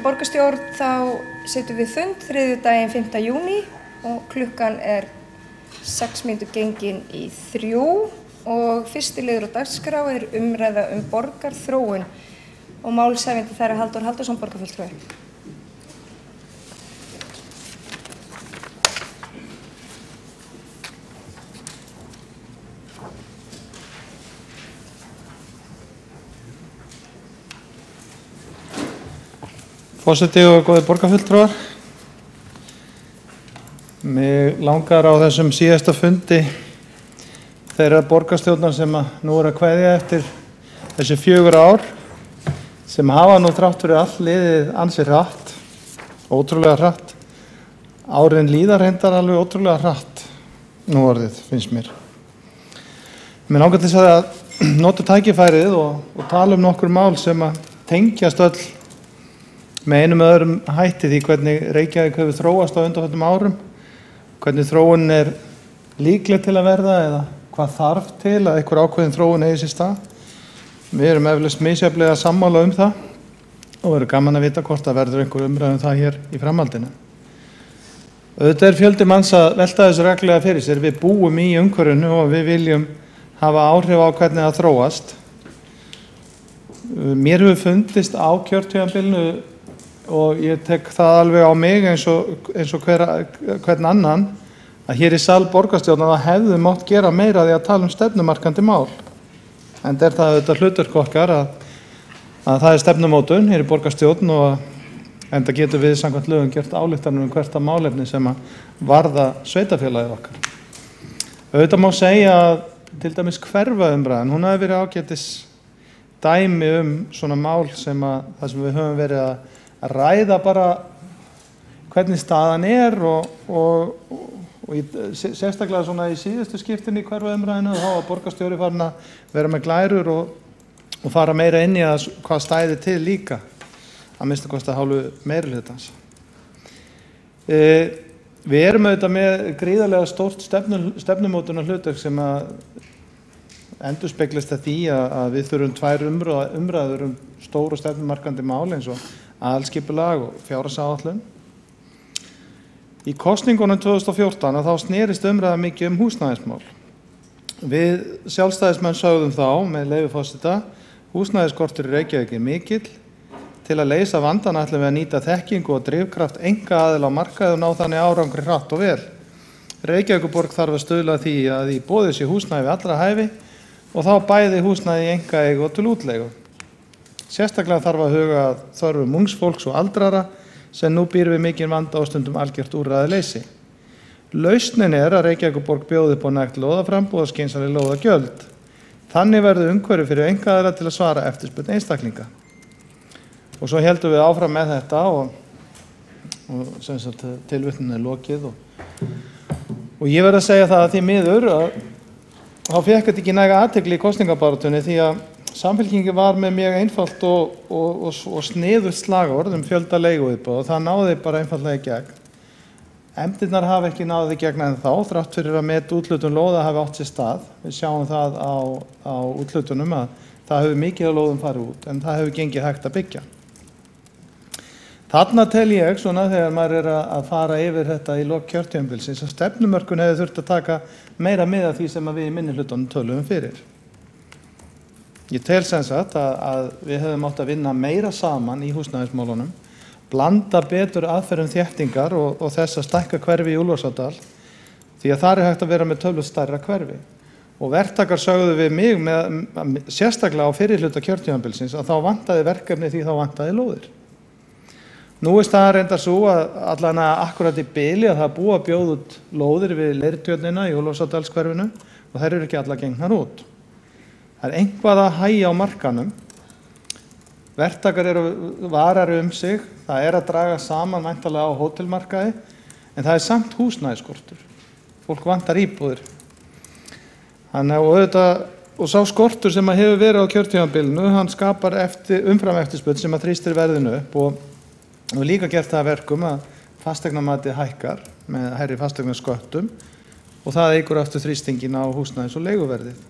borgarstjórn þá setjum við fund þriðjudaginn 5. júní og klukkan 2:06 og fyrsti liður á dagskrá umræða borgarþróun og málshefjandi þar Halldór Halldórsson borgarfulltrúi. Forseti og góðir borgarfulltrúar, mig langar á þessum síðasta fundi þeirra borgarstjórnar sem nú að kveðja eftir þessi 4 ár sem hafa nú þrátt fyrir allt liðið ansi hratt, ótrúlega hratt. Árin líða reyndar alveg ótrúlega hratt nú orðið, finnst mér. Mig langar til þess að nota tækifærið og tala nokkur mál sem að tengjast öll með einum eða öðrum hætti því hvernig Reykjavík hefur þróast á undanförnum árum, hvernig þróun líkleg til að verða eða hvað þarf til að einhver ákveðin þróun eigi sér stað. Við erum eflaust misjafnlega sammála það og verður gaman að vita hvort það verður einhver umræða það hér í framhaldinu. Auðvitað fjöldi manns að velta þessu reglulega fyrir sér. Við búum í umhverfinu og við viljum hafa áhrif á hvernig það þróast. Mér hefur fundist á kjörtímabilinu og ég tek það alveg á mig eins og hvern annan að hér í sal borgarstjórnar það hefðu mátt gera meira því að tala stefnumarkandi mál. En það auðvitað hlutverk okkar að það stefnumótun hér í borgarstjórn og enda getur við samkvæmt lögum gert ályktanir hvert af málefni sem að varða sveitarfélagið okkar. Auðvitað má segja að til dæmis hverfaumræðan, hún hafi verið ágætis dæmi svona mál sem það sem við höfum verið að ræða bara hvernig staðan og sérstaklega svona í síðustu skiptinni í hverfaumræðinu þá var borgarstjóri farin að vera með glærur og fara meira inn í hvað stæði til líka að minnsta kosti hálfu meirihlutans. Við erum auðvitað með gríðarlega stórt stefnumótunar hlutverk sem að endurspeglast að því að við þurfum 2 umræður stór og stefnumarkandi mál eins og aðalskipulag og fjárhagsáætlun. Í kosningunum 2014 þá snerist umræða mikið húsnæðismál. Við sjálfstæðismenn sögðum þá, með leyfi forseta, húsnæðisskortur í Reykjavík mikill. Til að leysa vandann ætlum við að nýta þekkingu og drifkraft einkaaðila á markaði og ná þannig árangri hratt og vel. Reykjavíkurborg þarf að stuðla því að í boði sé húsnæði við allra hæfi og þá bæði húsnæði í einkaeigu og til útleigu. Sérstaklega þarf að huga að þörfum ungs fólks og aldrara sem nú býr við mikinn vanda og stundum algjört úrræðaleysi. Lausnin að Reykjavíkurborg bjóði upp á nægt lóðaframboð og skynsamleg lóðagjöld. Þannig verður umhverfi fyrir einkaaðila til að svara eftirspurn einstaklinga. Og svo heldum við áfram með þetta og sem sagt tilvitnunin lokið og ég verð að segja það að því miður að þá fékk þetta ekki næga athygli í kosningabaráttunni því að Samfylkingin var með mjög einfalt og sniðugt slagorð fjölda leiguíbúða og það náði bara einfaldlega í gegn. Efndirnar hafa ekki náði í gegn ennþá þrátt fyrir að met úthlutun lóða hafi átt sér stað. Við sjáum það á úthlutunum að það hefur mikið af lóðum farið út en það hefur gengið hægt að byggja. Þarna tel ég svona þegar maður að fara yfir þetta í lok kjörtímabilsins að stefnumörkun hefði þurft að taka meira mið af því sem við í minnihlutanum tölum fyrir. Ég tel sem sagt að við hefðum átt að vinna meira saman í húsnæðismálunum, blanda betur aðferðum þéttingar og þess að stækka hverfi í Úlfarsárdal því að þar hægt að vera með töluvert stærra hverfi. Og verktakar sögðu við mig sérstaklega á fyrri hluta kjörtímabilsins að þá vantaði verkefni því þá vantaði lóðir. Nú staðan reyndar svo að allan akkurat í bili að það búa að bjóða út lóðir við Leirtjörnina í Úlfarsárdalshverfinu og þær eru ekki allar gengnar út. Það einhvað að hægja á markanum. Verktakar eru varari sig, það að draga saman væntanlega á hótelmarkaði en það samt húsnæðisskortur. Fólk vantar íbúðir. Og sá skortur sem hefur verið á kjörtímabilinu, hann skapar umfram eftirspurn sem að þrýstir verðinu upp og líka gert það verkum að fasteignamatið hækkar með hærri fasteignarsköttum og það eykur aftur þrýstingin á húsnæðis- og leiguverðið.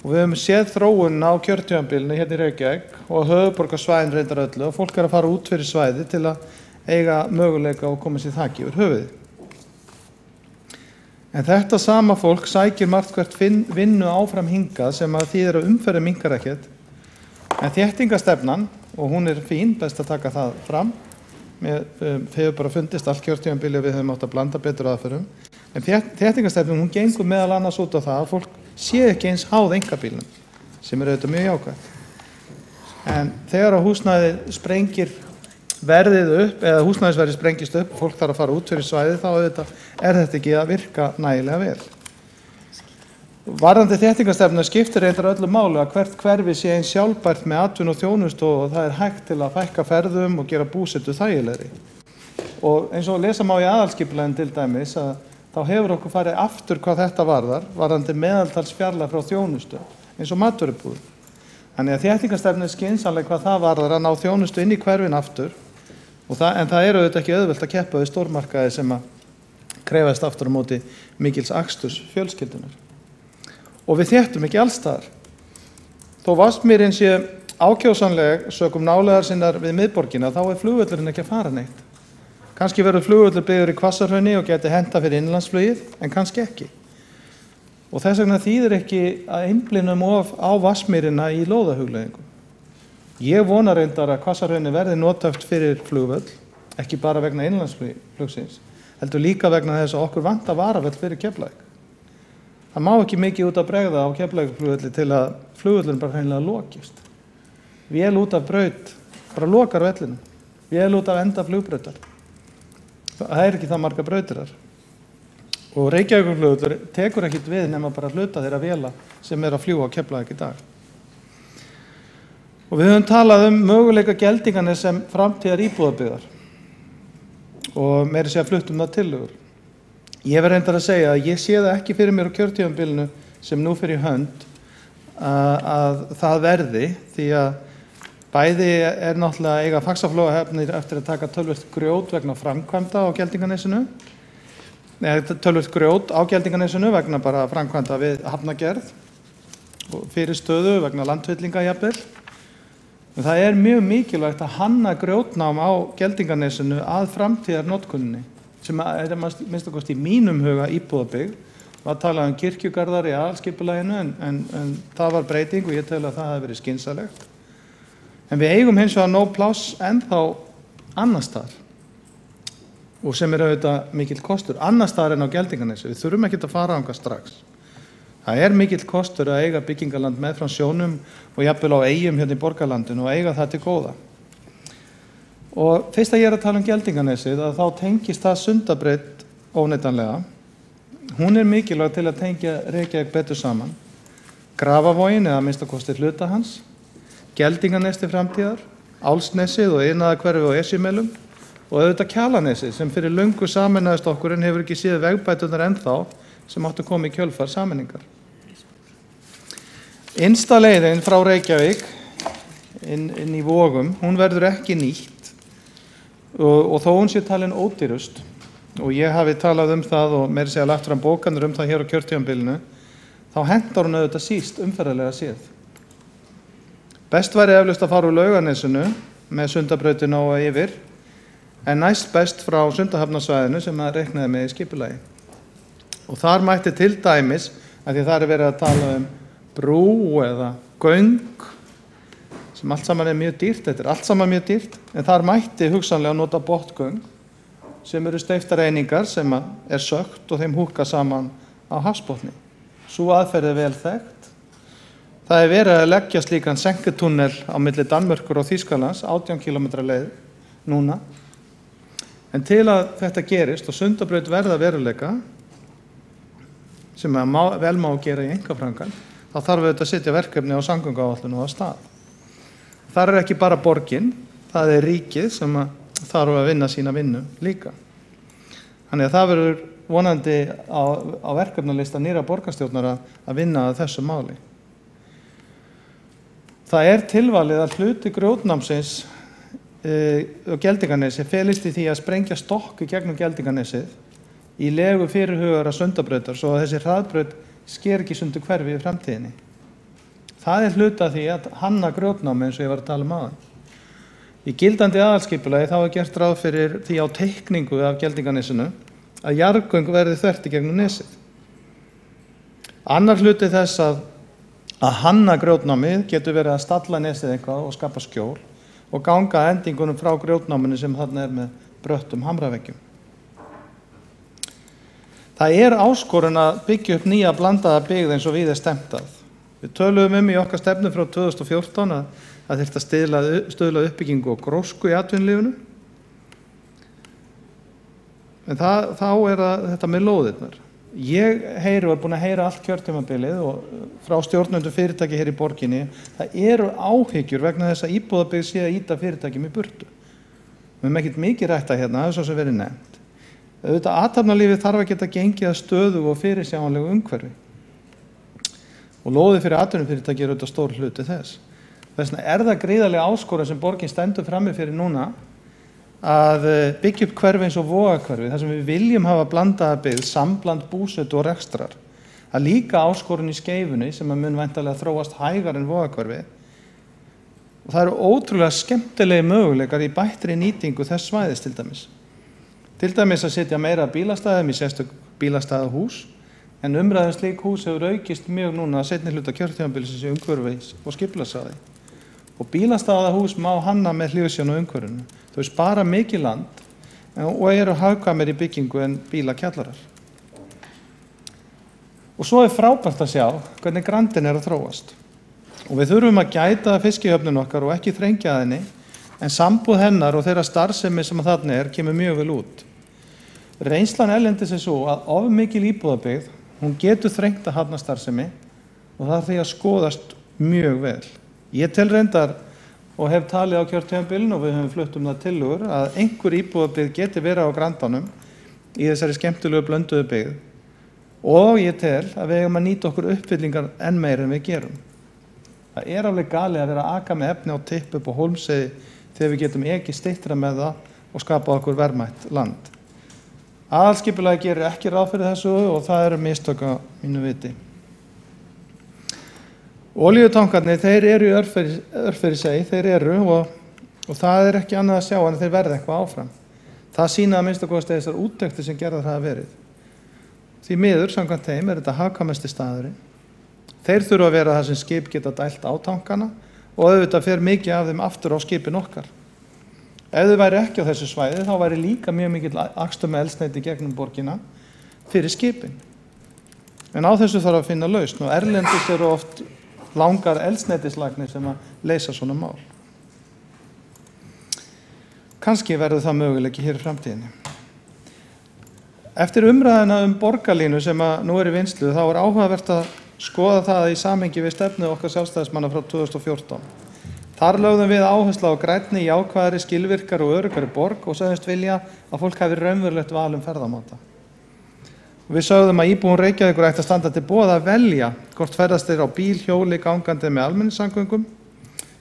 Og við höfum séð þróun á kjörtímabilinu hérna í Reykjavík og höfuðborgarsvæðin reyndar öllu og fólk að fara út fyrir svæði til að eiga möguleika og koma sér þaki yfir höfuðið. En þetta sama fólk sækir margt hvert vinnu áfram hingað sem að þýðir að umferðin minnkar ekkert. En þéttingastefnan, og hún fín, best að taka það fram, hefur bara fundist allt kjörtímabili við höfum átt að blanda betur aðferðum. En þéttingastefnan, hún gengur meðal annars út á það að fólk sé ekki eins háð einkabílnum, sem auðvitað mjög jákvætt. En þegar að húsnæði sprengir verðið upp, eða húsnæðisverðið sprengist upp og fólk þarf að fara út fyrir svæðið, þá auðvitað þetta ekki að virka nægilega vel. Varðandi þéttingastefnu skiptir reyndar öllu máli að hvert hverfi sé eins sjálfbært með atvinnu og þjónustu og það hægt til að fækka ferðum og gera búsetu þægilegri. Og eins og lesa má í aðalskipulaginu til dæmis að þá hefur okkur farið aftur hvað þetta varðandi meðaltalsfjarlægð frá þjónustu, eins og matvörubúðum. Þannig að þéttingastefnu skynsamleg hvað það varðar að ná þjónustu inn í hverfin aftur, en það auðvitað ekki auðvelt að keppa við stórmarkaði sem að krefast aftur á móti mikils aksturs fjölskyldunar. Og við þéttum ekki alls staðar. Þó Vatnsmýrin sé ákjósanleg sökum nálægðar sinnar við miðborgina, þá flugvöllurinn ekki að fara neitt. Kannski verður flugvöllur byggður í Hvassahrauni og geti hentað fyrir innlandsflugið, en kannski ekki. Og þess vegna þýðir ekki að einblínum of á Vatnsmýrina í lóðahugleiðingum. Ég vona reyndar að Hvassahrauni verði nothæft fyrir flugvöll, ekki bara vegna innlandsflugsins, heldur líka vegna þess að okkur vantar varavöll fyrir Keflavík. Það má ekki mikið út að bregða á Keflavíkurflugvelli til að flugvöllurinn bara hreinlega lokist. Vél út af braut, bara lokar vellinu. Vél út af enda flugbrautar. Það ekki það marga brautir þar. Og Reykjavíkurflugvöllur tekur ekkert við nema bara hluta þeirra véla sem að fljúga á Keflavík í dag. Og við höfum talað möguleika Geldinganes sem framtíðar íbúðabyggðar og meira segja fluttum það tillögur. Ég verð reyndar að segja að ég sé það ekki fyrir mér á kjörtímabilinu sem nú fyrir hönd að það verði, því að bæði náttúrulega eiga Faxaflóahöfnir eftir að taka töluvert grjót vegna framkvæmda á Geldinganesinu, töluvert grjót á Geldinganesinu vegna bara framkvæmda við hafnagerð og fyrirstöðu vegna landfyllinga jafnvel. En það mjög mikilvægt að hanna grjótnám á Geldinganesinu að framtíðar notkuninni, sem minnst að kosti í mínum huga íbúðabyggð. Var talað kirkjugarðar í aðalskipulaginu en það var breyting og ég tel að það hafi verið skynsamlegt. En við eigum hins vegar nóg pláss ennþá annars staðar og sem auðvitað mikill kostur annars staðar en á Geldinganesi. Við þurfum ekki að fara þangað strax. Það mikill kostur að eiga byggingaland meðfram sjónum og jafnvel á eyjum hérna í borgarlandinu og eiga það til góða. Og fyrst að ég að tala Geldinganesið að þá tengist það Sundabraut óneitanlega. Hún mikilvæg til að tengja Reykjavík betur saman. Grafavogin eða minnst að kosti hluta hans, Geldinganes til framtíðar, Álsnesið og iðnaðarhverfi og Esjumelum og auðvitað Kjalarnesið sem fyrir löngu sameinaðist okkur en hefur ekki séð vegbæturnar ennþá sem áttu komið í kjölfar sameiningar. Innsta leiðin frá Reykjavík inn í Vogum, hún verður ekki nýtt og þó hún sé talin ódýrust og ég hafi talað það og meira segja lagt fram bókanir það hér á kjörtímabilinu, þá hentar hún auðvitað síst umferðarlega séð. Best væri eflaust að fara úr Laugarnesinu með Sundabrautina og yfir, en næst best frá Sundahafnarsvæðinu sem að reiknaði með í skipulagi. Og þar mætti til dæmis, að því þar verið að tala brú eða göng, sem allt saman mjög dýrt, þetta allt saman mjög dýrt, en þar mætti hugsanlega nota botngöng sem steyptar einingar sem sökkt og þeim húkkað saman á hafsbotni. Sú aðferð vel þekkt. Það verið að leggja slíkan senketunnel á milli Danmerkur og Þýskalands, 18 km leið núna. En til að þetta gerist og Sundabraut verða veruleika, sem vel má gera í einkaframkvæmd, þá þarf auðvitað að setja verkefni á samgönguáætlun og á stað. Það ekki bara borgin, það ríkið sem þarf að vinna sína vinnu líka. Þannig að það verður vonandi á verkefnalista nýrra borgarstjórnar að vinna að þessu máli. Það tilvalið að hluti grjótnámsins og Geldinganesi felist í því að sprengja stokk í gegnum Geldinganesið í legu fyrirhugara Sundabrautar svo að þessi hraðbraut sker ekki sundur hverfi í framtíðinni. Það hluta því að hanna grjótnámi eins og ég var að tala áðan. Í gildandi aðalskipulagi þá gert ráð fyrir því á teikningu af Geldinganesinu að jarðgöng verði þvert í gegnum nesið. Annar hluti þess að hanna grjótnámið getur verið að stalla nesið eitthvað og skapa skjól og ganga endingunum frá grjótnáminu sem þarna með bröttum hamraveggjum. Það áskorun að byggja upp nýja blandaða byggð eins og við stefnt að. Við töluðum í okkar stefnu frá 2014 að þyrfti að stuðla uppbyggingu og grósku í atvinnulífinu. En þá það þetta með lóðirnar. Ég var búin að heyra allt kjörtímabilið og frá stjórnendum fyrirtæki hér í borginni. Það áhyggjur vegna þess að íbúðabyggð sé að ýta fyrirtækjum í burtu. Við höfum ekkert mikið rætt hérna, það svo sem verið nefnt. Auðvitað athafnalífið þarf að geta gengið að stöðu og fyrirsjáanlegu umhverfi. Og lóðir fyrir atvinnufyrirtæki auðvitað stór hluti þess. Þess vegna það gríðarlega áskorun sem borgin stendur frammi fyrir núna að byggja upp hverfi eins og Vogahverfi, þar sem við viljum hafa blandaða byggð, sambland búsetu og rekstrar. Það líka áskorun í Skeifunni sem mun væntanlega þróast hægar en Vogahverfi. Og það ótrúlega skemmtilegi möguleikar í bættri nýtingu þess svæðis til dæmis. Til dæmis að setja meira bílastæðum í sérstök bílastæðahús, en umræðum slík hús hefur aukist mjög núna að seinni hluta kjörtímabilsins í umhverfis og skipulagsráði. Og bílastæðahús má hanna með hliðsjón og umhverfinu. Þau spara mikið land og hagkvæmir í byggingu en bílakjallarar. Og svo frábært að sjá hvernig Grandin að þróast. Og við þurfum að gæta fiskihöfnun okkar og ekki þrengja henni, en sambúð hennar og þeirra starfsemi sem þarna kemur mjög vel út. Reynslan erlendis svo að of mikil íbúðabyggð, hún getur þrengt að hafna starfsemi og það því að skoðast mjög vel. Ég tel reyndar og hef talið á kjörtímabilinu og við höfum flutt það tillögur að einhver íbúðabyggð geti verið á Grandanum í þessari skemmtilegu blönduðu byggð og ég tel að við eigum að nýta okkur uppfyllingar enn meira en við gerum. Það alveg galið að vera að aka með efni á tipp upp á Hólmsheiði þegar við getum ekki styttra með það og skapa okkur verðmætt land. Aðalskipulagið gerir ekki ráð fyrir þessu og það mistök á mínu viti. Olíutankarnir, þeir í örfyrir seg, og það ekki annað að sjá en þeir verða eitthvað áfram. Það sýna að minnst að þessar úttektir sem gerðar hafa verið. Því miður, samkvæmt þeim, þetta hagkvæmasti staðurinn. Þeir þurfa að vera það sem skip geta dælt á tankana og auðvitað fer mikið af þeim aftur á skipin okkar. Ef þau væri ekki á þessu svæði, þá væri líka mjög mikill akstur með eldsneyti gegnum borgina fyrir skipin. En á þessu þarf að finna lausn og erlendis oft langar eldsneytislagnir sem að leysa svona mál. Kannski verður það möguleiki hér í framtíðinni. Eftir umræðina borgarlínu sem að nú í vinnslu, þá áhugavert að skoða það í samhengi við stefnu okkar sjálfstæðismanna frá 2014. Þar lögðum við áherslu á grænni, jákvæðari, skilvirkari og öruggari borg og sögðumst vilja að fólk hafi raunverulegt val ferðamáta. Við sögðum að íbúum Reykjavíkur ætti að standa til boða að velja hvort ferðast þeir á bíl, hjóli, gangandi með almenningssamgöngum.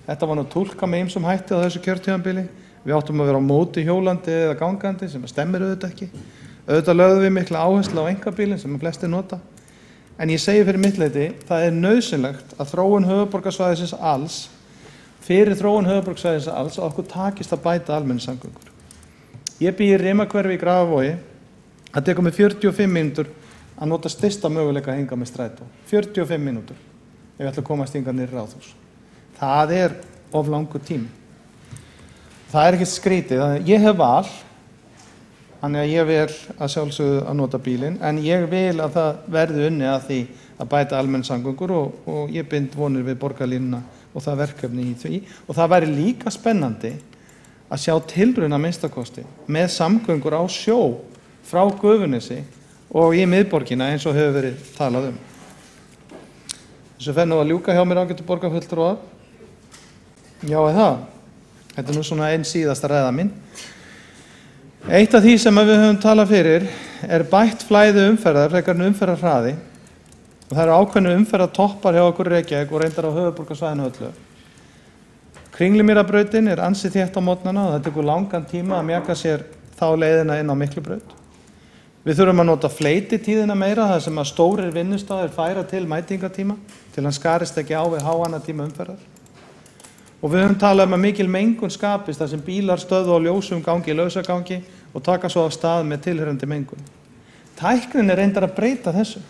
Þetta var nú túlkað með ýmsum hætti á þessu kjörtímabili. Við áttum að vera á móti hjólandi eða gangandi sem stemmir auðvitað ekki. Auðvitað lögðum við mikla áherslu á einkabílinn sem flestir nota. En ég segi fyrir mitt leyti, það nauðsynlegt að þróun höfuðborgarsvæðisins alls, að okkur takist að bæta almenningssamgöngur. Ég bý í Rimahverfi í Grafarvogi, það tekur mig 45 mínútur að nota stysta möguleika að hinga með strætó. 45 mínútur ef ég ætla að komast hingað niður Ráðhús. Það of langur tími. Það ekkert skrítið. Ég hef val, þannig að ég vil að sjálfsögðu að nota bílinn, en ég vil að það verði unnið að því að bæta almenningssamgöngur og ég bind vonir við borgarlínuna og það verkefni í því. Og það væri líka spennandi að sjá tilraun að minnstakosti með samgöngur á sjó frá Gufunesi og í miðborgina eins og hefur verið talað um. Þessu fer nú að ljúka hjá mér ágætu borgarfulltrúar. Já, það. Þetta nú svona einn síðasta ræða mín. Eitt af því sem við höfum talað fyrir bætt flæði umferðar, frekar en umferðarhraði. Og það ákveðnu umferðartoppar hjá okkur í Reykjavík og reyndar á höfuðborgarsvæðinu öllu. Kringlumýrarbrautin ansi þétt á morgnana og það tekur langan tíma að mjaka sér þá leiðina inn á Miklubraut. Við þurfum að nota fleytitíðina meira, það sem að stórir vinnustaðir færa til mætingatíma, til hann skarist ekki á við háannatíma umferðar. Og við höfum talað að mikil mengun skapist þar sem bílar stöðva á ljósum gangi í lausagangi og taka svo af stað með tilheyrandi mengun. Tæknin reyndar að breyta þessu.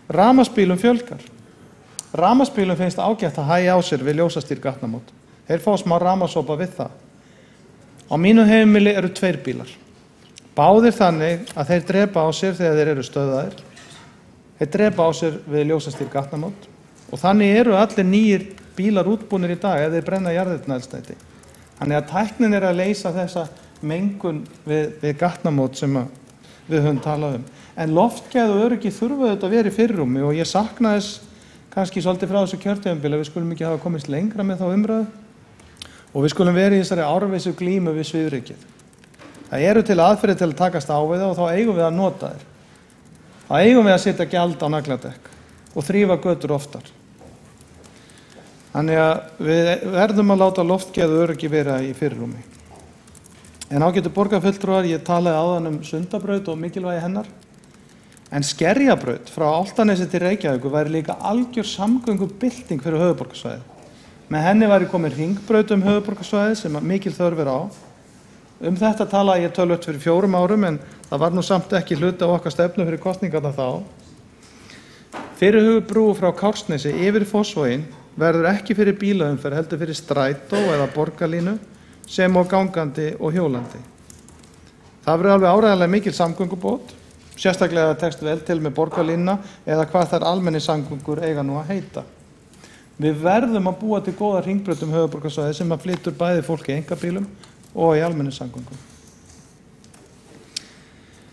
Rafmagnsbílum fjölgar. Rafmagnsbílum finnst ágætt að hægja á sér við ljósastýrð gatnamót. Þeir fá smá rafmagnsópa við það. Á mínu heimili eru 2 bílar. Báðir þannig að þeir drepa á sér þegar þeir eru stöðvaðir. Þeir drepa á sér við ljósastýrð gatnamót og þannig eru allir nýjir bílar útbúnir í dag ef þeir brenna jarðefnaeldsneyti. Þannig að tæknin að leysa þessa mengun við gatnamót sem við höfum talað um. En loftgæði og öryggi þurfa þetta að vera í fyrirrúmi og ég sakna þess kannski svolítið frá þessu kjörtímabili að við skulum ekki hafa komist lengra með þá umræðu og við skulum vera í þessari árveisu glímu við svifrykið. Það eru til aðferðir til að takast á við það og þá eigum við að nota þær. Þá eigum við að setja gjald á nagladekk og þrífa götur oftar. Þannig að við verðum að láta loftgæði og öryggi vera í fyrirrúmi. En ágætu borgarfulltrúar, ég talaði áðan um Sundabraut og mikilvægi hennar. En Skerjabraut frá Álftanesi til Reykjavíkur væri líka algjör samgöngubylting fyrir höfuðborgarsvæðið. Með henni væri komin hringbraut höfuðborgarsvæðið sem mikil þörf er á. Þetta talaði ég töluvert fyrir 4 árum en það var nú samt ekki hluti á okkar stefnu fyrir kosningarnar þá. Fyrirhuguð frá Kársnesi yfir Fossvoginn verður ekki fyrir bílaumferð heldur fyrir strætó eða borgarlínu sem og gangandi og hjólandi. Það verður alveg áreiðanlega mikil samgöngubót, sérstaklega tekst vel til með borgarlínuna eða hvað þær almenni samgöngur eiga nú að heita. Við verðum að búa til góða hringbraut höfuðborgarsvæðið sem að flytur bæði fólki í einkabílum og í almenni samgöngum.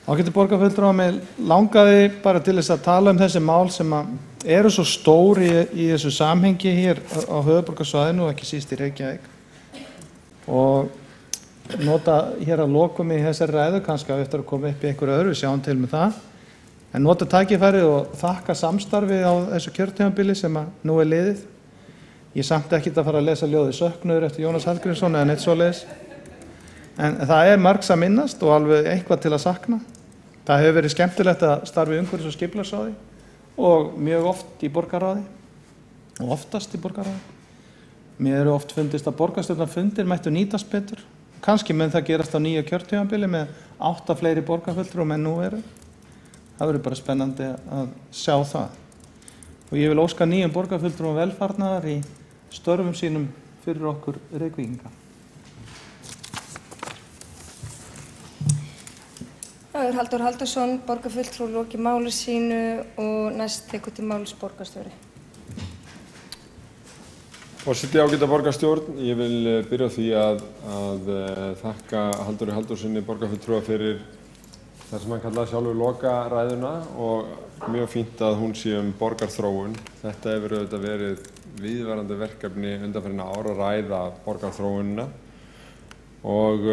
Ágætu borgarfulltrúar, mig langaði bara til þess að tala um þessi mál sem eru svo stór í þessu samhengi hér á höfuðborgarsvæðinu og ekki síst í Reykjavík. Og nota hér að lokum í þessari ræðu, kannski að eftir að koma upp í einhverju öðru, við sjáum til með það. En nota tækifærið og þakka samstarfið á þessu kjörtímabili sem nú er liðið. Ég samt ekkert að fara að lesa ljóðið Söknuður eftir Jónas Hallgrímsson eða neitt svoleiðis. En það margs að minnast og alveg eitthvað til að sakna. Það hefur verið skemmtilegt að starfa í umhverfis- og skipulagsráði og mjög oft í borgarráði og oftast í borgarráði. Mér eru oft fundist að borgarstjórnarfundir mættu nýtast betur. Kannski mun það gerast á nýja kjörtímabili með 8 fleiri borgarfulltrúum en nú eru. Það verður bara spennandi að sjá það. Og ég vil óska nýjum borgarfulltrúum velfarnaðar í störfum sínum fyrir okkur Reykvíkinga. Það Halldór Halldórsson, borgarfulltrúi, lokið máli sínu og næst tekur til máls borgarstjóri. Forseti, ágæta borgarstjórn, ég vil byrja á því að þakka Halldóri Halldórssoni borgarfulltrúa fyrir það sem hann kallaði sjálfur lokaræðuna og mjög fínt að hún sé borgarþróun. Þetta hefur auðvitað verið viðvarandi verkefni undanfarin ár að ræða borgarþróunina og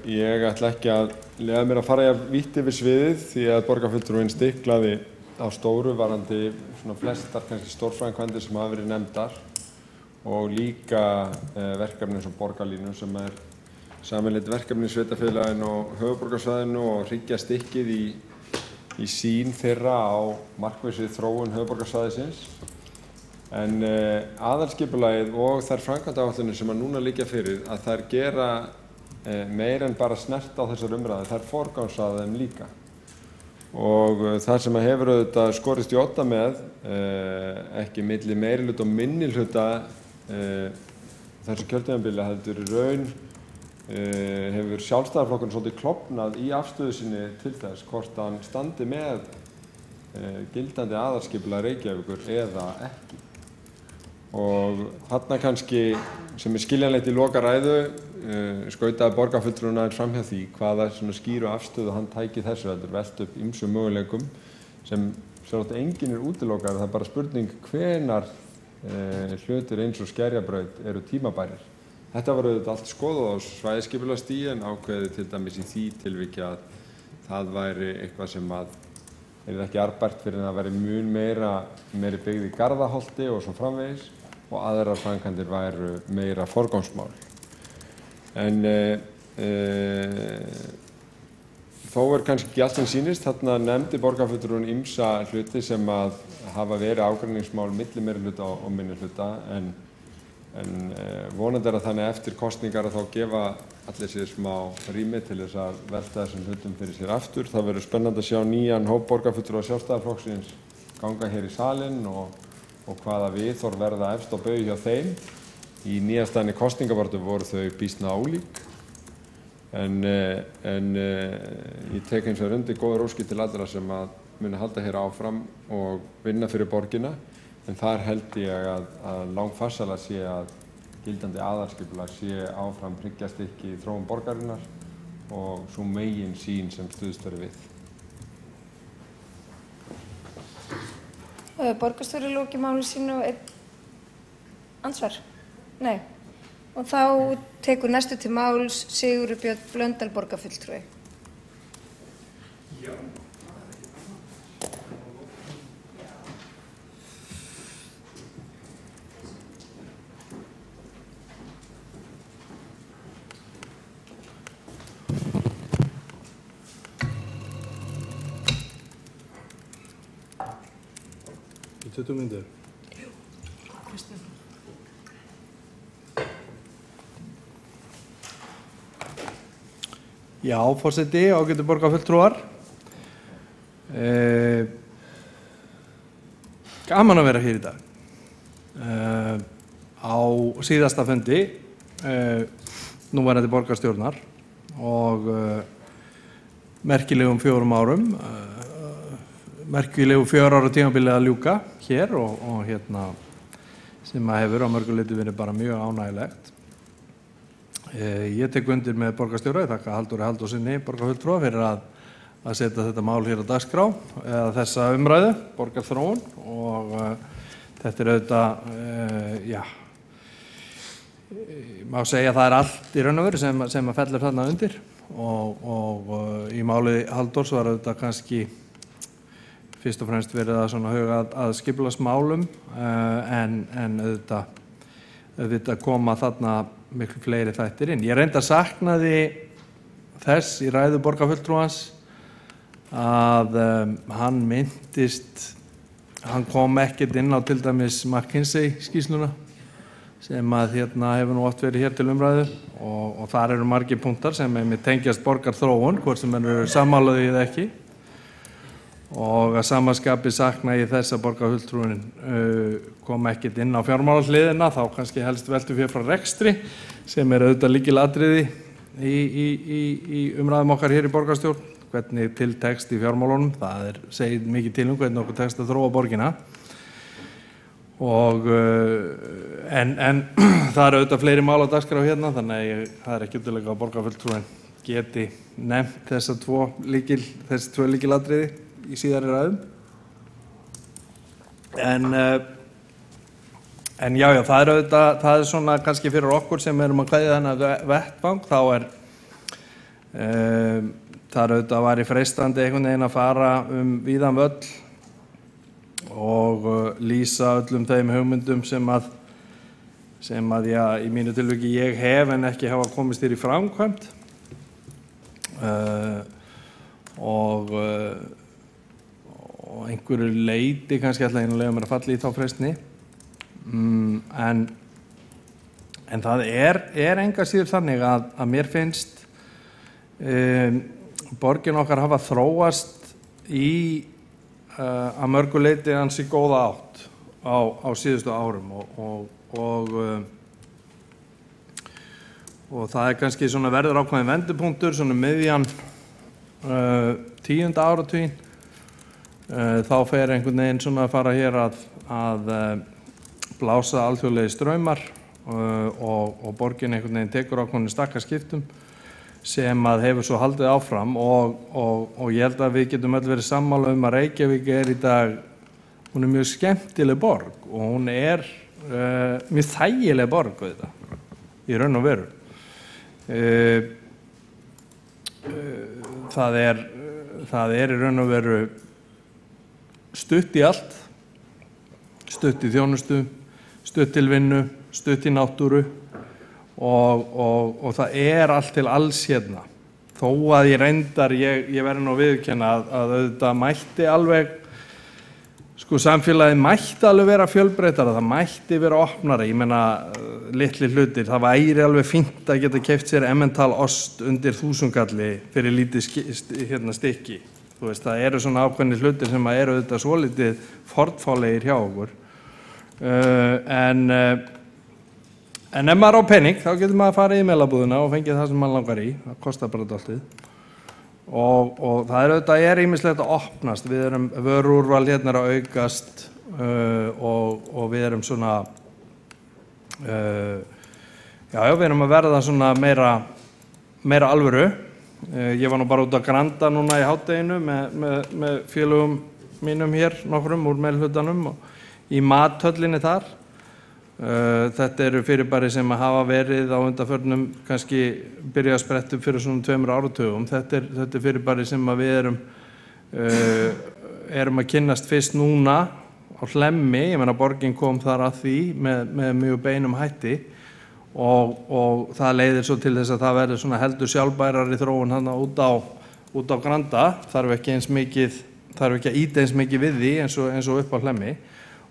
ég ætla ekki að leyfa mér að fara vítt yfir sviðið því að borgarfulltrúinn stiklaði á stóru varðandi svona flestar kannski stórframkvæmdir sem hafa verið nefndar og líka verkefni eins og borgarlínu sem sameiginlegt verkefni sveitarfélaginu og höfuðborgarsvæðinu og hryggjarstykkið í sýn þeirra á markvissri þróun höfuðborgarsvæðisins. En aðalskipulagið og þær framkvæmdaáætlanir sem núna liggja fyrir að þær gera meira en bara snert á þessar umræður, þær forgangsraða þeim líka. Og það sem hefur auðvitað skorist í oddar með, ekki milli meirihluta og minnihluta þessu kjörtímabili heldur í raun hefur Sjálfstæðisflokkurinn svolítið klofnað í afstöðu sinni til þess hvort hann standi með gildandi aðalskipulag Reykjavíkur eða ekki. Og þarna kannski sem skiljanlegt í lokaræðu skautaði borgarfulltrúinn aðeins fram hjá því hvaða svona skýru afstöðu hann tæki þessu heldur velt upp ýmsum möguleikum sem sjálfsagt enginn útilokaður, það bara spurning hvenær hlutir eins og Skerjabraut eru tímabærir. Þetta var auðvitað allt skoðað á svæðisskipulagsstigi en ákveðið til dæmis í því tilviki að það væri eitthvað sem ekki arðbært fyrir að það væri mun meiri byggð í Garðaholti og svo framvegis og aðrar framkvæmdir væru meira forgangsmál. En þó kannski ekki allt sem sýnist. Þarna nefndi borgarfulltrúinn ýmsa hluti sem að hafa verið ágreiningsmál milli meirihluta og minnihluta, en vonandi að þannig eftir kosningar að þá gefa allir sér smá rými til þess að velta þessum hlutum fyrir sér aftur. Það verður spennandi að sjá nýjan hóp borgarfulltrúa Sjálfstæðisflokksins ganga hér í salinn og hvaða viðhorf verða efst á baugi hjá þeim. Í nýjastaðinni kosningabaráttu voru þau býsna ólík, en ég tek hins vegar undir góðar óskir til allra sem að muni halda hér áfram og vinna fyrir borgina, en þar held ég að langfarsala sé að gildandi aðalskipulag sé áfram hryggjarstykki í þróun borgarinnar og sú megin sýn sem stuðst verður við. Borgarstjóri lokið máli sínu og einn andsvar? Nei. Og þá tekur næstu til máls Sigurður Björn Blöndal borgarfulltrúi. Já. Í 20 mínútur? Jú, Kristján. Já, forseti, ágætu borgarfulltrúar. Gaman að vera hér í dag. Á síðasta fundi núverandi borgarstjórnar og merkilegum 4 árum, merkilegu 4 ára tímabili að ljúka hér og hérna sem að hefur á mörgu leyti verið bara mjög ánægilegt. Ég tek undir með borgarstjóra, ég þakka Halldóri Halldórssyni borgarfulltrúa fyrir að setja þetta mál hér á dagskrá eða þessa umræðu, borgarþróun, og þetta auðvitað, já, má segja að það allt í raun og veru sem að fellur þarna undir og í máli Halldórs var auðvitað kannski fyrst og fremst verið að svona huga að skipulagsmálum, en auðvitað koma þarna miklu fleiri þættir inn. Ég reyndar saknaði þess í ræðu borgarfulltrúans að hann minntist, hann kom ekkert inn á til dæmis McKinsey skýrsluna sem að hérna hefur nú oft verið hér til umræðu og þar eru margir punktar sem með tengjast borgarþróun, hvort sem eru sammálaðið eða ekki. Og að samanskapi sakna ég þess að borgarfulltrúinn kom ekkert inn á fjármálahliðina, þá kannski helst veltu fyrir frá rekstri sem auðvitað lykilatriði í umræðum okkar hér í borgarstjórn, hvernig til tekst í fjármálunum, það segir mikið til hvernig okkur tekst að þróa borgina. Og en það auðvitað fleiri mál á dagskrá hérna, þannig að það ekki útilega að borgarfulltrúinn geti nefnt þessi 2 lykilatriði í síðari ræðum. En já, það auðvitað, það svona kannski fyrir okkur sem erum að kveðja þennan vettvang, þá það auðvitað væri freistandi einhvern veginn að fara víðan völl og lýsa öllum þeim hugmyndum sem að já, í mínu tilviki ég hef en ekki hafa komist þér í framkvæmd og einhverju leyti kannski ætla ég að leyfa mér að falla í þá freistni, en það enga síður þannig að mér finnst borgin okkar hafa þróast í að mörgu leyti ansi góða átt á síðustu árum og það kannski svona verður ákveðin vendipunktur svona miðjan 10. áratuginn. Þá fer einhvern veginn svona að fara hér að blása alþjóðlegir straumar og borgin einhvern veginn tekur ákveðin stakkaskiptum sem að hefur svo haldið áfram og ég held að við getum öll verið sammála að Reykjavík í dag, hún mjög skemmtileg borg og hún mjög þægileg borg í raun og veru. Það í raun og veru stutt í allt, stutt í þjónustu, stutt til vinnu, stutt í náttúru og það allt til alls hérna. þó að ég reyndar, ég verði nú að viðurkenna að auðvitað mætti alveg, sko samfélagið mætti alveg vera fjölbreytara, það mætti vera opnara, ég meina litli hlutir, það væri alveg fínt að geta keypt sér Emmental ost undir 1000 kalli fyrir lítið stykki. Þú veist, það eru svona ákveðnir hlutir sem eru auðvitað svolítið fornfálegir hjá okkur. En ef maður á pening, þá getur maður að fara í meilabúðina og fengið það sem maður langar í, það kostar bara dálítið. Og það auðvitað ýmislegt að opnast, við erum vöruúrval hérna að aukast og við erum svona, við erum að verða svona meira alvöru. Ég var nú bara út að Granda núna í hádeginu með félögum mínum hér, nokkrum úr meirihlutanum og í mathöllinni þar. Þetta eru fyrirbæri sem hafa verið á undanförnum kannski byrja að spretta upp fyrir svona 2 áratugum. Þetta er fyrirbæri sem við erum að kynnast fyrst núna á Hlemmi. Ég meina borgin kom þar að því með mjög beinum hætti og það leiðir svo til þess að það verður svona heldur sjálfbærari þróun þarna út á Granda. Þarf ekki að ýta eins mikið við því eins og upp á Hlemmi.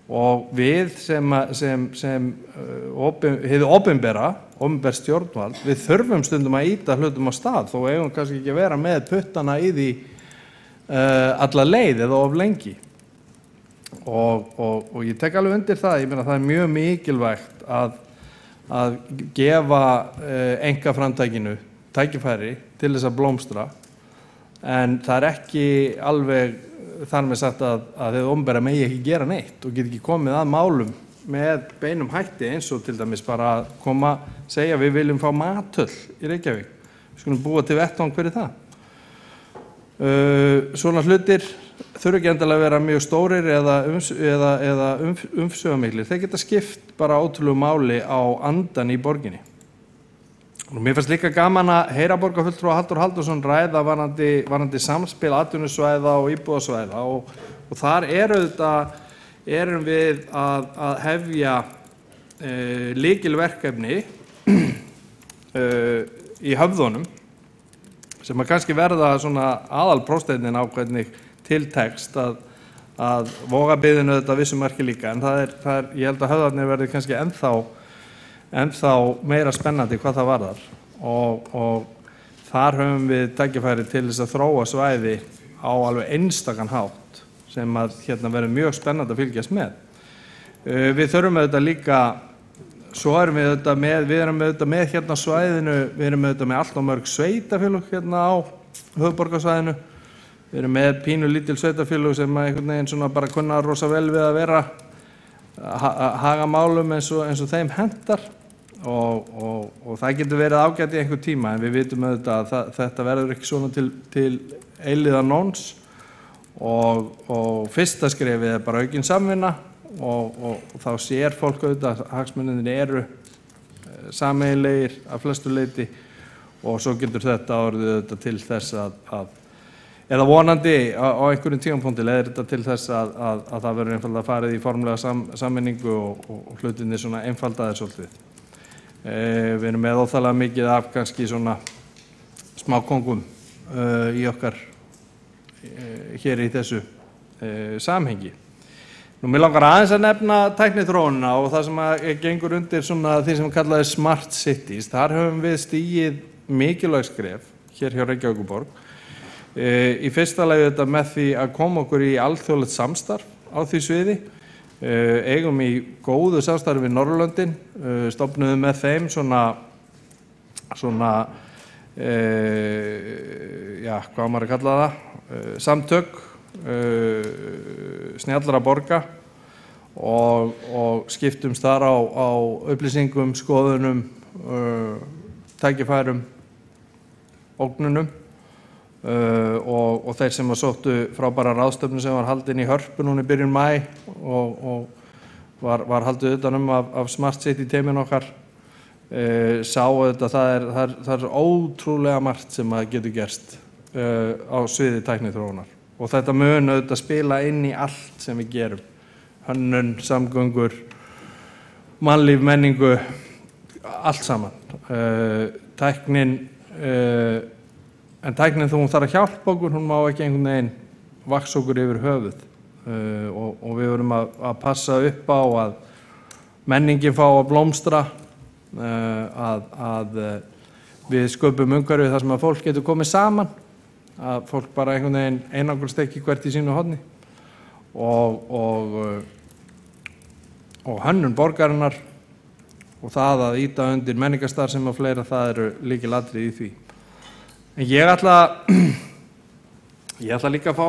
Og við hið opinber stjórnvald, við þurfum stundum að ýta hlutum á stað, þó eigum kannski ekki að vera með puttana í því alla leið eða of lengi. Og ég tek alveg undir það, ég meina það er mjög mikilvægt að gefa einkaframtakinu tækifæri til þess að blómstra, en það er ekki alveg þar með sagt að þið opinbera megi ekki gera neitt og get ekki komið að málum með beinum hætti eins og til dæmis bara að segja við viljum fá mathöll í Reykjavík. Við skulum búa til vettvang fyrir það. Svona hlutir þurfa ekki endilega að vera mjög stórir eða umsvifamiklir. Þeir geta skipt bara ótrúlegu máli á andan í borginni. Og mér fannst líka gaman að heyra borgarfulltrúa Halldór Halldórsson ræða varðandi samspil atvinnusvæða og íbúðasvæða og þar erum við að hefja lykilverkefni í höfðunum sem að kannski verða svona aðalprófsteinninn á hvernig til tekst að Vogabyggðin auðvitað vissu marki líka, en það er, ég held að höfðarnir verði kannski ennþá meira spennandi hvað það varðar og þar höfum við tækifæri til þess að þróa svæði á alveg einstakan hátt sem að hérna verður mjög spennandi að fylgjast með. Við þurfum auðvitað líka, svo erum við auðvitað með hérna svæðinu, við erum auðvitað með allt og mörg sveitafélög hérna á höfuðborgarsvæðinu. Við erum með pínu lítil sveitafélög sem einhvern veginn svona bara kunna rosa vel við að vera haga málum eins og þeim hentar og það getur verið ágætt í einhver tíma, en við vitum auðvitað að þetta verður ekki svona til eilíðanóns og fyrsta skrefið er bara aukin samvinna og þá sér fólk auðvitað að hagsmunirnir eru sameiginlegir að flestu leyti og svo getur þetta orðið auðvitað til þess eða vonandi á einhverjum tímapunkti leiðir þetta til þess að það verður einfaldlega farið í formlega sammenningu og hlutinni svona einfaldaðir svolítið. Við erum með óþægilega mikið af kannski svona smákóngum í okkar hér í þessu samhengi. Mér langar aðeins að nefna tækniþróunina og það sem gengur undir svona því sem kallaði Smart Cities. Þar höfum við stigið mikilvæg skref hér hjá Reykjavíkurborg. Í fyrsta lagi þetta með því að koma okkur í alþjóðlegt samstarf á því sviði. Eigum í góðu samstarfi við Norðurlöndin, stofnuðum með þeim hvað maður að kalla það, samtök snjallra borga og skiptumst þar á upplýsingum, skoðunum, tækifærum, ógnunum. Og þeir sem sóttu frábæra ráðstefnu sem var haldin í Hörpu núna í byrjun maí og var haldið utanum af Smart City teiminn okkar sá auðvitað það er ótrúlega margt sem getur gerst á sviði tækniþróunar og þetta mun auðvitað spila inn í allt sem við gerum, hönnun, samgöngur, mannlíf, menningu, allt saman. Tæknin en tæknin þú þarf að hjálpa okkur, hún má ekki einhvern veginn vaxa okkur yfir höfuð og við verum að passa upp á að menningin fá að blómstra, að við sköpum umhverfi þar sem að fólk getur komið saman, að fólk bara einhvern veginn einangrast ekki hvert í sínu horni og hönnun borgarinnar og það að ýta undir menningarstarfsemi og fleira, það eru lykilatriði í því. En ég ætla líka að fá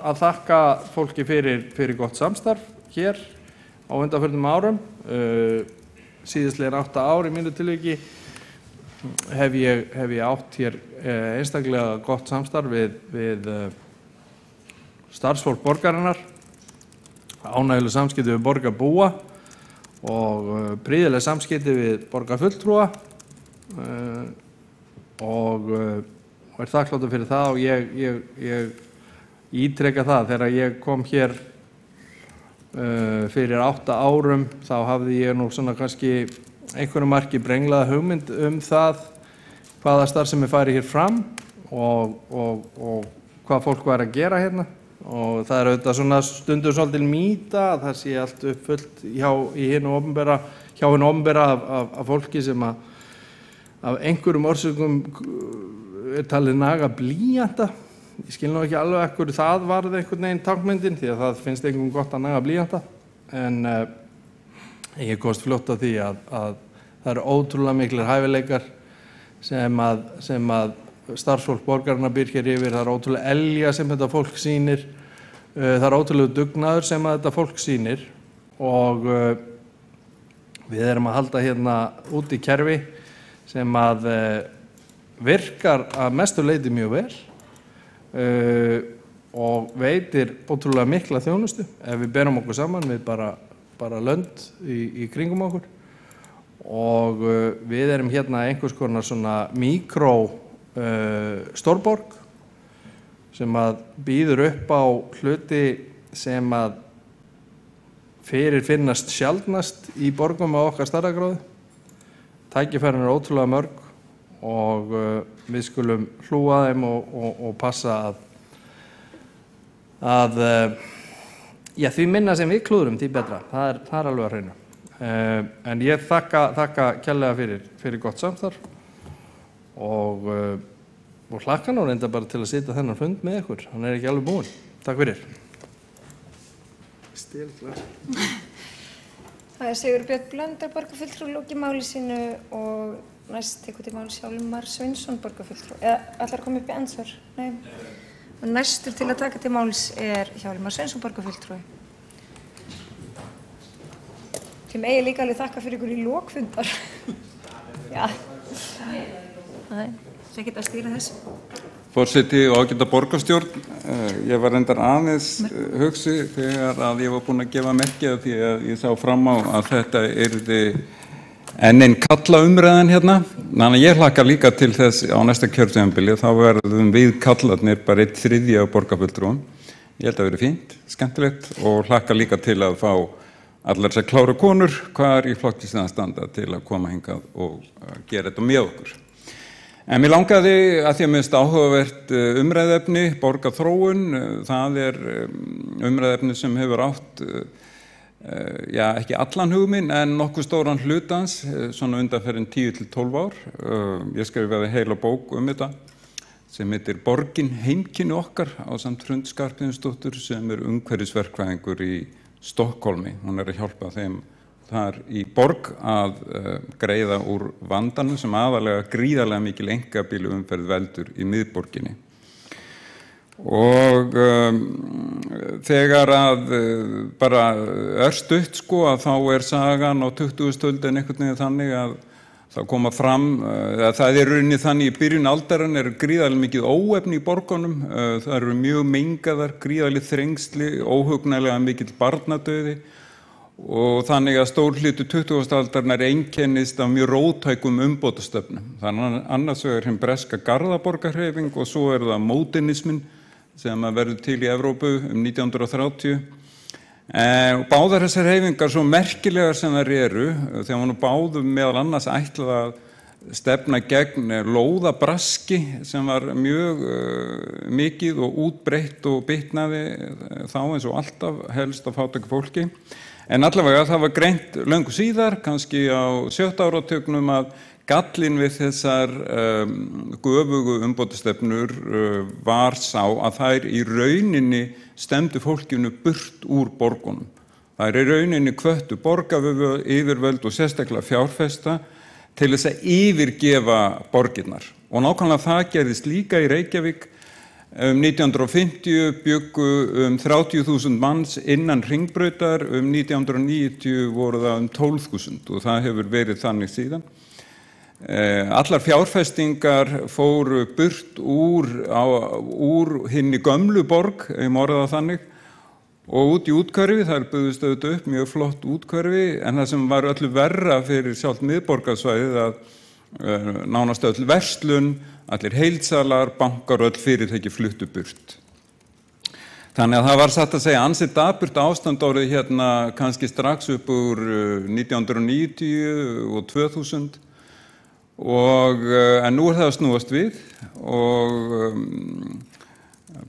að þakka fólki fyrir gott samstarf hér á undanförnum árum. Síðastliðin 8 ár í mínu tilviki hef ég átt hér einstaklega gott samstarf við starfsfólk borgarinnar, ánægjuleg samskipti við borgarbúa og prýðileg samskipti við borgarfulltrúa og þakkláttur fyrir það og ég ítreka það þegar ég kom hér fyrir 8 árum þá hafði ég nú svona kannski einhverju marki brenglaða hugmynd það hvaða starfsemi færi hér fram og hvað fólk var að gera hérna og það auðvitað svona stundum svolítið mýta að það sé allt uppfullt í hinu opinbera af fólki sem af einhverjum orsökum talið naga blýanta. Ég skil nú ekki alveg ekkur það varð einhvern veginn tákmyndin því að það finnst einhverjum gott að naga blýanta en ég komst fljótt að því að það eru ótrúlega miklir hæfileikar sem að starfsfólk borgarinnar býr hér yfir, það er ótrúlega elja sem þetta fólk sýnir, það er ótrúlega dugnaður sem að þetta fólk sýnir og við erum að halda hérna út í kerfi sem að virkar að mestu leyti mjög vel og veitir ótrúlega mikla þjónustu ef við berum okkur saman við bara lönd í kringum okkur og við erum hérna einhvers konar svona stórborg sem að býður upp á hluti sem að fyrirfinnast sjaldnast í borgum á okkar stærðargráðu. Tækifærin eru ótrúlega mörg og við skulum hlúa þeim og passa að því minna sem við klúðrum, því betra. Það er alveg að hreinu. En ég þakka kærlega fyrir gott samstarf og hlakka nú reynda bara til að sitja þennan fund með ykkur. Hann er ekki alveg búinn. Takk fyrir. Það er Sigurbjörn Blöndal, borgarfulltrúi, lokið máli sínu og næst tekur til máls Hjálmar Sveinsson, borgarfulltrúi. Eða ætlar að koma upp í andsvar? Nei. Og næstur til að taka til máls er Hjálmar Sveinsson, borgarfulltrúi. Sem eigi líka alveg þakka fyrir ykkur í lokfundar. Já. Það er ekkert að stýra þessu. Forseti og ágæta borgarstjórn, ég var reyndar aðeins hugsi þegar að ég var búinn að gefa merki af því að ég sá fram á að þetta yrði enn einn kallaumræðan hérna. Þannig að ég hlakka líka til þess á næsta kjörtímabili, þá verðum við kallarnir bara 1/3 af borgarfulltrúum. Ég held að það verði fínt, skemmtilegt og hlakka líka til að fá allar þessar kláru konur hvar í flokki sem það standa til að koma hingað og gera þetta með okkur. En mér langaði að því að minnst áhugavert umræðefni, borgarþróun, það er umræðefni sem hefur átt, ekki allan hugminn en nokkuð stóran hlutans, svona undanferðin 10 til 12 ár. Ég skrifaði heila bók þetta sem heitir Borgin, heimkynni okkar ásamt Hrund Skarphéðinsdóttur sem er umhverfisverkfræðingur í Stokkhólmi. Hún er að hjálpa þeim þar í borg að greiða úr vandanum sem aðalega gríðarlega mikil einkabílaumferð veldur í miðborginni. Og þegar að bara örstutt að þá er sagan á 20. öldin einhvern veginn þannig að það koma fram, það er rauninni þannig í byrjun aldarinnar er gríðarlega mikið óefni í borgunum, það eru mjög mengaðar, gríðarlega þrengsli, óhugnarlega mikill barnadauði og þannig að stór hluti 20. aldarinnar einkennist af mjög róttækum umbótastöfnum. Þannig annars vegar hinn breska garðaborgarhreyfing og svo er það módernismin sem verður til í Evrópu 1930. Báðar þessar hreyfingar svo merkilegar sem þær eru, þegar hún báðum meðal annars ætlað að stefna gegn lóðabraski sem var mjög mikið og útbreitt og bitnaði þá eins og alltaf helst á fátæku fólki. En allavega það var greint löngu síðar, kannski á 7. áratugnum, að gallinn við þessar göfugu umbótastefnur var sá að þær í rauninni stemdu fólkinu burt úr borgunum. Þær í rauninni hvöttu borgaryfirvöld og sérstaklega fjárfesta til þess að yfirgefa borgirnar. Og nákvæmlega það gerðist líka í Reykjavík. 1950 bjuggu 30.000 manns innan hringbrautar, 1990 voru það 12.000 og það hefur verið þannig síðan. Allar fjárfestingar fóru burt úr hinni gömlu borg, ég orða það þannig, og út í úthverfi. Þar byggðust auðvitað upp mjög flott úthverfi, en það sem var öllu verra fyrir sjálft miðborgarsvæðið að nánast öll verslun, allir heilsalar, bankar og öll fyrirtæki fluttu burt. Þannig að það var satt að segja ansið dapurt ástand árið hérna kannski strax upp úr 1990 og 2000 en nú það að snúast við og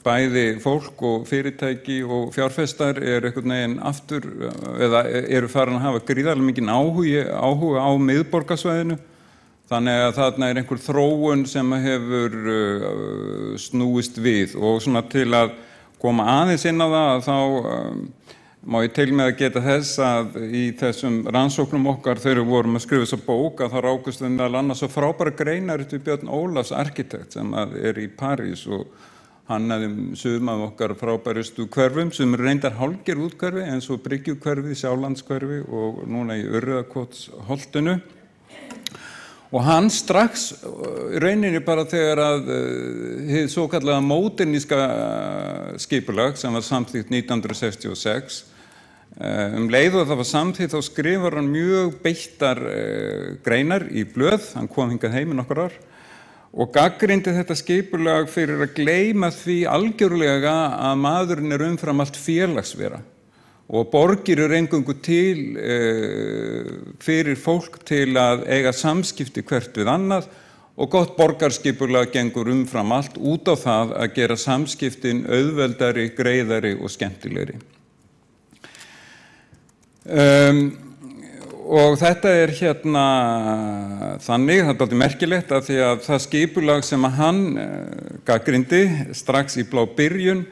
bæði fólk og fyrirtæki og fjárfestar einhvern veginn aftur eða eru farin að hafa gríðarlega mikinn áhuga á miðborgarsvæðinu. Þannig að þarna einhver þróun sem hefur snúist við og svona til að koma aðeins inn á það þá má ég til með að geta þess að í þessum rannsóknum okkar þegar við vorum að skrifa þessa bók að það rákust við meðal annars svo frábæra greinar eftir Björn Ólafs arkitekt sem í París og hann hefði sum af okkar frábærustu hverfum sem reyndar hálfgerð úthverfi eins og Bryggjukverfi, Sjálandskverfi og núna í Urriðakotsholtinu. Og hann strax rauninni bara þegar að hið svokallaða móderníska skipulag sem var samþykkt 1966 leið og það var samþykkt þá skrifar hann mjög beittar greinar í blöð, hann kom hingað heim í nokkur ár og gagnrýndi þetta skipulag fyrir að gleyma því algjörlega að maðurinn umfram allt félagsvera. Og borgir eingöngu til fyrir fólk til að eiga samskipti hvert við annað og gott borgarskipulag gengur umfram allt út á það að gera samskiptin auðveldari, greiðari og skemmtilegri. Og þetta hérna þannig, það dálítið merkilegt að því að það skipulag sem að hann gagnrýndi strax í blá byrjun,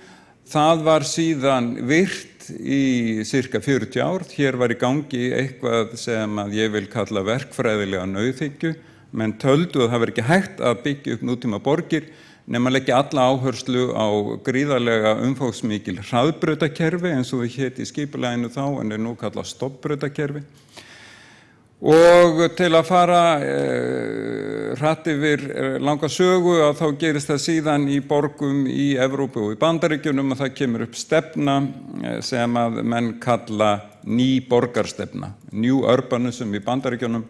það var síðan virt í cirka 40 ár. Hér var í gangi eitthvað sem að ég vil kalla verkfræðilega nauðhyggju, menn töldu að það var ekki hægt að byggja upp nútíma borgir nema leggja alla áherslu á gríðarlega umfangsmikil hraðbrautakerfi eins og við hét í skipulaginu þá en nú kallað stofnbrautakerfi. Og til að fara hratt yfir langa sögu að þá gerist það síðan í borgum í Evrópu og í Bandaríkjunum að það kemur upp stefna sem að menn kalla ný borgarstefna, New Urbanism í Bandaríkjunum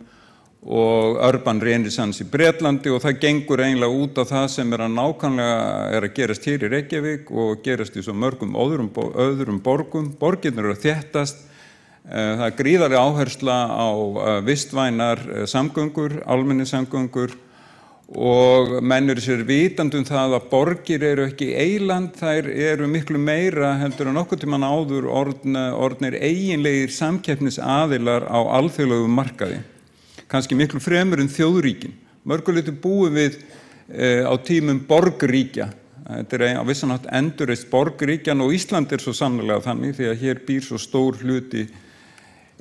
og Urban Renaissance í Bretlandi og það gengur eiginlega út á það sem að nákvæmlega að gerast hér í Reykjavík og gerast í svo mörgum öðrum borgum. Borgirnir eru að þéttast. Það gríðarleg áhersla á vistvænar samgöngur, almenningssamgöngur og menn eru sér vitandi það að borgir eru ekki eyland, þær eru miklu meira heldur en nokkuð tímann áður orðnir eiginlegir samkeppnisaðilar á alþjóðlegum markaði. Kannski miklu fremur en þjóðríkin. Mörguleyti búum við á tímum borgríkja. Þetta á vissan hátt endurreist borgríkjan og Ísland svo sannarlega þannig því að hér býr svo stór hluti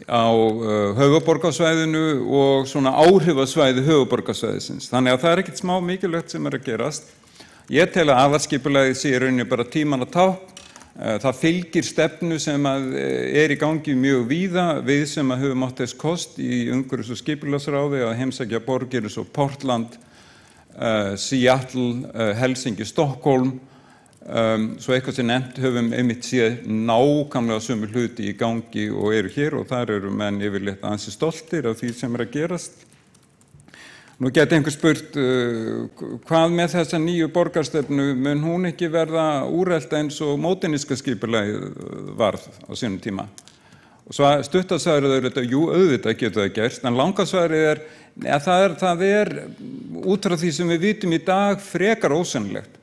á höfuðborgarsvæðinu og svona áhrifasvæði höfuðborgarsvæðisins. Þannig að það ekkert smá mikilvægt sem að gerast. Ég tel að aðalskipulagið sé í rauninni bara tímanna tákn. Það fylgir stefnu sem að í gangi mjög víða við sem að höfum átt þess kost í umhverfis- og skipulagsráði að heimsækja borgir eins og Portland, Seattle, Helsinki, Stockholm, svo eitthvað sem nefnt höfum einmitt séð nákvæmlega sömu hluti í gangi og eru hér og þar eru menn yfirleitt ansi stoltir af því sem að gerast. Nú geti einhver spurt hvað með þessa nýju borgarstefnu mun hún ekki verða úrelt eins og móderníska skipulagið varð á sínum tíma. Og stuttasvarið er þetta, jú, auðvitað getur það gerst, en langasvarið er að það er út frá því sem við vitum í dag frekar ósennilegt.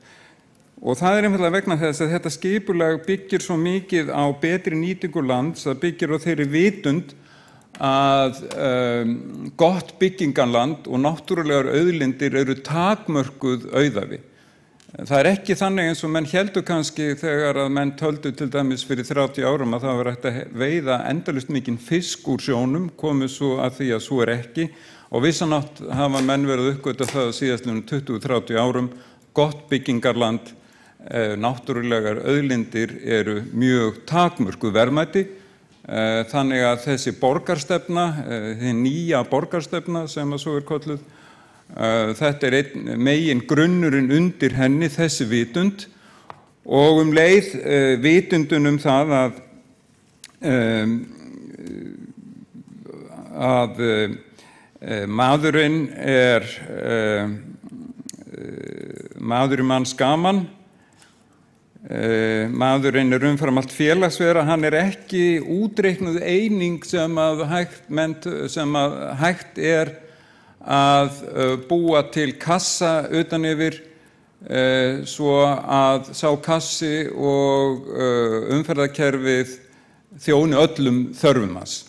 Og það er einfaldlega vegna þess að þetta skipulag byggir svo mikið á betri nýtingu lands, það byggir á þeirri vitund að gott byggingarland og náttúrulegar auðlindir eru takmörkuð auðæfi. Það er ekki þannig eins og menn héldu kannski þegar að menn töldu til dæmis fyrir 30 árum að það var hægt að veiða endalaust mikinn fisk úr sjónum, komið svo að því að svo er ekki, og vissanátt hafa menn verið uppgötvað það síðastliðnum 20-30 árum, gott byggingarland, náttúrulegar auðlindir eru mjög takmörkuð verðmæti, þannig að þessi borgarstefna, hin nýja borgarstefna sem að svo er kölluð, þetta er einn megin grunnurinn undir henni, þessi vitund, og leið vitundun það að maðurinn er maður í manns gaman, maðurinn er umfram allt félagsvera, hann er ekki útreiknuð eining sem að hægt er að búa til kassa utan yfir svo að sá kassi og umferðarkerfið þjóni öllum þörfum hans.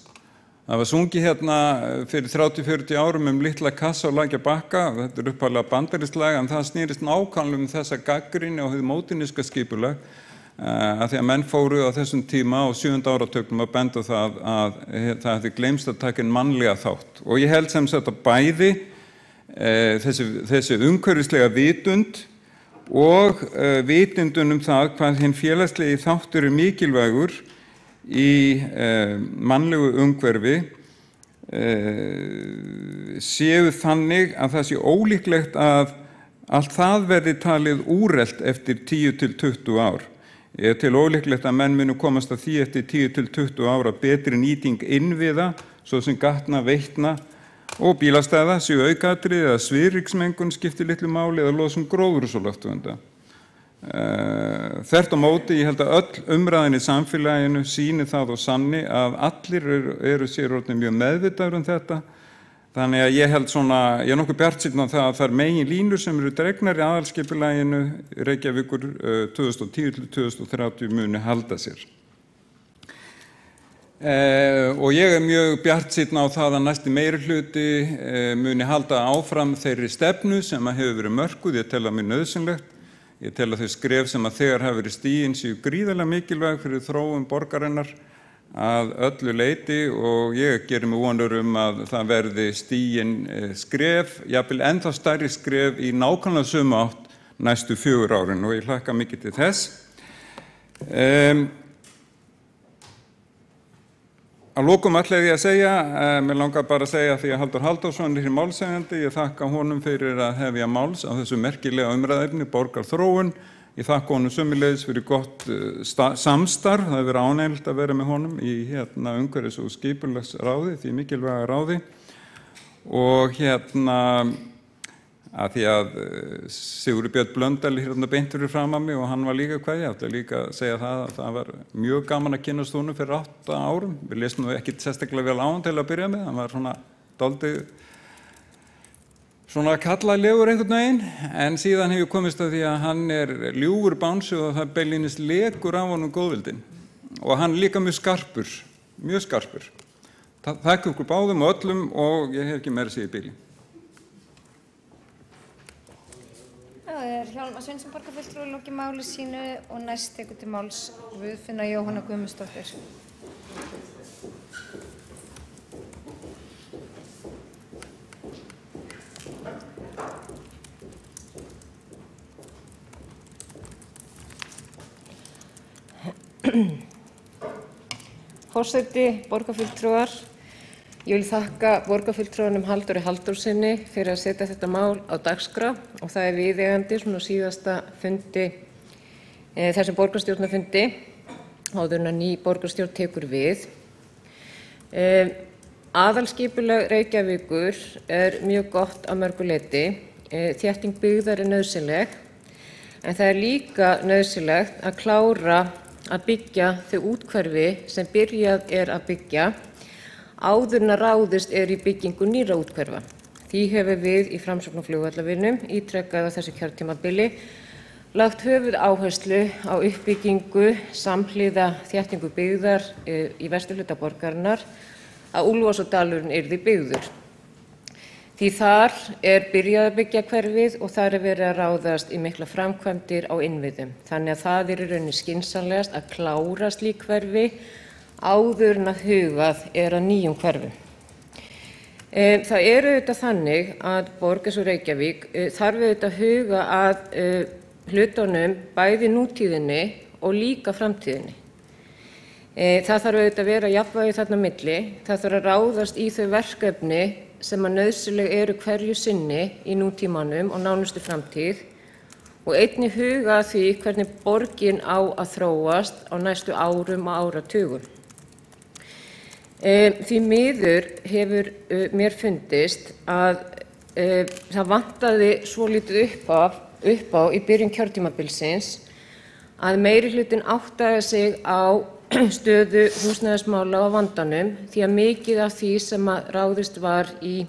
Það var sungið hérna fyrir 30-40 árum litla kassa á Lækjarbakka, þetta er upphaflega bandarískt lag, en það snýrist nákvæmlega þessa gagnrýni og hið móderníska skipulag, að því að menn fóru á þessum tíma á 7. áratugnum að benda það að það hefði gleymst að taka inn mannlega þátt. Og ég held sem sagt að bæði þessi umhverfislega vitund og vitundun það hvað hinn félagslegi þáttur er mikilvægur í mannlegu umhverfi séu þannig að það sé ólíklegt að allt það verði talið úrelt eftir 10-20 ár. Ég til ólíklegt að menn munu komast að því eftir 10-20 ára betri nýting innviða, svo sem gatna, veitna og bílastæða, séu aukaatriði eða svifryksmengun skiptir litlu máli eða losun gróðurhúsalofttegunda. Þvert á móti, ég held að öll umræðin í samfélaginu sýni það og sanni að allir eru sér orðnir mjög meðvitaður þetta. Þannig að ég held ég er nokkuð bjartsýnn á það að það er megin línur sem eru dregnar í aðalskipulaginu Reykjavíkur 2010-2030 muni halda sér. Og ég er mjög bjartsýnn á það að næsti meirihluti muni halda áfram þeirri stefnu sem hefur verið mörkuð, ég tel að mjög nauðsynlegt. Ég tel að þau skref sem að þegar hafa verið stigin séu gríðarlega mikilvæg fyrir þróun borgarinnar að öllu leyti, og ég gerir mig vonur að það verði stigin skref, jafnvel ennþá stærri skref í nákvæmlega sömu átt næstu 4 árin, og ég hlakka mikið til þess. Að lokum ætla ég að segja, mér langar bara að segja því að Halldór Halldórsson er hér málshefjandi, ég þakka honum fyrir að hefja máls á þessu merkilega umræðuefni, borgarþróun. Ég þakka honum sömuleiðis fyrir gott samstarf, það hefur verið ánægjulegt að vera með honum í umhverfis- og skipulagsráði, því mikilvæga ráði. Og að því að Sigurður Björn Blöndal er beint fyrir framan mig og hann var líka hvað, ég ætla líka að segja það að það var mjög gaman að kynnast honum fyrir 8 árum. Við lesum nú ekkert sérstaklega vel á hann til að byrja með, hann var dálítið kallalegur einhvern veginn, en síðan hefur komist að því að hann er ljúfur bánsi og það beinlínis lekur af honum góðvildin. Og hann er líka mjög skarpur. Þakka ykkur báðum og öllum og ég hef ekki meira að segja í bili. Það er Hjálmar Sveinsson borgarfulltrúi lokið máli sínu og næst tekur til máls Guðfinna Jóhanna Guðmundsdóttir. Forseti, borgarfulltrúar, ég vil þakka borgarfulltrúanum Halldóri Halldórssyni fyrir að setja þetta mál á dagskrá og það er viðeigandi svona síðasta fundi, þessum borgarstjórnarfundi, áður en að ný borgarstjórn tekur við. Aðalskipulag Reykjavíkur er mjög gott að mörgu leyti, þétting byggðar er nauðsynleg, en það er líka nauðsynlegt að klára að byggja þau úthverfi sem byrjað er að byggja áður en að ráðist er í byggingu nýrra úthverfa. Því hefur við í Framsókn og flugvallavinum ítrekað á þessu kjörtímabili lagt höfuðáherslu á uppbyggingu samhliða þéttingu byggðar í vesturhluta borgarinnar að Úlfarsárdalurinn yrði byggður. Því þar er byrjað að byggja hverfið og þar er verið að ráðast í mikla framkvæmdir á innviðum. Þannig að það er í rauninni skynsamlegast að klára slík hverfi áður en að hugað er að nýjum hverfum. Það er auðvitað þannig að borg eins og Reykjavík þarf auðvitað að huga að hlutunum bæði nútíðinni og líka framtíðinni. Það þarf auðvitað að vera jafnvægi þarna á milli, það þarf að ráðast í þau verkefni sem að nauðsynleg eru hverju sinni í nútímanum og nánustu framtíð og einnig huga að því hvernig borgin á að þróast á næstu árum og áratugum. Því miður hefur mér fundist að það vantaði svolítið upp á í byrjun kjörtímabilsins að meirihlutinn áttaði sig á stöðu húsnæðismála á vandanum því að mikið af því sem að ráðist var í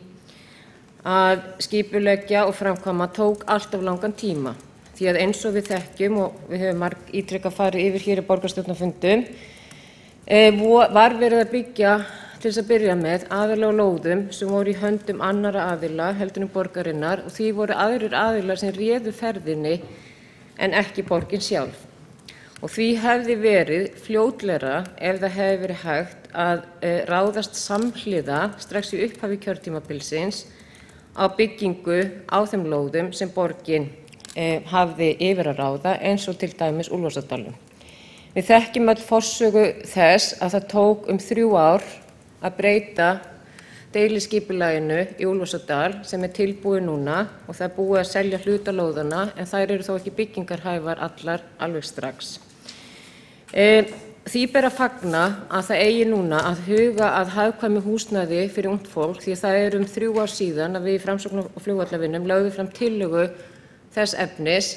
að skipuleggja og framkvæma tók alltaf langan tíma. Því að eins og við þekkjum og við höfum ítrekað farið yfir hér í borgarstjórnarfundum var verið að byggja til þess að byrja með aðallega á lóðum sem voru í höndum annarra aðila heldur en borgarinnar og því voru aðrir aðilar sem réðu ferðinni en ekki borgin sjálf. Og því hefði verið fljótlegra ef það hefði verið hægt að ráðast samhliða strax í upphafi kjörtímabilsins á byggingu á þeim lóðum sem borgin hafði yfir að ráða eins og til dæmis Úlfarsárdalnum. Við þekkjum öll forsögu þess að það tók 3 ár að breyta deiliskipulaginu í Úlfarsárdal sem er tilbúið núna og það er búið að selja hluta lóðana en þær eru þó ekki byggingarhæfar allar alveg strax. Því ber að fagna að það eigi núna að huga að hagkvæmu húsnæði fyrir ungt fólk því að það er 3 ár síðan að við í Framsókn og flugvallavinum lögðum fram tillögu þess efnis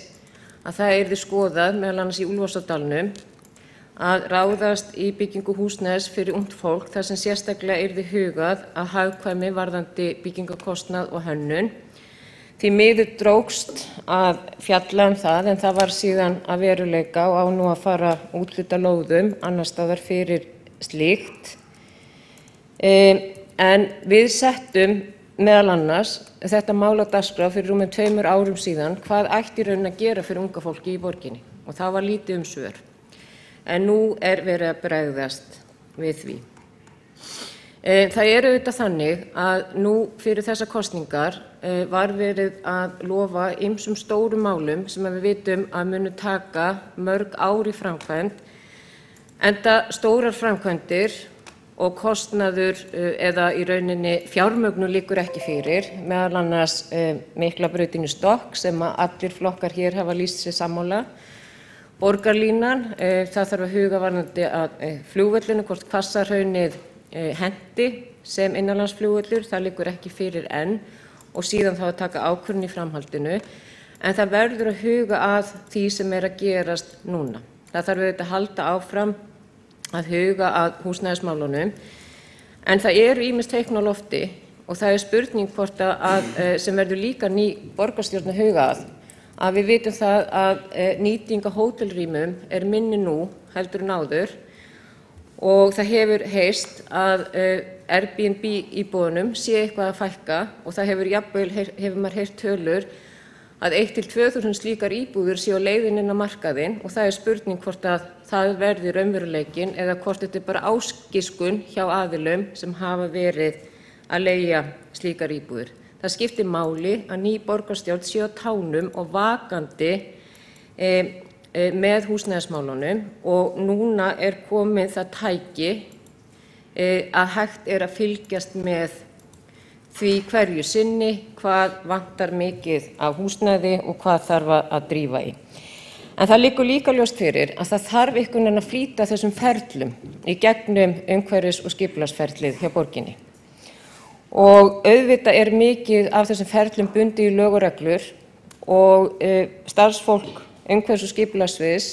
að það yrði skoðað meðal annars í Úlfarsárdalnum að ráðast í byggingu húsnæðis fyrir ungt fólk þar sem sérstaklega yrði hugað að hagkvæmi varðandi byggingarkostnað og hönnun. Því miður drógst að fjalla það en það var síðan að veruleika og á nú að fara úthluta lóðum annars staðar fyrir slíkt. En við settum meðal annars þetta mál á dagskrá fyrir rúmum 2 árum síðan hvað ætti í rauninni að gera fyrir unga fólki í borginni og það var lítið svör. En nú er verið að bregðast við því. Það er auðvitað þannig að nú fyrir þessar kosningar var verið að lofa ýmsum stórum málum sem við vitum að munu taka mörg ár í framkvæmd, enda stórar framkvæmdir og kostnaður eða í rauninni fjármögnun liggur ekki fyrir, meðal annars Miklabrautin í Stokk sem að allir flokkar hér hafa lýst sig sammála. Borgarlínan, það þarf að huga varðandi að flugvöllinu, hvort Hvassahraunið hendi sem innanlandsflugvöllur, það liggur ekki fyrir enn og síðan þá að taka ákvörðun í framhaldinu. En það verður að huga að því sem er að gerast núna. Það þarf auðvitað að halda áfram að huga að húsnæðismálunum. En það eru ýmis teikn á lofti og það er spurning hvort að sem verður líka ný borgarstjórn að huga að við vitum það að nýting á hótelrýmum er minni nú heldur en áður og það hefur heyrst að Airbnb íbúðunum sé eitthvað að fækka og það hefur maður heyrt tölur að 1–2.000 slíkar íbúðir séu á leiðinni inn á markaðinn og það er spurning hvort að það verði raunveruleikinn eða hvort þetta er bara ágiskun hjá aðilum sem hafa verið að leigja slíkar íbúðir. Það skiptir máli að ný borgarstjórn sé á tánum og vakandi með húsnæðismálunum og núna er komið það tæki að hægt er að fylgjast með því hverju sinni hvað vantar mikið af húsnæði og hvað þarf að drífa í. En það liggur líka ljóst fyrir að það þarf einhvern veginn að flýta þessum ferlum í gegnum umhverfis- og skipulagsferlið hjá borginni. Og auðvitað er mikið af þessum ferlum bundið í lög og reglur og starfsfólk umhverfis- og skipulagssviðs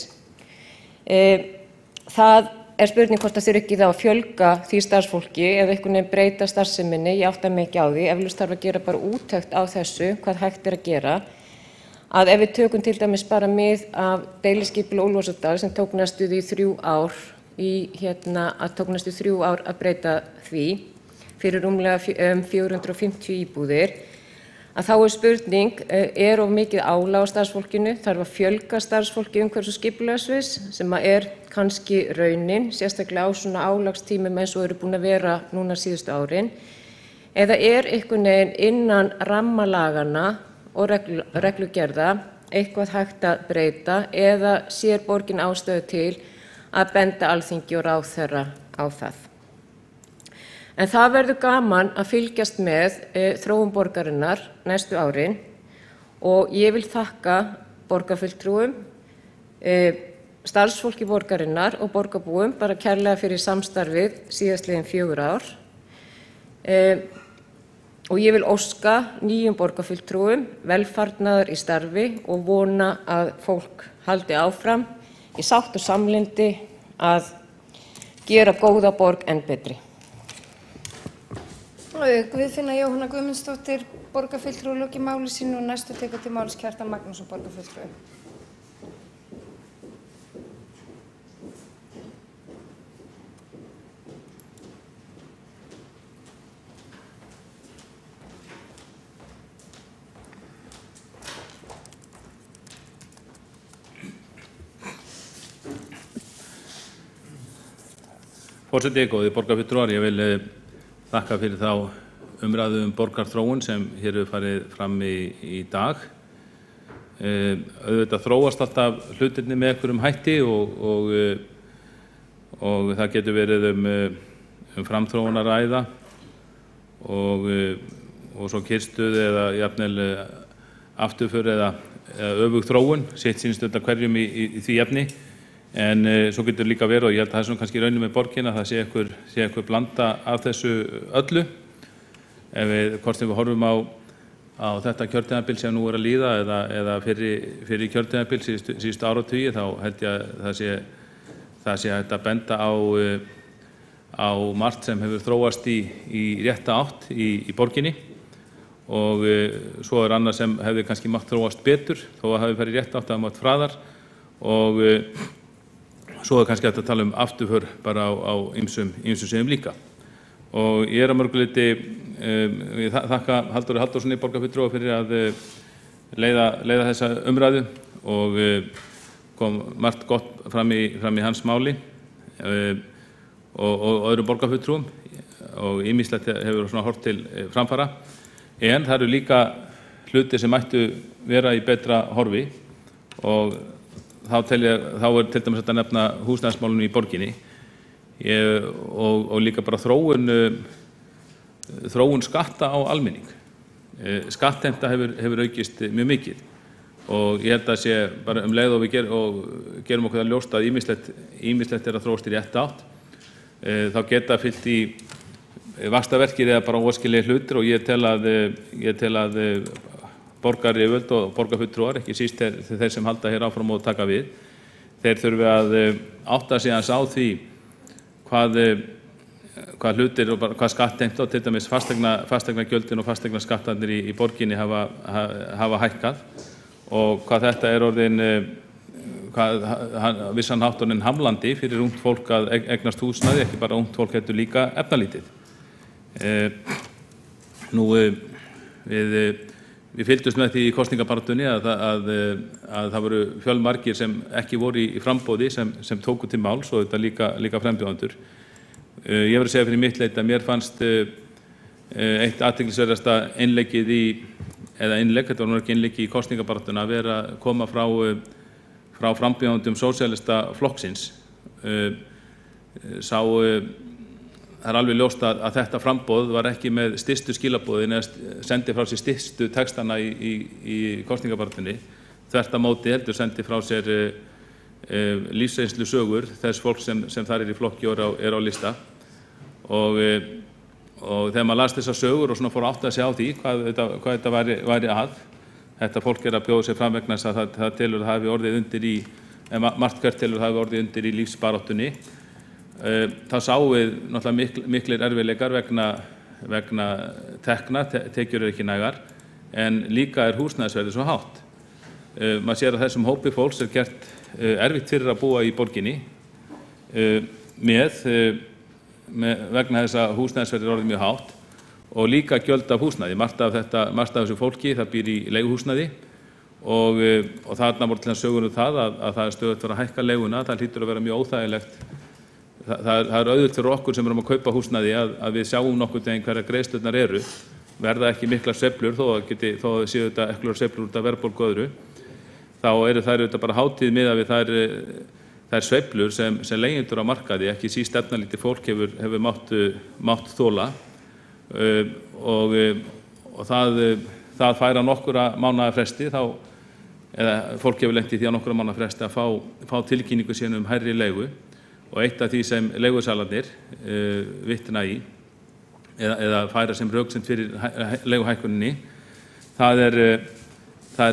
það spurning hvort það þurfi ekki þá að fjölga því starfsfólki eða einhvern veginn breyta starfseminni, ég átta mig ekki á því, eflaust þarf að gera bara úttekt á þessu, hvað hægt að gera. Að ef við tökum til dæmis bara mið af deiliskipulagi Úlfarsárdal sem tók næstum því 3 ár að breyta því fyrir rúmlega 450 íbúðir, að þá spurning, of mikið álag á starfsfólkinu, þarf að fjölga starfsfólki umhverfis- og skipulagssviðs sem kannski raunin, sérstaklega á svona álagstímum eins og eru búin að vera núna síðustu árin, eða einhvern veginn innan rammalagana og reglugerða eitthvað hægt að breyta eða sér borgin ástæðu til að benda Alþingi og ráðherra á það. En það verður gaman að fylgjast með þróun borgarinnar næstu árin og ég vil þakka borgarfulltrúum, starfsfólki borgarinnar og borgarbúum bara kærlega fyrir samstarfið síðastliðin 4 ár. Og ég vil óska nýjum borgarfulltrúum velfarnaðar í starfi og vona að fólk haldi áfram í sátt og samlyndi að gera góða borg enn betri. Guðfinna Jóhanna Guðmundsdóttir, borgarfulltrúi, lokið máli sínu og næstu tekur til máls Kjartan Magnússon, borgarfulltrúi. Forseti, góðir borgarfulltrúar, ég vil þakka fyrir þá umræðu borgarþróun sem hér hefur farið fram í dag. Auðvitað þróast alltaf hlutirnir með einhverjum hætti og það getur verið framþróun að ræða og svo kyrrstöðu eða jafnvel afturför eða öfug þróun, sitt sýnist þetta hverjum í því efni. En svo getur líka verið, og ég held að það svona kannski raunin með borgina, það sé einhver blanda af þessu öllu. Hvort sem við horfum á þetta kjörtímabil sem nú að líða eða fyrir kjörtímabil síðustu áratugi, þá held ég að það sé hægt að benda á margt sem hefur þróast í rétta átt í borginni og svo annað sem hefði kannski mátt þróast betur þó að hafi farið í rétta átt að mátt hraðar og svo kannski hægt að tala afturför bara á ýmsum sviðum líka. Og ég að mörgu leyti, ég þakka Halldóri Halldórssoni borgarfulltrúa fyrir að leiða þessa umræðu og kom margt gott fram í hans máli og öðrum borgarfulltrúum og ýmislegt hefur svona horft til framfara. En það eru líka hlutir sem mættu vera í betra horfi og þá til dæmis að nefna húsnæðismálinu í borginni og líka bara þróun skatta á almenning. Skattheimta hefur aukist mjög mikið og ég held að sé bara leið og við gerum okkur það ljóst að ýmislegt að þróast í rétta átt. Þá geta fylgt í vaxtarverkir eða bara óæskilegir hlutir og ég tel að borgaryfirvöld og borgarfulltrúar, ekki síst þeir sem halda hér áfram og taka við, þeir þurfi að átta sig aðeins á því hvað hlutir og hvað skattheimta og til dæmis fasteignagjöldin og fasteignaskattarnir í borginni hafa hækkað og hvað þetta orðin vissan hátt orðin hamlandi fyrir ungt fólk að eignast húsnæði, ekki bara ungt fólk heldur líka efnalítið. Við fylgdumst með því í kosningabaráttunni að það voru fjölmargir sem ekki voru í framboði sem tóku til máls og þetta líka frambjóðendur. Ég verð að segja fyrir mitt leyti að mér fannst eitt athyglisverðasta innleggið þetta var nú ekki innlegg í kosningabaráttuna að koma frá frambjóðendum sósíalista flokksins. Það alveg ljóst að þetta framboð var ekki með stystu skilaboðin eða sendi frá sér stystu textana í kosningabaráttunni. Þvert á móti heldur sendi frá sér lífsreynslu sögur þess fólk sem þar í flokki og á lista. Og þegar maður las þessar sögur og svona fór að átta sig á því hvað þetta væri að, þetta fólk að bjóða sér fram vegna þess að það telur að hafi orðið undir í en margt hvert telur hafi orðið undir í lífsbaráttunni. Þá sáum við náttúrulega miklir erfiðleikar vegna tekna, tekjur ekki nægar, en líka húsnæðisverðið svo hátt. Maður sér að þessum hópi fólks gert erfitt fyrir að búa í borginni vegna þess að húsnæðisverðið orðið mjög hátt og líka gjöld af húsnæði. Margt af þessu fólki það býr í leiguhúsnæði og þarna voru til að sögur það að það stöðugt að hækka leiguna. Það hlýtur að vera mjög óþægilegt. Það auðvelt fyrir okkur sem erum að kaupa húsnæði að við sjáum nokkurn veginn hverjar greiðslurnar eru, verða ekki miklar sveiflur þó að séu þetta ekkert sveiflur út af verðbólgu og öðru. Þá eru þær auðvitað bara hátíð miðað við þær sveiflur sem leigjendur á markaði, ekki síst efnalítið fólk hefur mátt þola og það færa nokkura mánaða fresti eða fólk hefur lent í því á nokkura mánaða fresti að fá tilkynningu síðan hærri leigu og eitt af því sem leigusalarnir vitna í eða færa sem röksemd fyrir leiguhækkuninni það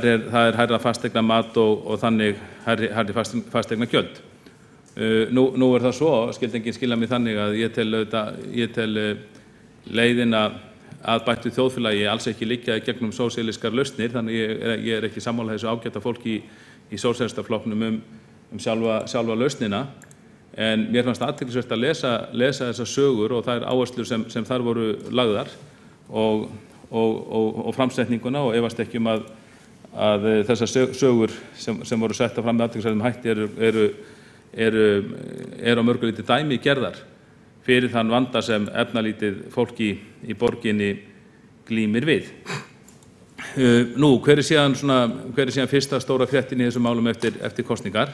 er hærra fasteignamat og þannig hærri fasteignagjöld. Nú það svo, skyldi enginn skilja mig þannig að ég tel leiðina að bættu þjóðfélagi alls ekki liggja í gegnum sósíalískar lausnir, þannig ég ekki sammála þessu ágæta fólki í sósíalistaflokknum sjálfa lausnina. En mér fannst athyglisvert að lesa þessar sögur og þær áherslur sem þar voru lagðar og framsetninguna og efast ekki að þessar sögur sem voru settar fram með athyglisverðum hætti eru á mörgu lítið dæmi gerðar fyrir þann vanda sem efnalítið fólki í borginni glímir við. Hver er síðan fyrsta stóra fréttin í þessum málum eftir kosningar?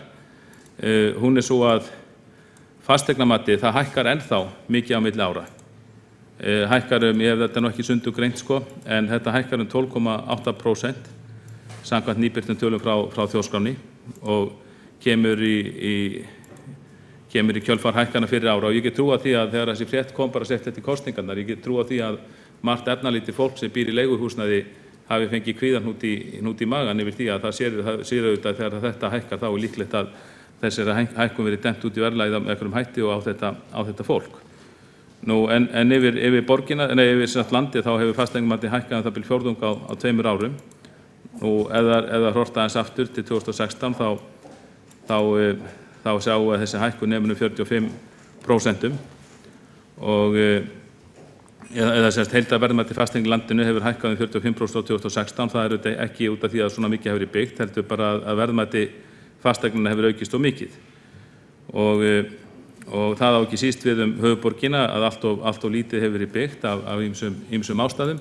Hún er svo að fasteignamatið, það hækkar ennþá mikið á milli ára. Hækkar ég hef þetta nú ekki sundurgreint en þetta hækkar 12,8% samkvæmt nýbirtum tölum frá þjóðskránni og kemur í kjölfar hækkana fyrir ára og ég get trúa því að þegar þessi frétt kom bara sett eftir kosningarnar, ég get trúa því að margt efnalítið fólk sem býr í leiguhúsnæði hafi fengið kvíðahnút í magan yfir því að það sér auðvitað þegar þetta hækkar þá er líklegt að þessari hækkun verið dæmt út í verðlagið með einhverjum hætti og á þetta fólk. En yfir borgina, yfir landið þá hefur fasteignamatið hækkað það bil fjórðung á 2 árum. Eða horft aðeins aftur til 2016 þá sjáum við að þessi hækkun nemur 45% og eða heildarverðmæti fasteigna í landinu hefur hækkað 45% á 2016. Það er ekki út af því að svona mikið hefur verið byggt, heldur bara að verðmæti fastegnana hefur aukist og mikið og það á ekki síst við höfuðborgina að allt of lítið hefur verið byggt af ýmsum ástæðum.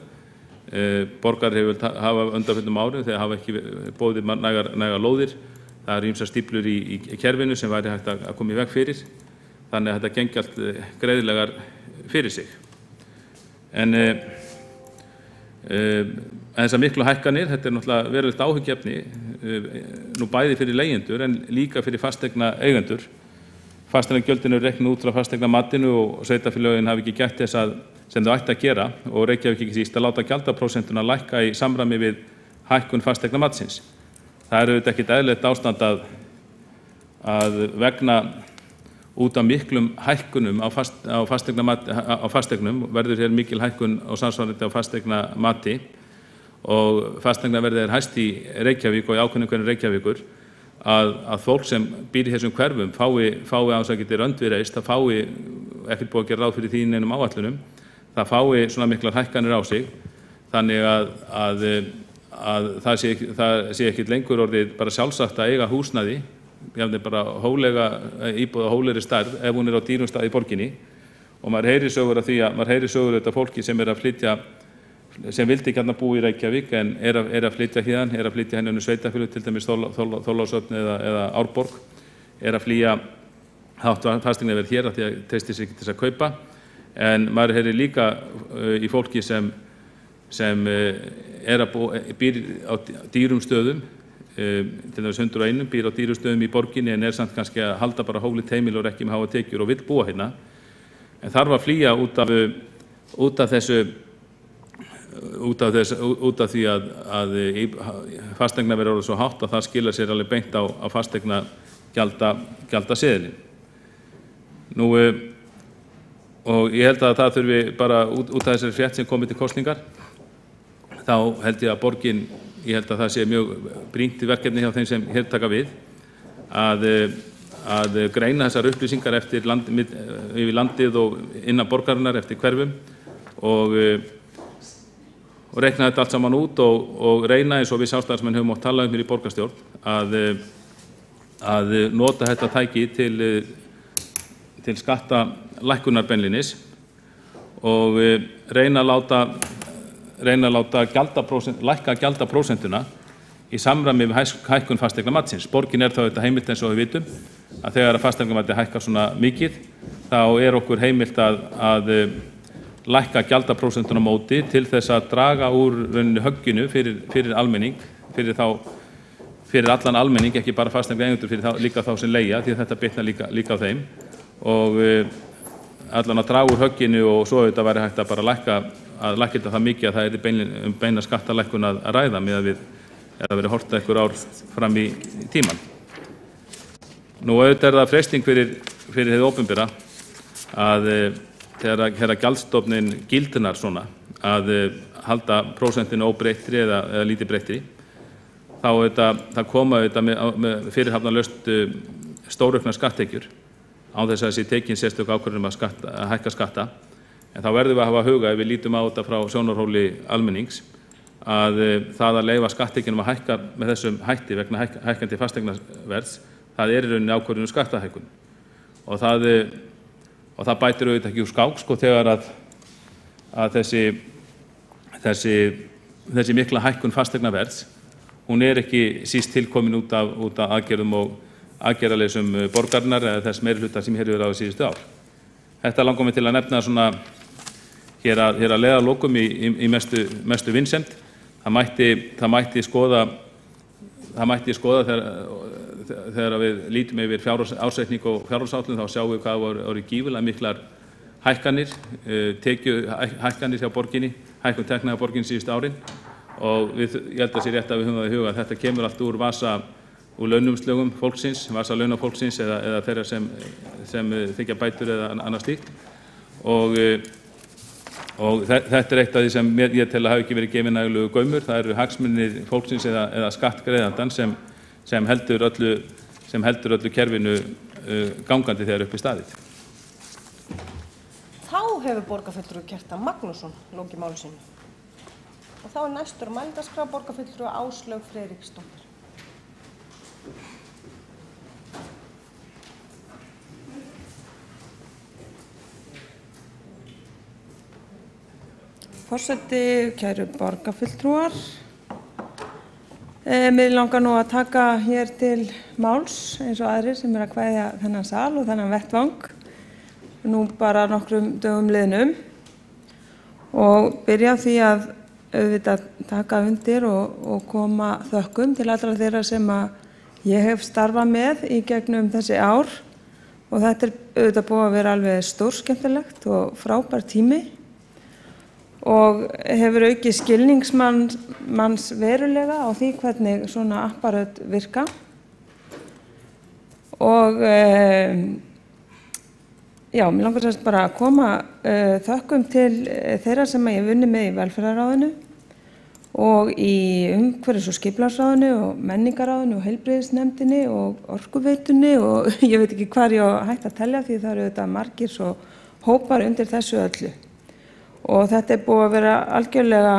Borgar hafa undanförnum árum þegar hafa ekki boðið nægar lóðir. Það eru ýmsar stíflur í kerfinu sem væri hægt að koma í veg fyrir, þannig að þetta gengi allt greiðlegar fyrir sig. En þessar miklu hækkanir, þetta er náttúrulega verulegt áhyggjuefni, nú bæði fyrir leigjendur en líka fyrir fasteigna eigendur. Fasteignagjöldin eru reiknuð út frá fasteignamatinu og sveitarfélögin hafi ekki gert þess sem þau ættu að gera og Reykjavík ekki síst að láta gjaldaprósentuna lækka í samræmi við hækkun fasteignamatsins. Það er auðvitað ekkert eðlilegt ástand að vegna út af miklum hækkunum á fasteignum verður hér mikil hækkun á samsvarandi á fasteignamati og fasteignaverðið hæst í Reykjavík og í ákveðnum hverjum Reykjavíkur að fólk sem býr í þessum hverfum fái án þess að geti röndviðreist, það fái ekkert búið að gera ráð fyrir því neinum áætlunum, það fái svona miklar hækkanir á sig þannig að það sé ekkert lengur orðið bara sjálfsagt að eiga húsnæði, jafnvel bara hólega íbúð á hólegri stærð ef hún er á dýrum stað í borginni og maður heyrir sögur af því að maður heyrir sögur auðvitað fólki sem að flytja sem vildi ekki hérna búa í Reykjavík en er að flytja hérna, er að flytja henni unnum sveitafélög, til dæmis Þorlákshöfn eða Árborg, er að flýja hátt fasteignaverð hér af því að treystir sig ekki til þess að kaupa. En maður heyrir líka í fólki sem býr á dýrum stöðum, til dæmis 101 býr á dýrum stöðum í borginni en er samt kannski að halda bara hóflegt heimili og ekki með háa tekjur og vill búa hérna. En þarf að flýja út af því að fasteignaverð er orðið svo hátt að það skilar sér alveg beint á gjaldaseðilinn. Og ég held að það þurfi bara út af þessari frétt sem komið til kosningar, þá held ég að borgin, ég held að það sé mjög brýnt verkefni hjá þeim sem hér taka við, að greina þessar upplýsingar yfir landið og innan borgarinnar eftir hverfum og reikna þetta allt saman út og reyna, eins og við sjálfstæðismenn höfum átt talað hér í borgarstjórn, að nota þetta tæki til skattalækkunar beinlínis og reyna að láta lækka gjaldaprósentuna í samræmi við hækkun fasteignamatsins. Borgin þá þetta heimilt, eins og við vitum, að þegar fasteignamati hækkar svona mikið, þá okkur heimilt að lækka gjaldaprósentuna á móti til þess að draga úr rauninni högginu fyrir almenning, fyrir allan almenning, ekki bara fasteignaeigendur, fyrir líka þá sem leigja, því að þetta bitnar líka á þeim, og allan að draga úr högginu, og svo þetta væri hægt að bara lækka þetta það mikið að það beina skattalækkun að ræða miðað við að vera horft einhver ár fram í tíman. Auðvitað það freisting fyrir hið opinbera að þegar gjaldstofnin gildunar svona að halda prósentinu óbreyttri eða lítið breyttri, þá það koma með fyrirhafnarlaust stórauknar skatttekjur án þess að þessi tekin sérstök ákvörðun að hækka skatta. En þá verðum við að hafa huga, ef við lítum á þetta frá sjónarhóli almennings, að það að leyfa skatttekjunum að hækka með þessum hætti vegna hækkandi fasteignaverðs, það í rauninni ákvörðun skattahækkun. Og það bætir auðvitað ekki úr skák, sko, þegar að þessi mikla hækkun fasteignaverðs, hún ekki síst tilkomin út af aðgerðum og aðgerðaleysum borgarinnar eða þess meirihluta sem hér hefur verið á síðustu ár. Þetta langar mig til að nefna svona hér að leiðarlokum í mestu vinsemd. Það mætti skoða þegar við lítum yfir ársreikning og fjárhagsáætlun, þá sjáum við hvað voru gífurlega miklar hækkanir, tekjuhækkanir hjá borginni, hækkun tekna hjá borginni síðustu árin, og ég held að sé rétt að við höfum það í huga að þetta kemur allt úr launumslögum fólksins, vasa launafólksins eða þeirra sem þiggja bætur eða annað slíkt, og þetta eitt af því sem ég tel að hafi ekki verið gefið nægilegu gaumur. Það eru hagsmunir fólksins eða skattgreiðandan sem heldur öllu kerfinu gangandi þegar upp í staðið. Þá hefur borgarfulltrúi Kjartan Magnússon lokið máli sínu. Og þá næstur á mælendaskrá borgarfulltrúi Áslaug Friðriksdóttir. Forseti, kæru borgarfulltrúar. Mér langar nú að taka hér til máls eins og aðrir sem að kveðja þennan sal og þennan vettvang nú bara nokkrum dögum liðnum og byrja á því að auðvitað taka undir og koma þökkum til allra þeirra sem að ég hef starfað með í gegnum þessi ár, og þetta auðvitað búið að vera alveg stórskemmtilegt og frábær tími og hefur aukið skilningsmanns verulega á því hvernig svona apparat virka. Og já, mér langar sérst bara að koma þökkum til þeirra sem ég vunni með í velferðarráðinu og í umhverfis- og skipulagsráðinu og menningarráðinu og heilbrigðisnefndinni og orkuveitunni og ég veit ekki hvar ég á hægt að telja því það eru auðvitað margir svo hópar undir þessu öllu. Og þetta búið að vera algjörlega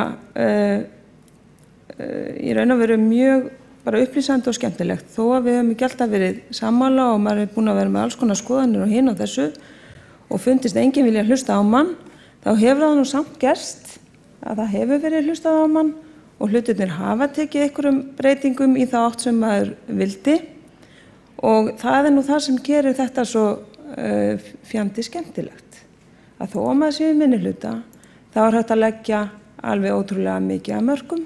í raun og veru mjög bara upplýsandi og skemmtilegt. Þó að við höfum ekki alltaf verið sammála og maður búin að vera með alls konar skoðanir og hinn á þessu og fundist enginn vilja hlusta á mann, þá hefur það nú samt gerst að það hefur verið hlustað á mann og hlutirnir hafa tekið einhverjum breytingum í þá átt sem maður vildi, og það nú það sem gerir þetta svo fjandi skemmtilegt. Að þó að maður sé í minnihluta, þá hægt að leggja alveg ótrúlega mikið af mörkum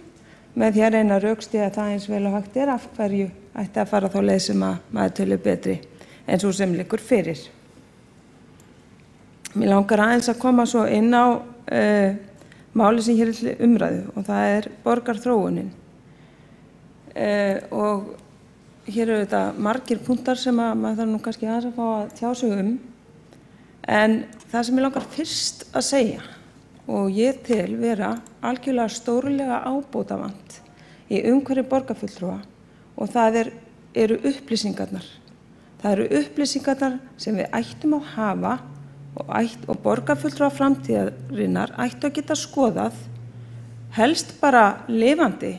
með því að reyna að rökstyðja það eins vel og hægt af hverju ætti að fara þá leið sem að maður tölur betri en svo sem liggur fyrir. Mér langar aðeins að koma svo inn á máli sem hér er umræðu og það borgarþróunin. Og hér eru þetta margir punktar sem maður þarf nú kannski aðeins að fá að tjá sig en það sem ég langar fyrst að segja og ég tel vera algjörlega stórlega ábótavant í umhverfi borgarfulltrúa og það eru upplýsingarnar. Það eru upplýsingarnar sem við ættum að hafa og borgarfulltrúa framtíðarinnar ættu að geta skoðað helst bara lifandi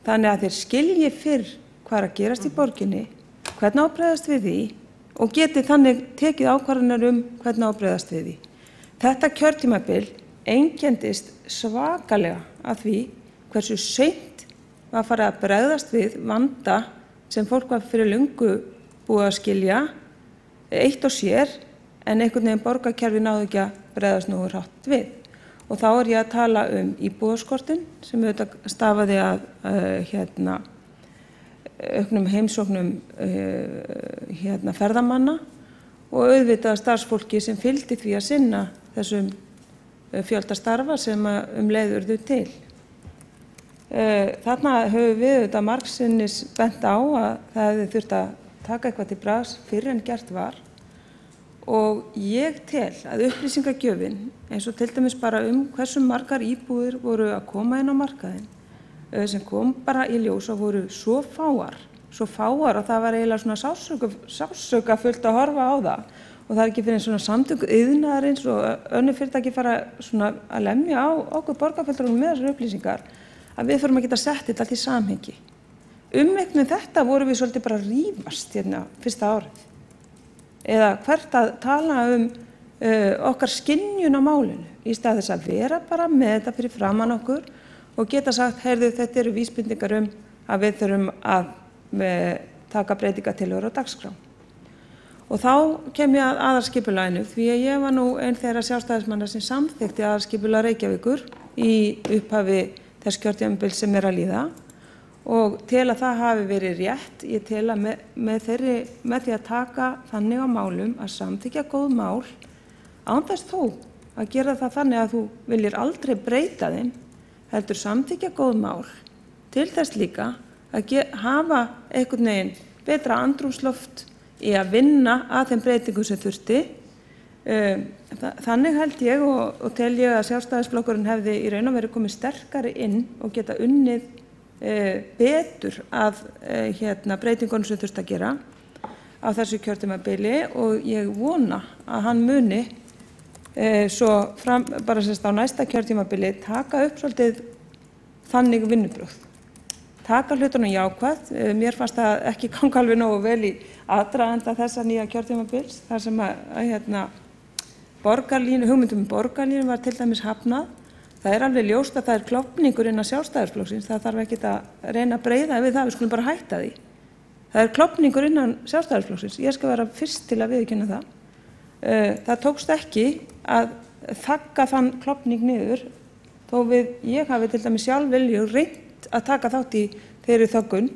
þannig að þeir skilji fyrr hvað er að gerast í borginni, hvernig á að bregðast við því og geti þannig tekið ákvarðanir hvernig á að bregðast við því. Þetta kjörtímabil einkendist svakalega af því hversu seint var farið að bregðast við vanda sem fólk var fyrir löngu búið að skilja eitt og sér en einhvern veginn borgarkerfi náðu ekki að bregðast nógu hratt við. Og þá ég að tala íbúðaskortinn sem auðvitað stafaði að auknum heimsóknum ferðamanna og auðvitað starfsfólki sem fylgdi því að sinna þessum fjölda starfa sem leið urðu til. Þarna höfum við auðvitað margsinnis bent á að það hefði þurft að taka eitthvað til bragðs fyrr en gert var og ég tel að upplýsingagjöfin eins og til dæmis bara hversu margar íbúðir voru að koma inn á markaðinn sem kom bara í ljós og voru svo fáar að það var eiginlega svona sársaukafullt að horfa á það og það ekki fyrir svona samtök iðnaðarins og önnur fyrirtæki fara svona að lemja á okkur borgarfulltrúum með þessar upplýsingar að við förum að geta sett þetta allt í samhengi. Einhvern þetta voru við svolítið bara að rífast fyrsta árið eða hvert að tala okkar skynjun á málinu í stað þess að vera bara með þetta fyrir framan okkur og geta sagt, heyrðu, þetta eru vísbendingar að við þurfum að taka breytingatillögur á dagskrá. Og þá kem ég að aðalskipulaginu því að ég var nú einn þeirra sjálfstæðismanna sem samþykkti aðalskipulag Reykjavíkur í upphafi þess kjörtímabils sem að líða og tel að það hafi verið rétt. Ég tel að með því að taka þannig á málum að samþykkja góð mál án þess þó að gera það þannig að þú viljir aldrei breyta þeim heldur samþykkja góð mál til þess líka að hafa einhvern veginn betra andrúmsloft í að vinna að þeim breytingum sem þurfti. Þannig held ég og tel ég að Sjálfstæðisflokkurinn hefði í raun og veru komið sterkari inn og geta unnið betur að breytingunum sem þurfti að gera á þessu kjörtímabili og ég vona að hann muni svo bara á næsta kjörtímabili taka upp svolítið þannig vinnubrögð. Taka hlutunum jákvætt. Mér fannst það ekki ganga alveg nógu vel í aðdraganda þessa nýja kjörtímabils þar sem hugmyndum borgarlínu var til dæmis hafnað. Það alveg ljóst að það klofningur innan Sjálfstæðisflokksins. Það þarf ekkert að reyna að breyða við það, við skulum bara hætta því. Það klofningur innan Sjálfstæðisflokksins. Ég skal vera fyrst til að viðurkenna það. Það tókst ekki að þagga þann klofning niður þó ég hafi til dæmis sjálf reynt að taka þátt í þeirri þöggun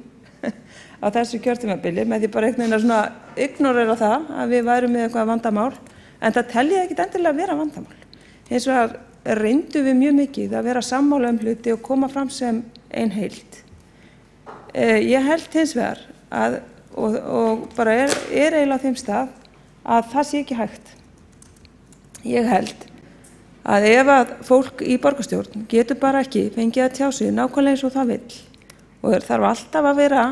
á þessu kjörtímabili með því bara einhvern veginn að ignorera það að við værum með eitthvað vandamál en það telji ekkert endilega að vera vandamál. Hins vegar reyndum við mjög mikið að vera sammála hluti og koma fram sem ein heild. Ég held hins vegar að og bara eiginlega á þeim stað að það sé ekki hægt. Ég held að ef að fólk í borgarstjórn getur bara ekki fengið að tjá sig nákvæmlega eins og það vill og þarf alltaf að vera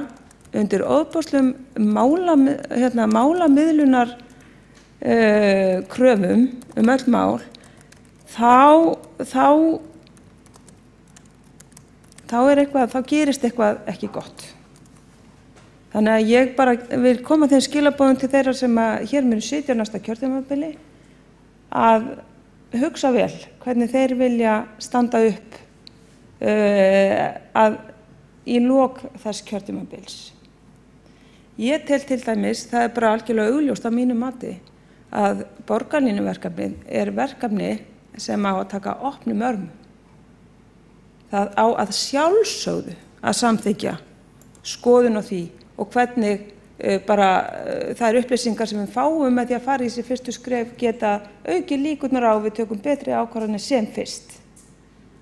undir ofboðslegum málamiðlunar kröfum öll mál þá gerist eitthvað ekki gott. Þannig að ég bara vil koma þeim skilaboðum til þeirra sem hér munu sitja næsta kjörtímabili að hugsa vel hvernig þeir vilja standa upp í lok þess kjörtímabils. Ég tel til dæmis, það bara algjörlega augljóst á mínu mati að borgarlínuverkefnið verkefni sem á að taka opnum örmum. Það á að sjálfsögðu að samþykkja skoðun á því og hvernig þær upplýsingar sem við fáum með því að fara í þessi fyrstu skref geta aukið líkurnar á við tökum betri ákvarðanir sem fyrst.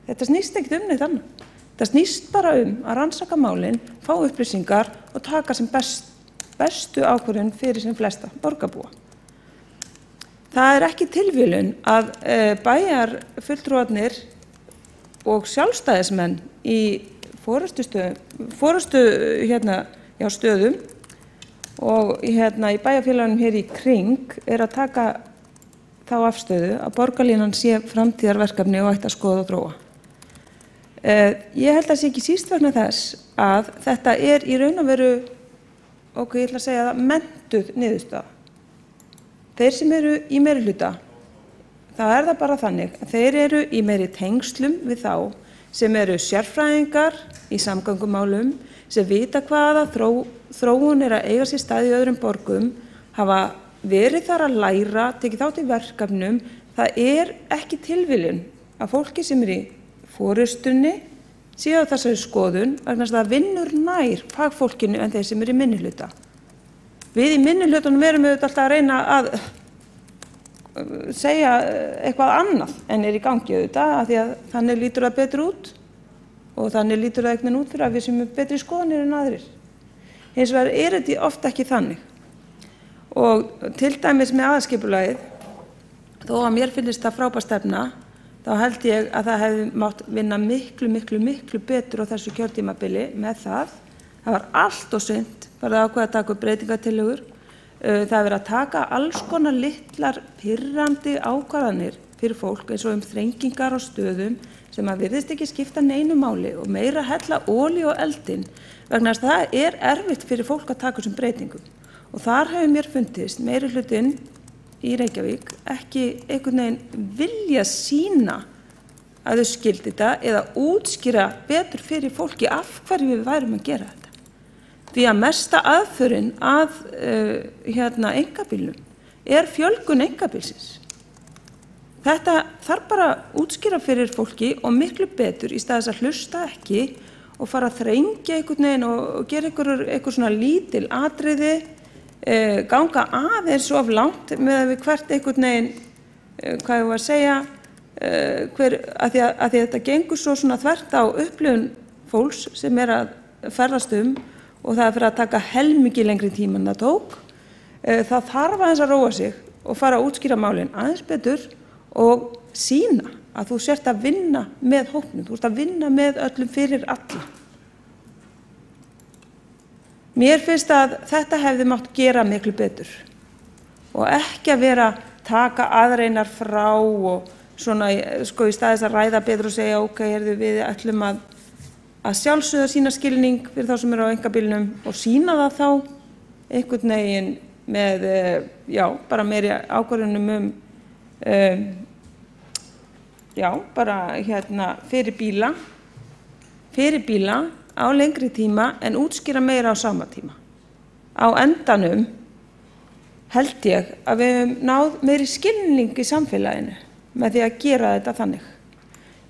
Þetta snýst ekkert neitt annað. Þetta snýst bara að rannsaka málin, fá upplýsingar og taka sem best bestu ákvörðun fyrir sem flesta borgarbúa. Það er ekki tilviljun að bæjarfulltrúarnir og sjálfstæðismenn í stöðum og í bæjarfélagunum hér í kring að taka þá afstöðu að borgarlínan sé framtíðarverkefni og ætti að skoða og þróa. Ég held að sé ekki síst vegna þess að þetta í raun og veru, ég ætla að segja það, menntuð niðurstaða. Þeir sem eru í meirihluta, þá það bara þannig að þeir eru í meiri tengslum við þá sem eru sérfræðingar í samgöngumálum, sem vita hvaða þróun að eiga sér stað í öðrum borgum, hafa verið þar að læra, tekið þátt í verkefnum. Það ekki tilviljun að fólki sem í forystunni séu á þessari skoðun vegna þess að það vinnur nær fagfólkinu en þeir sem í minnihluta. Við í minnihlutunum erum auðvitað alltaf að reyna að segja eitthvað annað en í gangi auðvitað, af því að þannig lítur það betur út og þannig lítur það einhvern út fyrir að við sem betri skoðanir en aðrir. Hins vegar þetta oft ekki þannig. Og til dæmis með aðalskipulagið, þó að mér finnst það frábær stefna, þá held ég að það hefði mátt vinna miklu betur á þessu kjörtímabili með það. Það var allt og seint farið að ákveða að taka upp breytingartillögur. Það verið að taka alls konar litlar pirrandi ákvarðanir fyrir fólk eins og þrengingar á stöðum sem að virðist ekki skipta neinu máli og meira hella olíu á eldinn vegna þess að það erfitt fyrir fólk að taka þessum breytingum. Og þar hefur mér fundist meirihlutinn í Reykjavík ekki einhvern veginn vilja sýna að þau skildi þetta eða útskýra betur fyrir fólki af hverju við værum að gera þetta. Því að mesta aðförin að einkabílnum fjölgun einkabílsins. Þetta þarf bara að útskýra fyrir fólki og miklu betur í stað þess að hlusta ekki og fara að þrengja einhvern veginn og gera einhver svona lítil atriði, ganga aðeins of langt með við hvert einhvern veginn, hvað ég var að segja, að því þetta gengur svo svona þvert á upplifun fólks sem að ferðast og það fyrir að taka helmingi lengri tíma en það tók. Það þarf aðeins að róa sig og fara að útskýra málin aðeins betur og sýna að þú sért að vinna með hópnum, þú ert að vinna með öllum fyrir alla. Mér finnst að þetta hefði mátt gera miklu betur og ekki að vera taka aðreinar frá og svona í stað þess að ræða betur og segja við ætlum að sjálfsögða sína skilning fyrir þá sem eru á einkabílnum og sýna það þá einhvern veginn með bara meiri ákvörðunum bara fyrir bíla á lengri tíma en útskýra meira á sama tíma. Á endanum held ég að við höfum náð meiri skilning í samfélaginu með því að gera þetta þannig.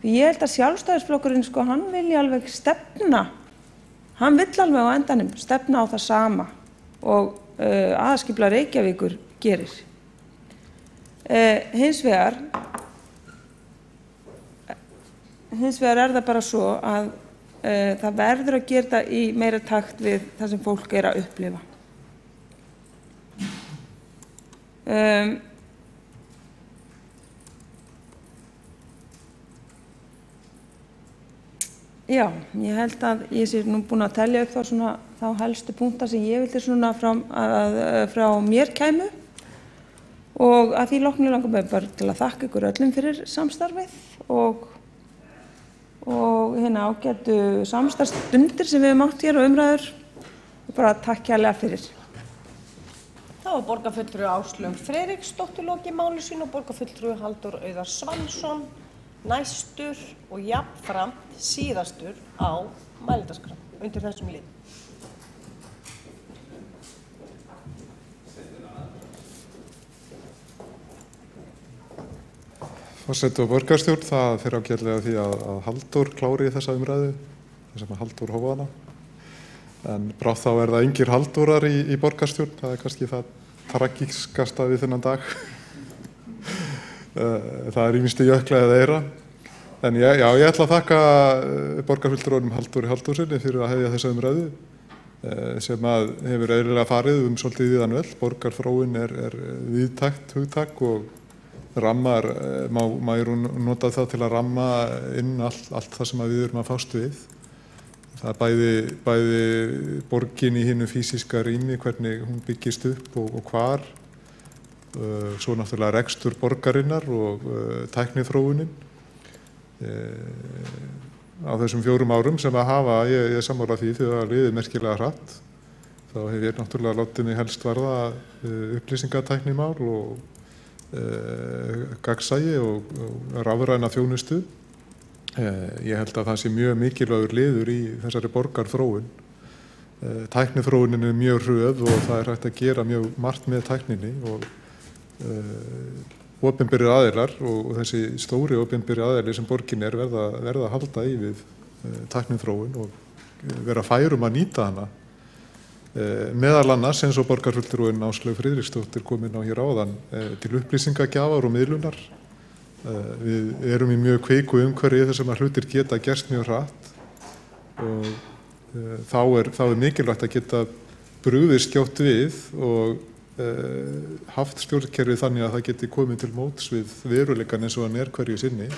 Því ég held að Sjálfstæðisflokkurinn hann vilji alveg stefna, hann vill alveg á endanum stefna á það sama og aðalskipulag Reykjavíkur gerir. Hins vegar það bara svo að það verður að gera þetta í meira takt við það sem fólk að upplifa. Já, ég held að ég sé nú búin að telja upp þá helstu punkta sem ég vildi frá mér kæmu og að því loknu langar mig bara til að þakka ykkur öllum fyrir samstarfið og ágætu samstarfsstundir sem við höfum átt hér og umræður og bara takk kærlega fyrir. Það var borgarfulltrúi Áslaug Friðriksdóttir lokið máli sínu og borgarfulltrúi Halldór Auðar Svansson næstur og jafnframt síðastur á mælendaskrá undir þessum lið. Forseti og borgarstjórn, það fer ágætlega því að Halldór klári þessa umræðu, þess að Halldór hófa hana. En brátt þá það engir Halldórar í borgarstjórn, það kannski það tragískasta við þennan dag. Það ýmist í jökla eða eyra. En ég ætla að þakka borgarfulltrúanum Halldóri Halldórssyni fyrir að hefja þessa umræðu. sem að hefur eðlilega farið svolítið viðan öll. Borgarþróun er víðtækt hugtak og rammar, má í raun nota það til að ramma inn allt það sem við erum að fást við. Það er bæði borgin í hinu físíska rými, hvernig hún byggist upp og hvar, svo náttúrulega rekstur borgarinnar og tækniþróunin. Á þessum 4 árum sem að hafa, ég sammála því þegar liðið merkilega hratt, þá hef ég náttúrulega látið mig helst varða upplýsingatæknimál og gagnsæi og rafræna þjónustu. Ég held að það sé mjög mikilvægur liður í þessari borgarþróun. Tækniþróunin er mjög hröð og það er hægt að gera mjög margt með tækninni og opinberir aðilar og þessi stóri opinberir aðili sem borgin er verða að halda í við tækniþróun og vera færum að nýta hana. Meðal annars eins og borgarfulltrúinn Áslaug Friðriksdóttir kom inn á hér áðan til upplýsingagjafar og miðlunar. Við erum í mjög kveiku umhverfi þar sem að hlutir geta gerst mjög hratt og þá er mikilvægt að geta brugðist skjótt við og haft stjórnkerfið þannig að það geti komið til móts við veruleikann eins og hann er hverju sinni.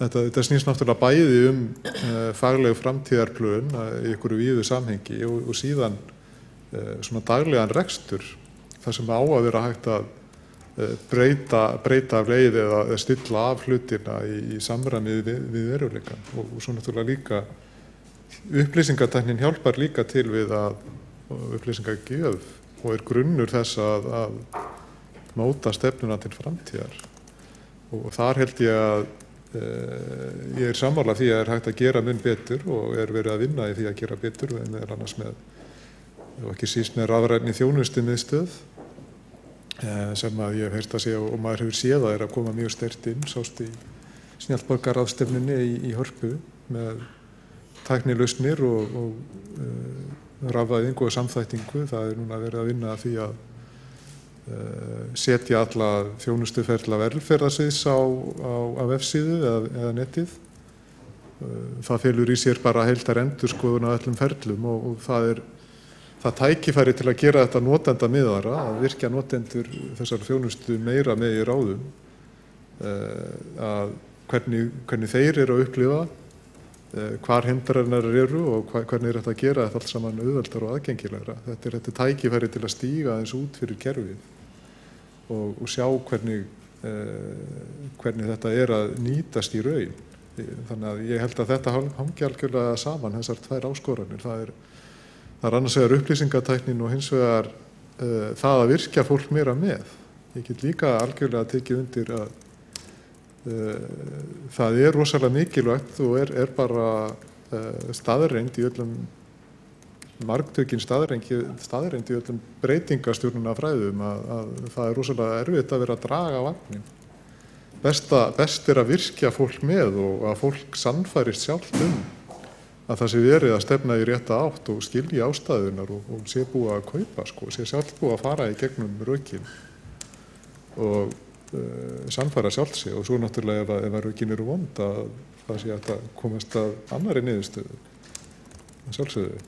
Þetta snýst náttúrulega bæði fagleg framtíðarplön í einhverju víðu samhengi og síðan svona daglegan rekstur þar sem á að vera hægt að breyta af leið eða stilla af hlutina í samræmi við veruleikann og svo náttúrulega líka upplýsingatæknin hjálpar líka til við að upplýsingagjöf og er grunnur þess að móta stefnuna til framtíðar. Og þar held ég að ég er sammála því að er hægt að gera mun betur og er verið að vinna í því að gera betur meðal annars með, og ekki síst með rafrænni þjónustumiðstöð sem að ég hef heyrt að sé og maður hefur séð að er að koma mjög sterkt inn, sást í Snjallborgarráðstefnunni í Hörpu með tæknilausnir og rafvæðingu og samþættingu. Það er núna verið að vinna að því að setja alla þjónustuferla velferðarsviðs á vefsíðu eða netið. Það felur í sér bara heildarendurskoðun á öllum ferlum og það tækifæri til að gera þetta notendamiðara, að virkja notendur þessar þjónustu meira með í ráðum, að hvernig þeir eru að upplifa, hvar hindranir eru og hvernig er þetta að gera þetta allt saman auðveldara og aðgengilegra. Þetta er tækifæri til að stíga aðeins út fyrir kerfið og sjá hvernig þetta er að nýtast í raun. Þannig að ég held að þetta hangi algjörlega saman, þessar 2 áskoranir. Það er annars vegar upplýsingatæknin og hins vegar það að virkja fólk meira með. Ég get líka algjörlega tekið undir að það er rosalega mikilvægt og er bara staðreind í öllum margtökin staðreind í öllum breytingastjórnunarfræðum að það er rosalega erfitt að vera að draga vagnin. Best er að virkja fólk með og að fólk sannfærist sjálft að það sé verið að stefna í rétta átt og skilja ástæðunar og sé búið að kaupa, sé sjálft búið að fara í gegnum rökin og sannfæra sjálft sig og svo náttúrulega ef rökin eru vond að það sé að komast að annarri niðurstöðu að sjálfsögðu.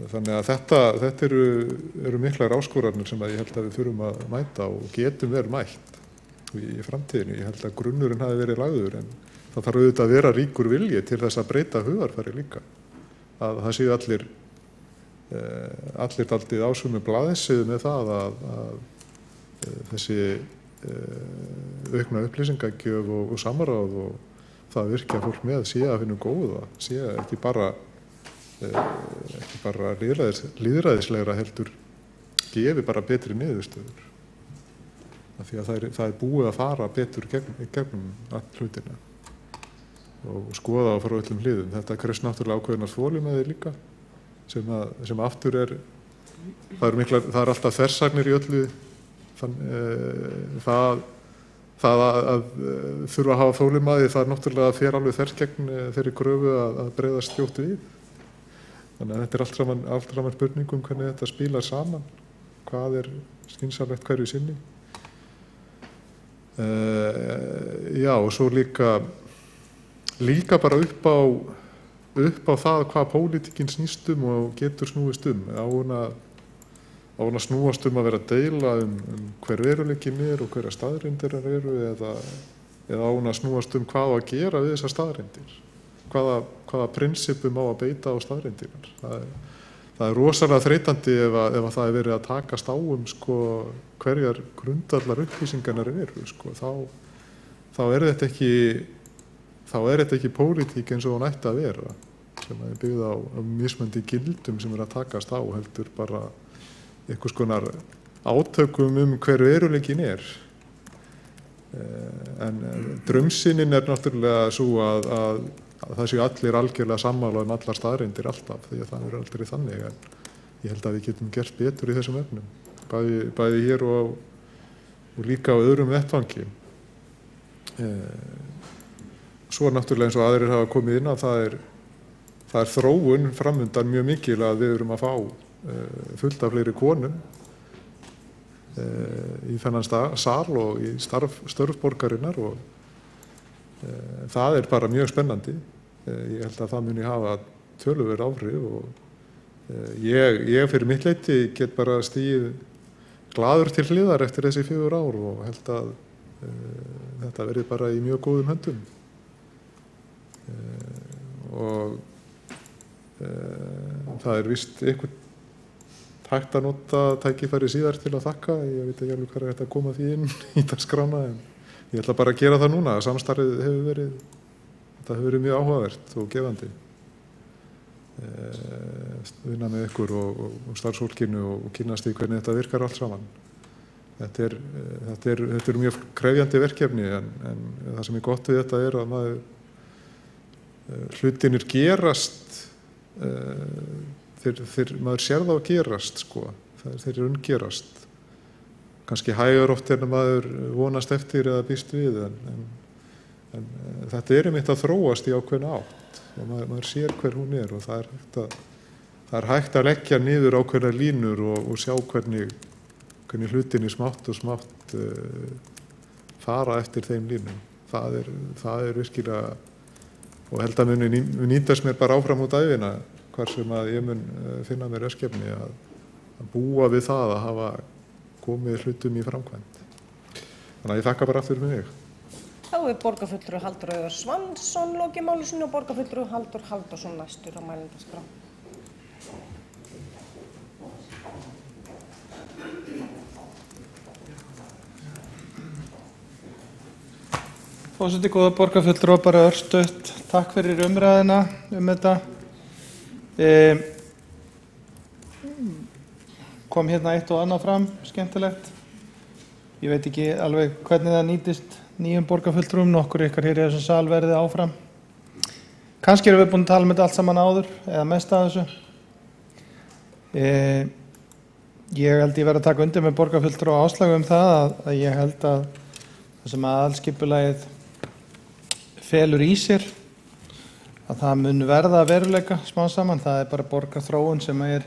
Þannig að þetta eru miklar áskoranir sem að ég held að við þurfum að mæta og getum vel mætt í framtíðinu. Ég held að grunnurinn hafi verið lagður en það þarf auðvitað að vera ríkur vilji til þess að breyta hugarfari líka. Að það séu allir dálítið ásömu blaðsíðu með það að þessi aukna upplýsingagjöf og samráð og það að virkja fólk með sé að finna góða, sé ekki bara lýðræðislegra heldur gefi bara betri niðurstöður. Því að það er búið að fara betur gegnum all hlutina og skoða á frá öllum hliðum. Þetta krefst náttúrulega ákveðnar þolinmæði líka sem aftur það er alltaf þversagnir í öllu. Það að þurfa að hafa þolinmæði það náttúrulega fer alveg þvert gegn þeirri kröfu að bregðast skjótt við. Þannig að þetta er allt saman spurningum hvernig þetta spilar saman, hvað er skynsamlegt hverju sinni. Já, og svo líka bara upp á upp á það hvað pólitíkin snýst og getur snúist á hún að snúast að vera að deila hver veruleikin og hverja staðreyndir eru eða á hún að snúast hvað að gera við þessar staðreyndir, hvaða prinsipum á að beita á staðreyndirnar. Það er rosalega þreytandi ef það er verið að takast á sko, hverjar grundvallar upplýsingarnar eru. Sko. Þá er þetta ekki pólitík eins og hún ætti að vera, sem er byggð á mismunandi gildum sem er að takast á, heldur bara einhvers konar átökum hver veruleikin er. En draumsýnin er náttúrulega svo að það séu allir algjörlega sammála allar staðreyndir alltaf, því að það er aldrei þannig, en ég held að við getum gert betur í þessum efnum, bæði hér og líka á öðrum vettvangi. Svo náttúrulega eins og aðrir hafa komið inn að það er þróun framundan mjög mikil að við erum að fá fullt af fleiri konum í þennan sal og í störf borgarinnar og það er bara mjög spennandi. Ég held að það muni hafa töluverð áhrif og ég fyrir mitt leyti get bara stigið glaður til hliðar eftir þessi 4 ár og held að þetta verði bara í mjög góðum höndum. Og það er víst eitthvað hægt að nota tækifæri síðar til að þakka. Ég veit ekki alveg hvað er hægt að koma því inn í dagskrána, en ég ætla bara að gera það núna. Samstarfið hefur verið mjög áhugavert og gefandi. Vinna með ykkur og starfsfólkinu og kynnast því hvernig þetta virkar allt saman. Þetta er mjög krefjandi verkefni, en það sem er gott við þetta er að hlutinir gerast, maður sér þá gerast, sko. Þeir eru gerast. Kannski hægur oft en maður vonast eftir eða býst við, en þetta er einmitt að þróast í ákveðna átt og maður sér hver hún er og það er hægt að leggja niður ákveðna línur og sjá hvernig hlutinni smátt og smátt fara eftir þeim línum. Það er virkilega, og held að muni nýtast mér bara áfram út ævina, hvar sem að ég mun finna mér verkefni að búa við það að hafa komið hlutum í framkvæmd. Þannig að ég þakka bara aftur mig. Þá er borgarfulltrúi Halldór Auðar Svansson lokið máli sínu og borgarfulltrúi Halldór Halldórsson næstur á mælendaskrá. Forseti, góða borgarfulltrúar, bara örstutt. Takk fyrir umræðina þetta. Kom hérna eitt og annað fram, skemmtilegt. Ég veit ekki alveg hvernig það nýtist nýjum borgarfulltrúum, nokkur ykkar hér í þessum sal verði áfram. Kannski erum við búin að tala þetta allt saman áður, eða mest af þessu. Ég held ég verið að taka undir með borgarfulltrúa Áslaugu það að ég held að það sem aðalskipulagið felur í sér, að það mun verða veruleika smá saman. Það er bara borgarþróun sem er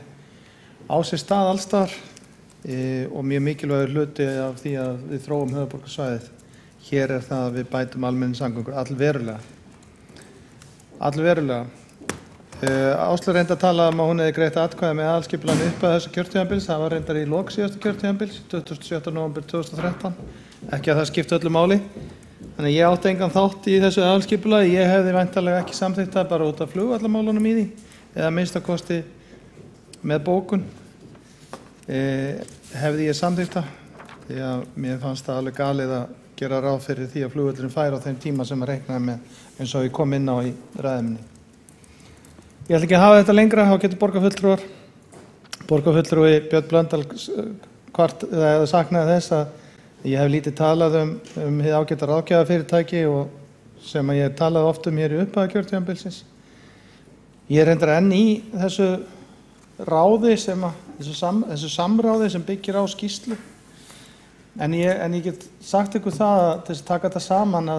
á sér stað allsstaðar og mjög mikilvægur hluti af því að við þróum höfuðborgarsvæðið. Hér er það að við bætum almenningssamgöngur allverulega. Áslaug reyndi að tala að hún hefði greitt atkvæði með aðalskipulaginu upp að þessu kjörtímabils. Það var reyndar í lok síðasta kjörtímabils, 27. nóvember 2013. Ekki að það skipti öllu máli. Þannig að ég átti engan þátt í þessu aðalskipulagi. Ég hefði væntanlega ekki samþykkt það bara út af flugvallamálunum í því, eða minnstakosti með bókun. Hefði ég samþykkt það, því að mér fannst það alveg galið að gera ráð fyrir því að flugvöllurinn færi á þeim tíma sem að reiknaði með, eins og ég kom inn á í ræðuminni. Ég ætla ekki að hafa þetta lengra, þá getur borgarfulltrúi Björn Blöndal saknaði þess að ég hef lítið talað hið ágæta ráðgjafafyrirtæki og sem að ég talaði oft hér í upphafi kjörtímabilsins. Ég er reyndar enn í þessu ráði þessu samráði sem byggir á skýrslu. En ég get sagt ykkur það til að taka þetta saman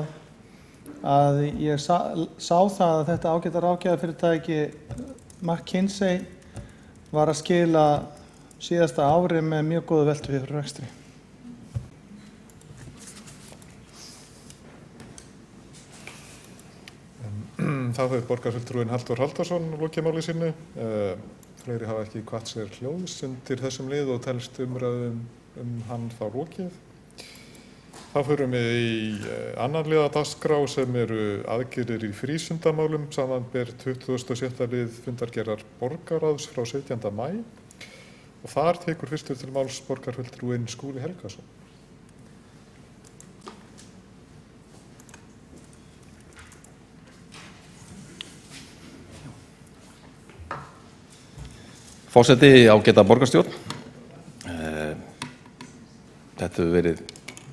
að ég sá það að þetta ágæta ráðgjafafyrirtæki McKinsey var að skila síðasta ári með mjög góðu veltu fyrir rekstri. þá hefur borgarfulltrúinn Halldór Halldórsson lokið máli sínu. Fleiri hafa ekki kvatt sér hljóðs undir þessum lið og telst umræðum hann þá lokið. Þá förum við í annan liða dagskrá sem eru aðgerðir í frístundamálum samanber 26. lið fundargerðar borgarráðs frá 17. maí og þar tekur fyrstur til máls borgarfulltrúinn Skúli Helgason. Forseti, ágæta borgarstjórn. Þetta hefur verið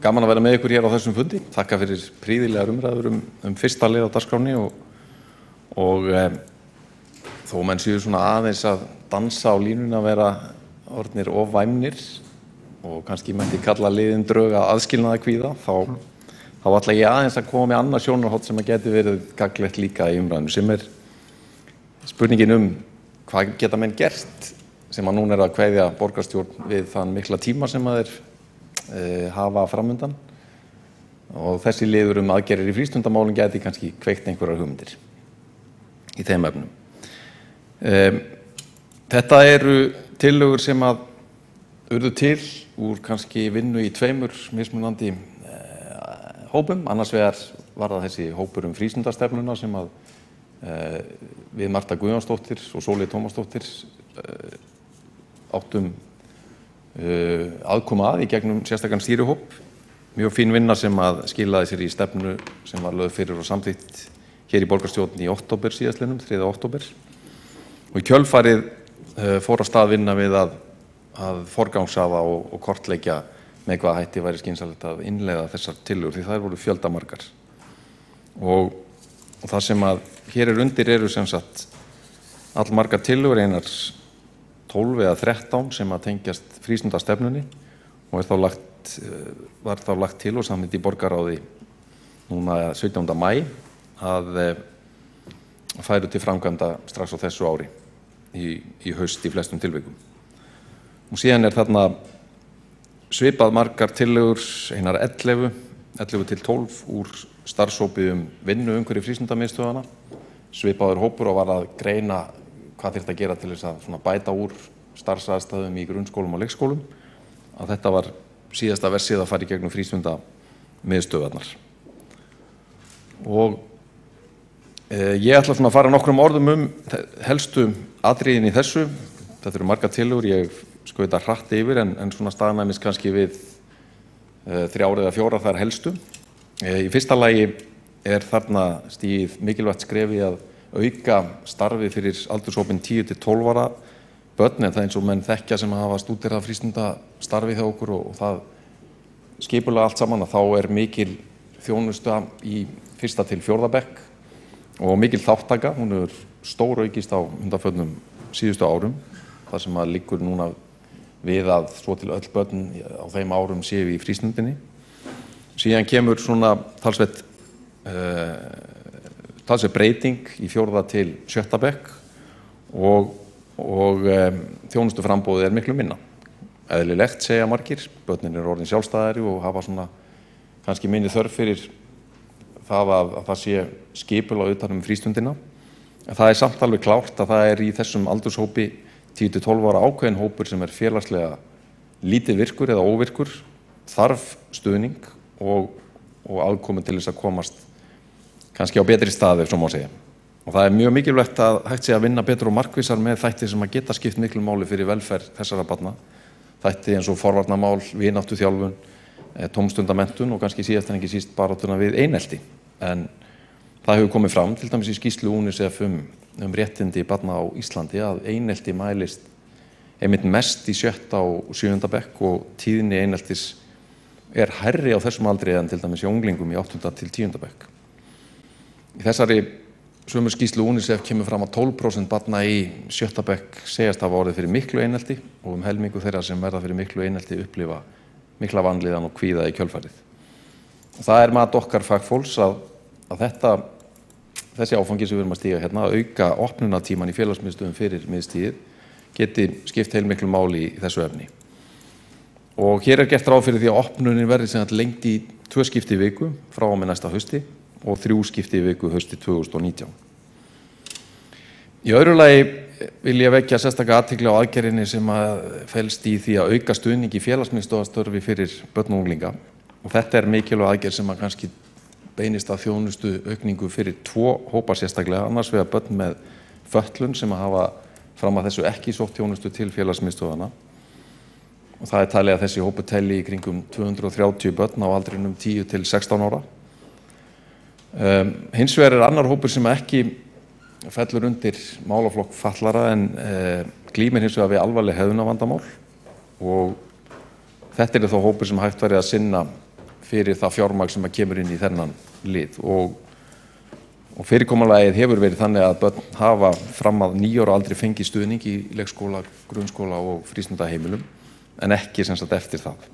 gaman að vera með ykkur hér á þessum fundi. Þakka fyrir prýðilegar umræður fyrsta lið á dagskránni og þó menn séu svona aðeins að dansa á línuna að vera orðnir of væmnir og kannski mætti kalla liðin drög að aðskilnaðarkvíða, þá ætla ég aðeins að koma með annað sjónarhorn sem að geti verið gagnlegt líka í umræðinu, sem er spurningin hvað geta menn gert sem að núna að kveðja borgarstjórn við þann mikla tíma sem að þeir hafa framundan og þessi liður aðgerðir í frístundamálum geti kannski kveikt einhverjar hugmyndir í þeim efnum. Þetta eru tillögur sem að urðu til úr kannski vinnu í tveimur mismunandi hópum. Annars vegar var það þessi hópur frístundastefnuna sem að við Marta Guðjónsdóttir og Sóley Tómasdóttir áttum aðkoma í gegnum sérstakann stýrihóp. Mjög fín vinna sem að skilaði sér í stefnu sem var lögð fyrir og samþykkt hér í borgarstjórn í október síðastliðnum, 3. október. Og í kjölfarið fór af stað vinna við að forgangsraða og kortleggja með hvaða hætti væri skynsamlegt að innleiða þessar tillögur því þær voru fjöldamargar. Og það sem að hér undir eru sem sagt allmargar tillögur, einar 12 eða 13 sem að tengjast frístundastefnunni og var þá lagt til og samþykkt í borgarráði núna 17. maí að færu til framkvæmda strax á þessu ári í haust í flestum tilvikum. Og síðan þarna svipað margar tillögur, einar 11 til 12 úr starfshópi vinnu umhverfi frístundamiðstöðvanna. Svipaður hópur og var að greina hvað þyrfti að gera til þess að bæta úr starfsaðstæðum í grunnskólum og leikskólum. Að þetta var síðasta versið að fara í gegnum frístundamiðstöðvarnar. Og ég ætla að fara nokkrum orðum helstu atriðin í þessu. Þetta eru margar tillögur, ég skauta hratt yfir en svona staðnæmis kannski við 3 eða 4 þar helstu. Í fyrsta lagi þarna stigið mikilvægt skref í að auka starfi fyrir aldurshópinn 10 til 12 ára börn, en það eins og menn þekkja sem hafa stúderað frístundastarfi hjá okkur og það skipulega allt saman að þá mikil þjónusta í 1. til 4. bekk og mikil þáttaka. Hún hefur stóraukist á undanförnum síðustu árum, þar sem að liggur núna við að svo til öll börn á þeim árum séu í frístundinni. Síðan kemur svona talsvert breyting í 4. til 7. bekk og þjónustuframboðið miklu minna. Eðlilegt segja margir, börnin orðin sjálfstæðari og hafa svona kannski minni þörf fyrir það að það sé skipulag utan frístundina. En það samt alveg klárt að það í þessum aldurshópi 10 til 12 ára ákveðin hópur sem félagslega lítið virkur eða óvirkur, þarf stuðning og aðkomu til þess að komast kannski á betri staði, ef svo má segja. Og það mjög mikilvægt að hægt sé að vinna betur og markvissar með þætti sem að geta skipt miklu máli fyrir velferð þessara barna. Þætti eins og forvarnamál, vináttuþjálfun, tómstundamenntun og kannski síðast en ekki síst baráttuna við einelti. En það hefur komið fram, til dæmis í skýrslu UNICEF réttindi barna á Íslandi, að einelti mælist einmitt mest í 7. og 7. bekk og tíðni eineltis hærri á þessum aldri en til dæmis í unglingum í 8. til 10. bekk. Í þessari sömu skýrslu UNICEF kemur fram að 12% barna í 7. bekk segjast hafa orðið fyrir miklu einelti og helmingu þeirra sem verða fyrir miklu einelti upplifa mikla vanlíðan og kvíða í kjölfarið. Og það mat okkar fagfólks að þessi áfangi sem við erum að stíga hérna, að auka opnunartíman í félagsmiðstöðum fyrir miðstigið, geti skipt heilmiklu máli í þessu efni. Og hér gert ráð fyrir því að opnunin verði lengt í 2 skipti í viku frá og með næsta hausti og 3 skipti í viku hausti 2019. Í öðru lagi vil ég vekja sérstaklega athygli á aðgerðinni sem felst í því að auka stuðning í félagsmiðstöðvarstörfi fyrir börn og unglinga. Og þetta er mikilvæg aðgerð sem kannski beinist að þjónustu aukningu fyrir 2 hópa sérstaklega, annars vegar börn með fötlun sem hafa fram að þessu ekki sótt þjónustu til félagsmiðstöðvana. Og það er talið að þessi hópu telli í kringum 230 börn á aldrinum 10 til 16 ára. Hins vegar er annar hópur sem ekki fellur undir málaflokk fatlara en glímir hins vegar við alvarleg hegðunarvandamál og þetta er þá hópur sem hægt væri að sinna fyrir það fjármagn sem kemur inn í þennan lið og fyrirkomulagið hefur verið þannig að börn hafa fram að 9 ára aldrei fengið stuðning í leikskóla, grunnskóla og frístundaheimilum en ekki sem sagt eftir það.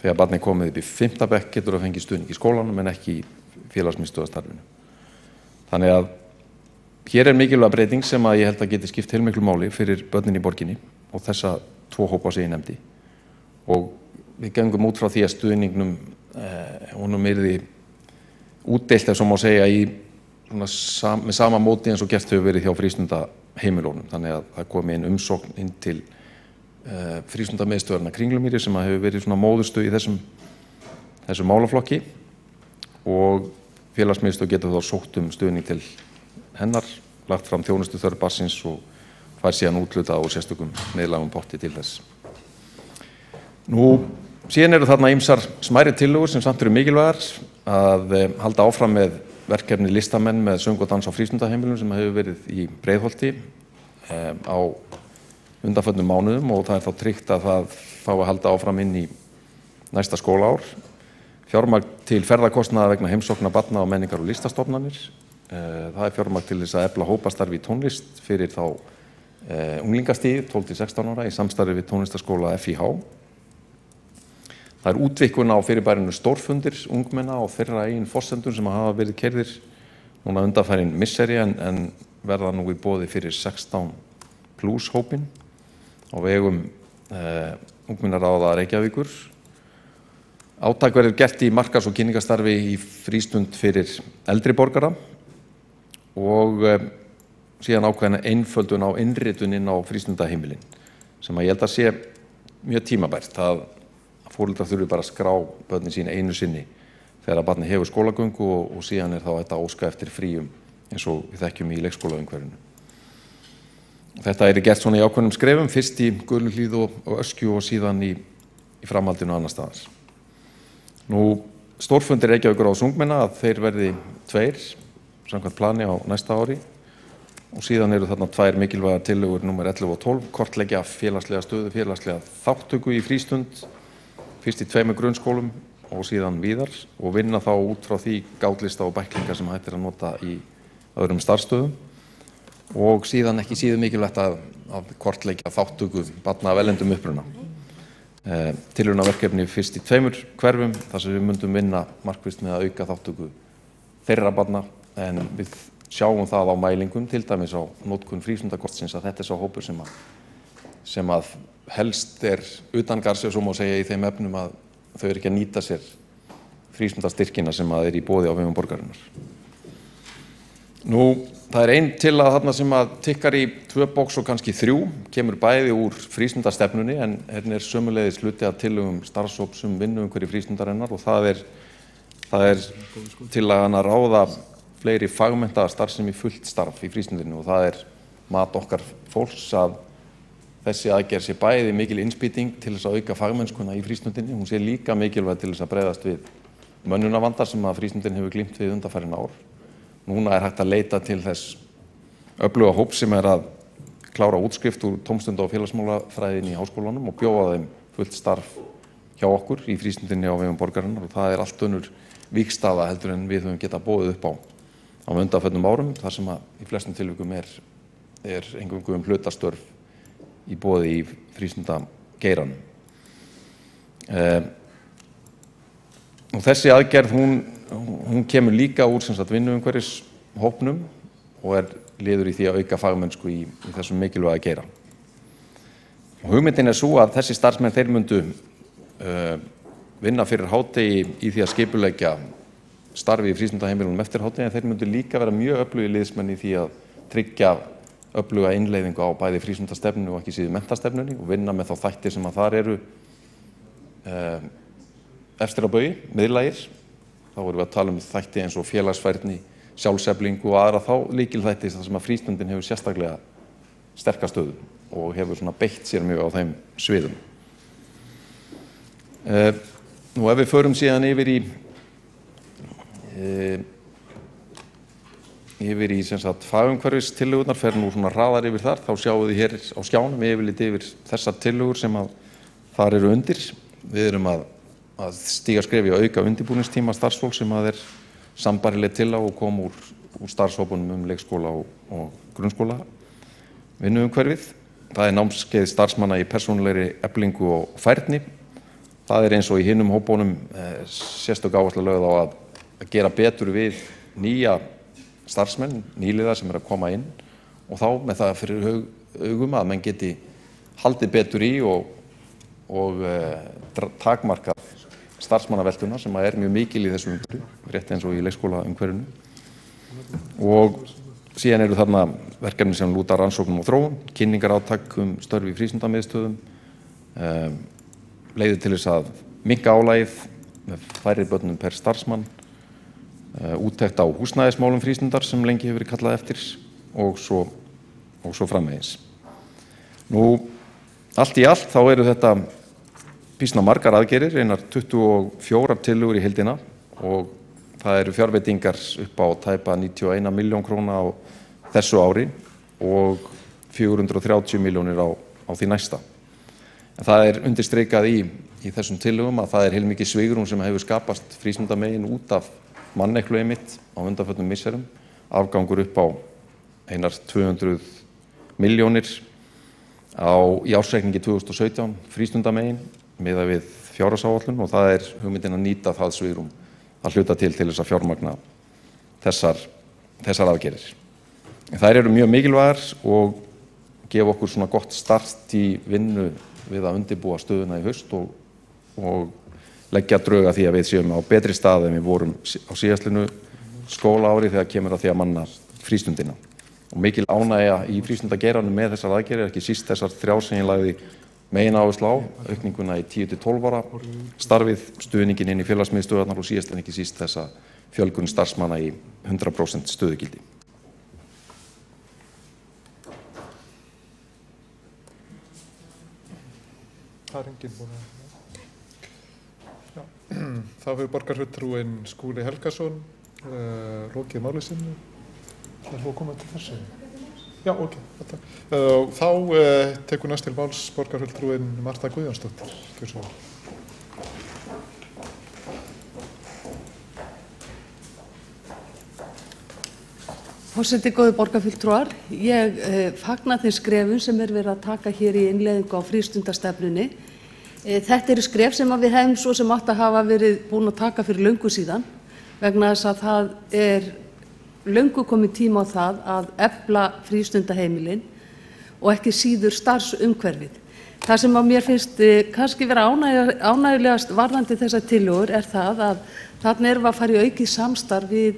Þegar barnið komið upp í 5. bekk getur það fengið stuðning í skólanum en ekki í félagsmiðstöðvarstarfinu. Þannig að hér er mikilvæg breyting sem að ég held að geti skipt heilmiklu máli fyrir börnin í borginni og þessa 2 hópa sem ég nefndi. Og við gengum út frá því að stuðningnum honum yrði útdeilt ef svo má segja með sama móti eins og gert hefur verið hjá frístundaheimilunum. Þannig að það komi inn umsókn inn til frístundamiðstöðvarnar Kringlumýri sem hefur verið svona móðurstöð í þessum málaflokki og félagsmiðstöð getur þá sótt stuðning til hennar, lagt fram þjónustu þörf barnsins og fær síðan úthlutað og sérstökum miðlægum potti til þess. Nú, síðan eru þarna ýmsar smærri tillögur sem samt eru mikilvægar að halda áfram með verkefni listamenn með söng og dans á frístundaheimilum sem hefur verið í Breiðholti á undanförnum mánuðum og það er þá tryggt að það fái að halda áfram inn í næsta skólaár. Fjármagn til ferðakostnaðar vegna heimsókna barna og menningar og listastofnanir. Það er fjármagn til þess að efla hópastarfi í tónlist fyrir þá unglingastigið 12 til 16 ára í samstarfi við tónlistaskóla FIH. Það er útvíkkun á fyrirbærinu stórfundir ungmenna og þeirra eigin forsendum sem hafa verið keyrðir núna undanfarin misseri en verða nú í boði fyrir 16 plus hópin á vegum ungmennaráða Reykjavíkur. Átak verður gert í markas- og kynningarstarfi í frístund fyrir eldri borgara og síðan ákveðna einföldun á innritun inn á frístundaheimilin sem að ég held að sé mjög tímabært að foreldrar þurfi bara að skrá börnin sín einu sinni þegar að barnið hefur skólagöngu og síðan er þá þetta óska eftir fríum eins og við þekkjum í leikskólaumhverfinu. Þetta er gert svona í ákveðnum skrefum, fyrst í Guluhlíð og Öskju og síðan í framhaldinu annar staðar. Nú, stórfundir Reykjavíkur á ungmenna að þeir verði 2 samkvæmt plani á næsta ári og síðan eru þarna 2 mikilvægar tillögur númer 11 og 12, kortleggja félagslega stöðu, félagslega þátttöku í frístund, fyrst í 2 grunnskólum og síðan víðar og vinna þá út frá því gátlista og bæklinga sem hægt er að nota í öðrum starfsstöðum og síðan ekki síður mikilvægt að kortleggja þátttöku barna af erlendum uppruna. Tilraunaverkefni fyrst í 2 hverfum þar sem við myndum vinna markvisst með að auka þátttöku þeirra barna en við sjáum það á mælingum, til dæmis á notkun frístundakortsins að þetta er sá hópur sem að helst er utangarðs ef svo má segja í þeim efnum að þau eru ekki að nýta sér frístundastyrkina sem að er í boði á vegum borgarinnar. Nú, það er ein tillaga þarna sem að tikkar í 2 box og kannski 3, kemur bæði úr frístundastefnunni en er sömuleiðis hluti að tillögum starfshóps vinnuumhverfi frístundarinnar og það er tillagan að ráða fleiri fagmenntaða starfsemi fullt starf í frístundinni og það er mat okkar fólks að þessi aðgerð sé bæði mikil innspýting til þess að auka fagmennskuna í frístundinni, hún sé líka mikilvæg til þess að bregðast við mönnunarvandar sem að frístundin hefur glímt við undanfarin ár. Núna er hægt að leita til þess öfluga hóp sem er að klára útskrift úr tómstunda- og félagsmálafræðinni í háskólanum og bjóða þeim fullt starf hjá okkur í frístundinni á vegum borgarinnar og það er allt önnur vígstaða heldur en við höfum getað boðið upp á undanförnum árum þar sem að í flestum tilvikum er eingöngu hlutastörf í boði í frístundageiranum. Og þessi aðgerð hún kemur líka úr vinnuumhverfishópnum og er liður í því að auka fagmennsku í þessum mikilvæga geira. Og hugmyndin er svo að þessi starfsmenn þeir myndu vinna fyrir hádegi í því að skipuleggja starfi í frístundaheimilunum eftir hádegi en þeir myndu líka vera mjög öflugir liðsmenn í því að tryggja öfluga innleiðingu á bæði frístundastefnu og ekki síður menntastefnunni og vinna með þá þætti sem að þar eru efstir á baugi, miðlægir. Þá vorum við að tala þætti eins og félagsfærni, sjálfseflingu og aðra þá lykilþætti þar sem að frístundin hefur sérstaklega sterka stöðu og hefur svona beitt sér mjög á þeim sviðum. Nú ef við förum síðan yfir í sem sagt fagumhverfistillögurnar, fer nú svona hraðar yfir þar, þá sjáum við hér á skjánum yfirlit yfir þessar tillögur sem að þar eru undir. Við erum að stíga skref í að auka undirbúningstíma starfsfólk sem að er sambærileg tillaga og kom úr starfshópunum leikskóla og grunnskóla vinnuumhverfið. Það er námskeið starfsmanna í persónulegri eflingu og færni. Það er eins og í hinum hópunum sérstök áhersla lögð á að gera betur við nýja starfsmenn, nýliðar sem að koma inn og þá með það fyrir augum að menn geti haldið betur í og takmarka starfsmannaveltuna sem er mjög mikil í þessu umhverfi, rétt eins og í leikskóla umhverfinu. Og síðan eru þarna verkefni sem lúta rannsóknum og þróun, kynningarátak störf í frístundamiðstöðum, leiðir til þess að minnka álagið með færri börnum per starfsmann, úttekt á húsnæðismálum frístundar sem lengi hefur verið kallað eftir og svo framvegis. Nú, allt í allt þá eru þetta býsna margar aðgerðir, einar 24 tillögur í heildina og það eru fjárveitingar upp á tæpa 91 milljón króna á þessu ári og 430 milljónir á því næsta. En það er undirstrikað í þessum tillögum að það er heilmikið svigrúm sem hefur skapast frístundamegin út af manneklu einmitt á undanförnum misserum, afgangur upp á einar 200 milljónir í ársreikningi 2017 frístundamegin miðað við fjárhagsáætlun og það er hugmyndin að nýta það svigrúm að hluta til þess að fjármagna þessar aðgerðir. Þær eru mjög mikilvægar og gefa okkur svona gott start í vinnu við að undirbúa stöðuna í haust og leggja drög að því að við séum á betri stað en við vorum á síðastlinu skólaári þegar kemur að því að manna frístundina. Og mikil ánægja í frístundageiranum með þessar aðgerðir, ekki síst þessar 3 sem ég lagði megin áherslu á, aukninguna í 10-12 ára starfið, stuðningin inn í félagsmiðstöðvarnar og síðast en ekki síst þessa fjölgun starfsmanna í 100% stöðugildi. Það er enginn búin að... Já. Þá hefur borgarfulltrúinn Skúli Helgason lokið máli sínu. Það er að koma til þessu. Já, ok. Þá tekur næst til máls borgarfulltrúinn Marta Guðjónsdóttir. Gjörðu svo vel. Forseti, góðir borgarfulltrúar, ég fagna þeim skrefum sem verið að taka hér í innleiðingu á frístundastefnunni. Þetta eru skref sem við hefum svo sem átt að hafa verið búin að taka fyrir löngu síðan vegna þess að það er löngu komið tíma á það að efla frístundaheimilin og ekki síður starfsumhverfið. Það sem að mér finnst kannski vera ánægjulegast varðandi þessar tillögur er það að þarna erum við að fara í aukið samstarf við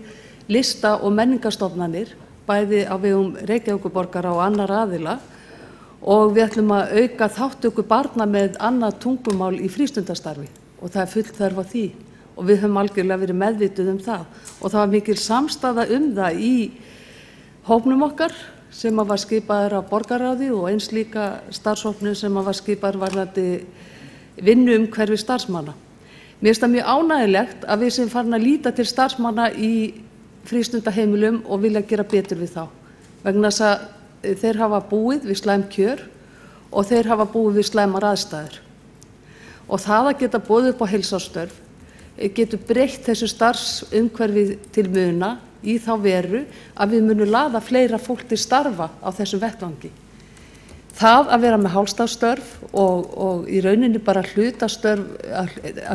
lista- og menningarstofnanir, bæði á vegum Reykjavíkurborgar og annarra aðila og við ætlum að auka þátttöku barna með annað tungumál í frístundastarfi og það er full þörf á því og við höfum algjörlega verið meðvituð það og það var mikil samstaða það í hópnum okkar sem var skipaður af borgarráði og eins líka starfshópnum sem var skipaður varðandi vinnuumhverfi starfsmanna. Mér finnst það mjög ánægjulegt að við sem farin að líta til starfsmanna í frístundaheimilum og vilja gera betur við þá vegna þess að þeir hafa búið við slæm kjör og þeir hafa búið við slæmar aðstæður og það að geta boðið upp á heilsársstörf getur breytt þessu starfsumhverfi til muna í þá veru að við munum laða fleira fólk til starfa á þessum vettvangi. Það að vera með hálfstáðsstörf og í rauninni bara að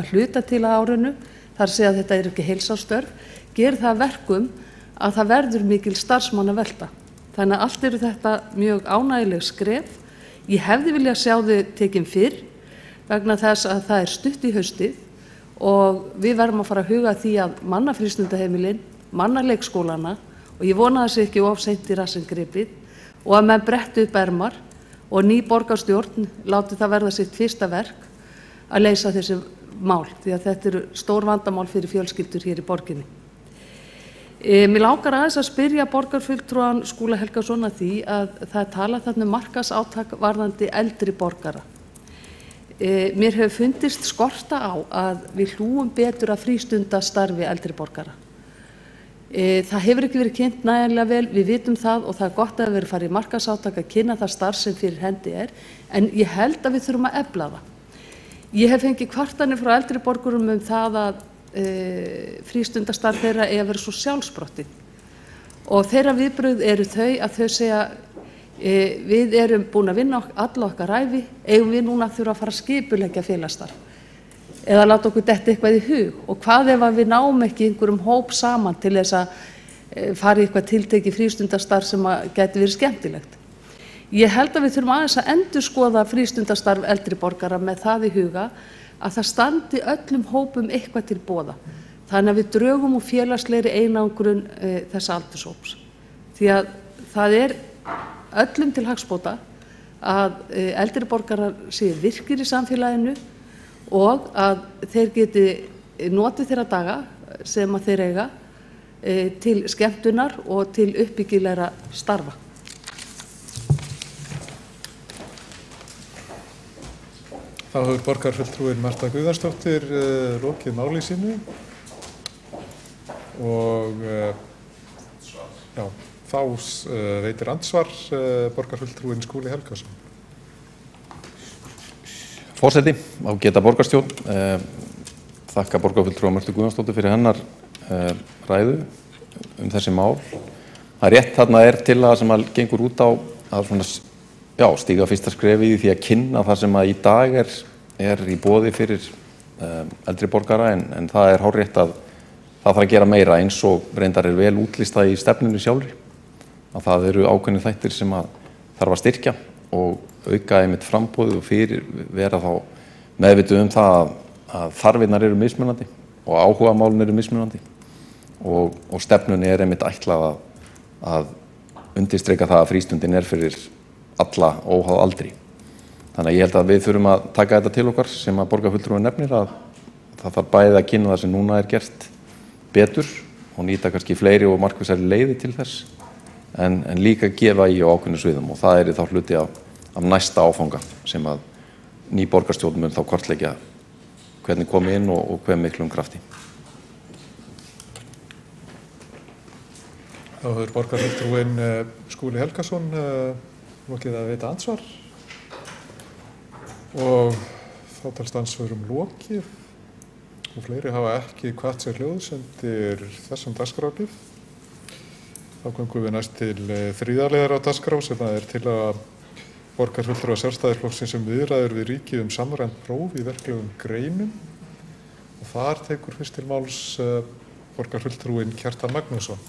hluta til að árinu, þar að segja að þetta ekki heilsársstörf, gerir það verkum að það verður mikil starfsmannavelta. Þannig að allt eru þetta mjög ánægjuleg skref. Ég hefði viljað sjá þau tekin fyrr vegna þess að það er stutt í haustið og við verðum að fara að huga því að manna frístundaheimilin, manna leikskólana og ég vona að það sé ekki of seint í rassinn gripið og að menn bretti upp ermar og ný borgarstjórn láti það verða sitt fyrsta verk að leysa þessi mál, því að þetta eru stór vandamál fyrir fjölskyldur hér í borginni. Mér langar aðeins að spyrja borgarfulltrúan Skúla Helgason að því að það er talað þarna markaðsátak varðandi eldri borgara. Mér hefur fundist skorta á að við hlúum betur að frístundastarfi eldri borgara. Það hefur ekki verið kynnt nægilega vel, við vitum það og það er gott að vera farið í markaðsátak að kynna það starf sem fyrir hendi en ég held að við þurfum að efla það. Ég hef fengið kvartanir frá eldri borgurum það að frístundastarf þeirra eigi að vera svo sjálfsprottin og þeirra viðbrögð eru þau að þau segja við erum búin að vinna alla okkar ævi, eigum við núna að þurfa að fara að skipuleggja félagsstarf eða láta okkur detta eitthvað í hug og hvað ef að við náum ekki einhverjum hóp saman til þess að fara í eitthvað tiltekið frístundastarf sem geti verið skemmtilegt. Ég held að við þurfum aðeins að endurskoða frístundastarf eldri borgara með það í huga að það standi öllum hópum eitthvað til boða. Þannig að við drögum úr félagslegri einangrun þessa aldurshóps. Því að það er öllum til hagsbóta að eldri borgarar séu virkir í samfélaginu og að þeir geti notið þeirra daga sem að þeir eiga til skemmtunar og til uppbyggilegra starfa. Þá hefur borgarfulltrúin Marta Guðjónsdóttir lokið máli sínu og þá veitir andsvar borgarfulltrúin Skúli Helgason. Forseti, ágæta borgarstjórn, þakka borgarfulltrúa Marta Guðjónsdóttir fyrir hennar ræðu þessi mál. Það er rétt, þarna tillaga sem gengur út á að stíga fyrsta skrefið í því að kynna það sem að í dag er í boði fyrir eldri borgara en það er hárrétt að það þarf að gera meira eins og reyndar vel útlistað í stefnunni sjálfri. Að það eru ákveðnir þættir sem að þarf að styrkja og auka einmitt framboðið og fyrir vera þá meðvituð það að þarfinnar eru mismunandi og áhugamálin eru mismunandi og stefnunni einmitt ætlað að undirstrika það að frístundin fyrir alla óháð aldri. Þannig að ég held að við þurfum að taka þetta til okkar sem að borgarfulltrúin nefnir að það þarf bæði að kynna það sem núna gert betur og nýta kannski fleiri og markvissari leiði til þess en líka gefa í á ákveðnum sviðum og það þá hluti af næsta áfanga sem að ný borgarstjórn mun þá kortleggja hvernig komi inn og hve miklum krafti. Þá hefur borgarfulltrúin Skúli Helgason lokið að veita ansvar og þá talst ansvarum lokið og fleiri hafa ekki hvatt sér hljóðsendir þessum dagskrárlið. Þá göngum við næst til þriðja liðar á dagskrá sem til að borgarfulltrúa Sjálfstæðisflokksins viðræður við ríkið samræmt próf í verklegum greinum og þar tekur fyrst til máls borgarfulltrúin Kjartan Magnússon.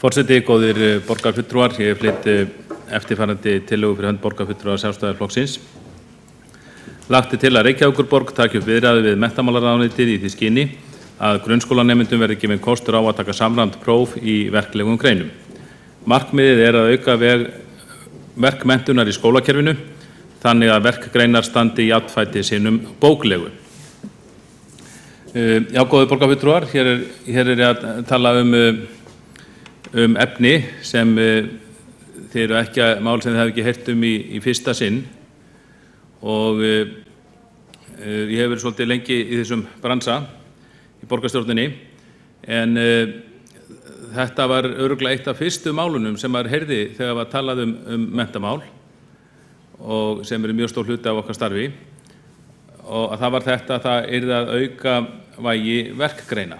Forseti, góðir borgarfulltrúar, ég flyt eftirfarandi tillögu fyrir hönd borgarfulltrúa Sjálfstæðisflokksins. Lagt til að Reykjavíkurborg taki upp viðræður við menntamálaráðuneytið í því skyni að grunnskólanemendum verði gefinn kostur á að taka samræmt próf í verklegum greinum. Markmiðið að auka verkmenntunar í skólakerfinu þannig að verkgreinar standi í jafnfæti sínum bóklegu. Já, góðir borgarfulltrúar, hér að tala efni sem þið eru ekki mál sem þið hafi ekki heyrt í fyrsta sinn og ég hef verið svolítið lengi í þessum bransa í borgarstjórninni en þetta var örugglega eitt af fyrstu málunum sem maður heyrði þegar var talað menntamál og sem mjög stór hluti af okkar starfi og það var þetta að það yrði að auka vægi verkgreina.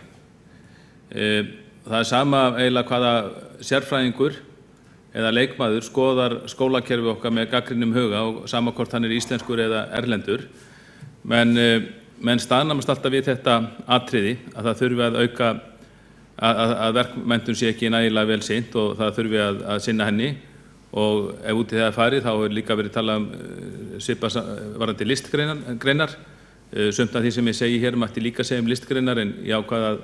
Það sama eiginlega hvaða sérfræðingur eða leikmaður skoðar skólakerfi okkar með gagnrýnum huga og sama hvort hann íslenskur eða erlendur. Men menn staðnæmast alltaf við þetta atriði að það þurfi að auka að verkmenntun sé ekki nægilega vel sinnt og það þurfi að sinna henni og ef út í það farið þá er líka verið talað svipað varðandi listgreinar. Sumt af því sem ég segi hér mætti líka segja listgreinar en ég ákvað að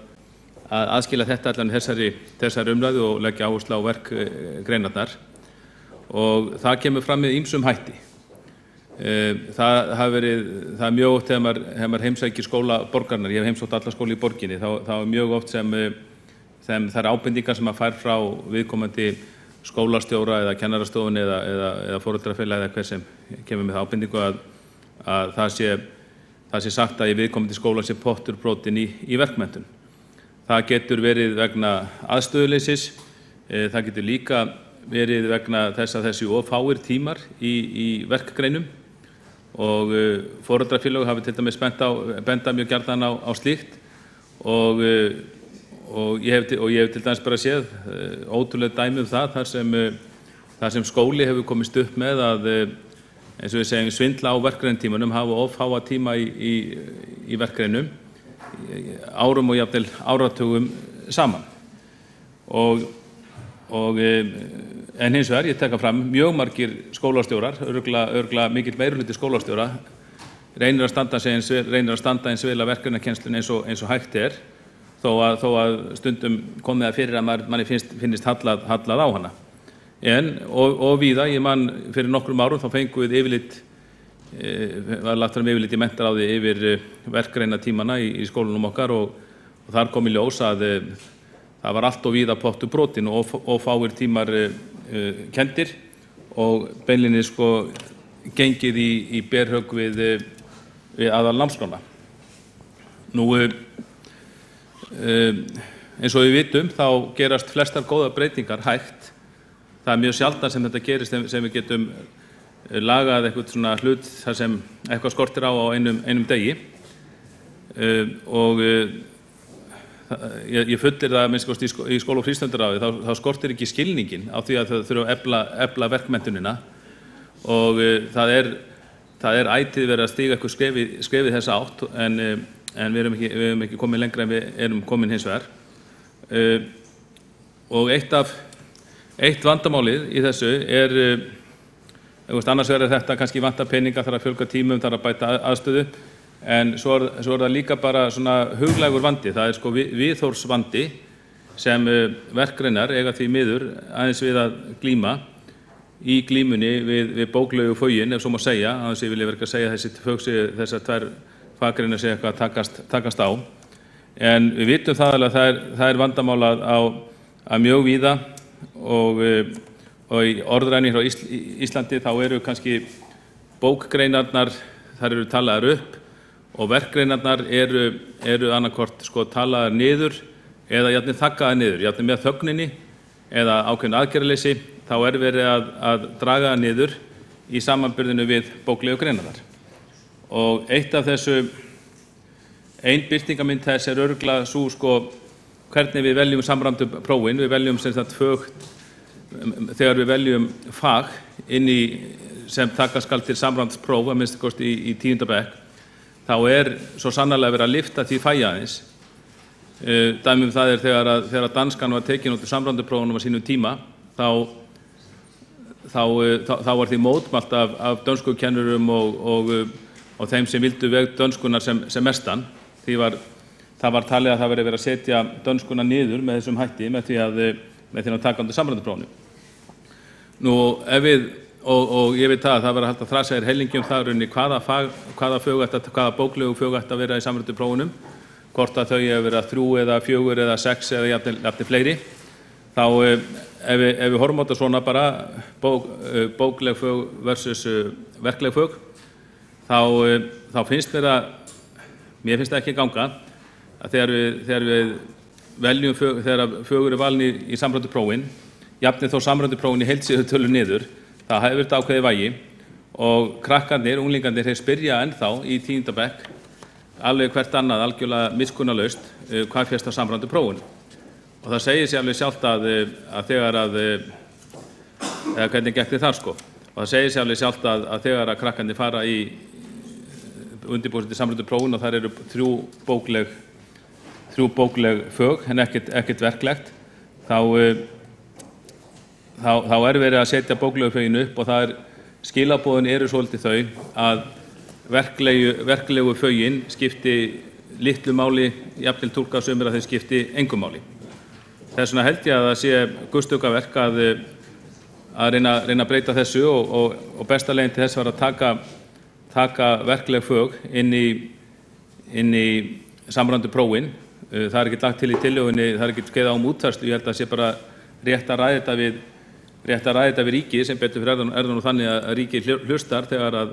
aðskila þetta allan þessari umræðu og leggja áherslu á verkgreinarnar og það kemur fram með ýmsum hætti. Það er mjög oft þegar maður heimsækir skóla borgarinnar, ég hef heimsótt alla skóla í borginni, þá er mjög oft sem það er ábendingar sem maður fær frá viðkomandi skólastjóra eða kennarastofunni eða foreldrafélagi eða hver sem kemur með ábendingu að það sé sagt að í viðkomandi skóla sé pottur brotinn í verkmenntun. Það getur verið vegna aðstöðuleysis, það getur líka verið vegna þess að þessi of fáir tímar í verkgreinum og foreldrafélög hafi til dæmis benda mjög gjarnan á slíkt og ég hef til dæmis bara séð ótrúlega dæmi það þar sem skóli hefur komist upp með að eins og við segjum svindla á verkgreintímanum, hafa of fáa tíma í verkgreinum árum og jafnvel áratugum saman en hins vegar ég tek fram mjög margir skólastjórar, örugglega mikill meirihluti skólastjóra reynir að standa eins vel að verkgreinakennslunni eins og hægt er þó að stundum komið það fyrir að manni finnist hallað á hana. Og víða, ég man fyrir nokkrum árum þá fengum við yfirlit var lagt fram yfirlit í menntaráði yfir verkgreinatímana í skólunum okkar og þar kom í ljós að það var allt og víða pottur brotinn og fáir tímar kenndir og beinlinni gengið í berhögg við aðal námskrána. Nú eins og við vitum þá gerast flestar góðar breytingar hægt. Það er mjög sjaldan sem þetta gerist sem við getum lagað eitthvað svona hlut þar sem eitthvað skortir á einum degi og ég fullir það minnst í skóla- og frístundaráði þá skortir ekki skilningin á því að þau þurfa að efla verkmenntunina og það er ætíð verið að stíga eitthvað skrefið þessa átt en við erum ekki komin lengra en við erum komin hins vegar og eitt vandamálið í þessu annars verður þetta kannski vanta peninga, þarf að fjölga tímum, þarf að bæta aðstöðu en svo er það líka bara svona huglægur vandi, það er viðhorfsvandi sem verkgreinar eiga því miður aðeins við að glíma í glímunni við bóklegu fögin, ef svo má segja, aðeins ég vilja verka að segja þessar tvær faggreinar sé eitthvað að takast á en við vitum það alveg að það er vandamál að mjög víða og í orðræðinni frá Íslandi þá eru kannski bókgreinarnar þar eru talaðar upp og verkgreinarnar eru annarkvort talaðar niður eða jafnvel þaggaðar niður, jafnvel með þögninni eða ákveðin aðgerðarleysi þá er verið að draga það niður í samanburðinu við bóklegu greinarnar og ein birtingarmynd þess er örugglega sú hvernig við veljum samræmdu prófin, við veljum þegar við veljum fag sem taka skal til samræmds próf, að minnsta kosti í 10. bekk, þá er svo sannarlega verið að lyfta því fagi aðeins. Dæmi það er þegar danskan var tekin út úr samræmdu prófunum á sínum tíma, þá var því mótmælt af dönskukennurum og þeim sem vildu veg dönskunar sem mestan. Það var talið að það verið að setja dönskuna niður með þessum hætti með því að taka undir samræmduprófinu. Nú og ég veit að það verið að halda þrasa hellingi það runni hvaða bóklegu fög ætti að vera í samræmduprófunum, hvort að þau hefur verið 3 eða 4 eða 6 eða jafnvel fleiri. Þá ef við horfum á þetta svona bara bókleg fög versus verkleg fög, þá finnst mér finnst það ekki ganga að þegar við veljum þegar fögur er valin í samræmduprófin, jafnvel þó samræmduprófin í heild sér tölur niður, það hefur verið ákveðið vægi og krakkarnir, unglingarnir, þeir spyrja ennþá í 10. bekk alveg hvert annað algjörlega miskunnarlaust hvað férst á samræmduprófinu. Og það segir sér alveg sjálft að þegar hvernig gekk þið þar Og það segir sér alveg sjálft að þegar krakkarnir fara undirbúið til samræmdu prófin og þar eru þrjú bókleg fög en ekkert verklegt, þá er verið að setja bóklegu fögin upp og það skilaboðin eru svolítið þau að verklegu fögin skipti litlu máli, jafnvel túlkað sumir að þau skipti engu máli. Þess vegna held ég að það sé guðstökaverk að reyna að breyta þessu og besta leiðin til þess var að taka verkleg fög inn í samræmdu prófin. Það er ekki lagt til í tillögunni, það er ekki skeið á útfærslu, ég held að það sé bara rétt að ræða þetta við ríkið, sem betur fyrir er það nú þannig að ríkið hlustar þegar að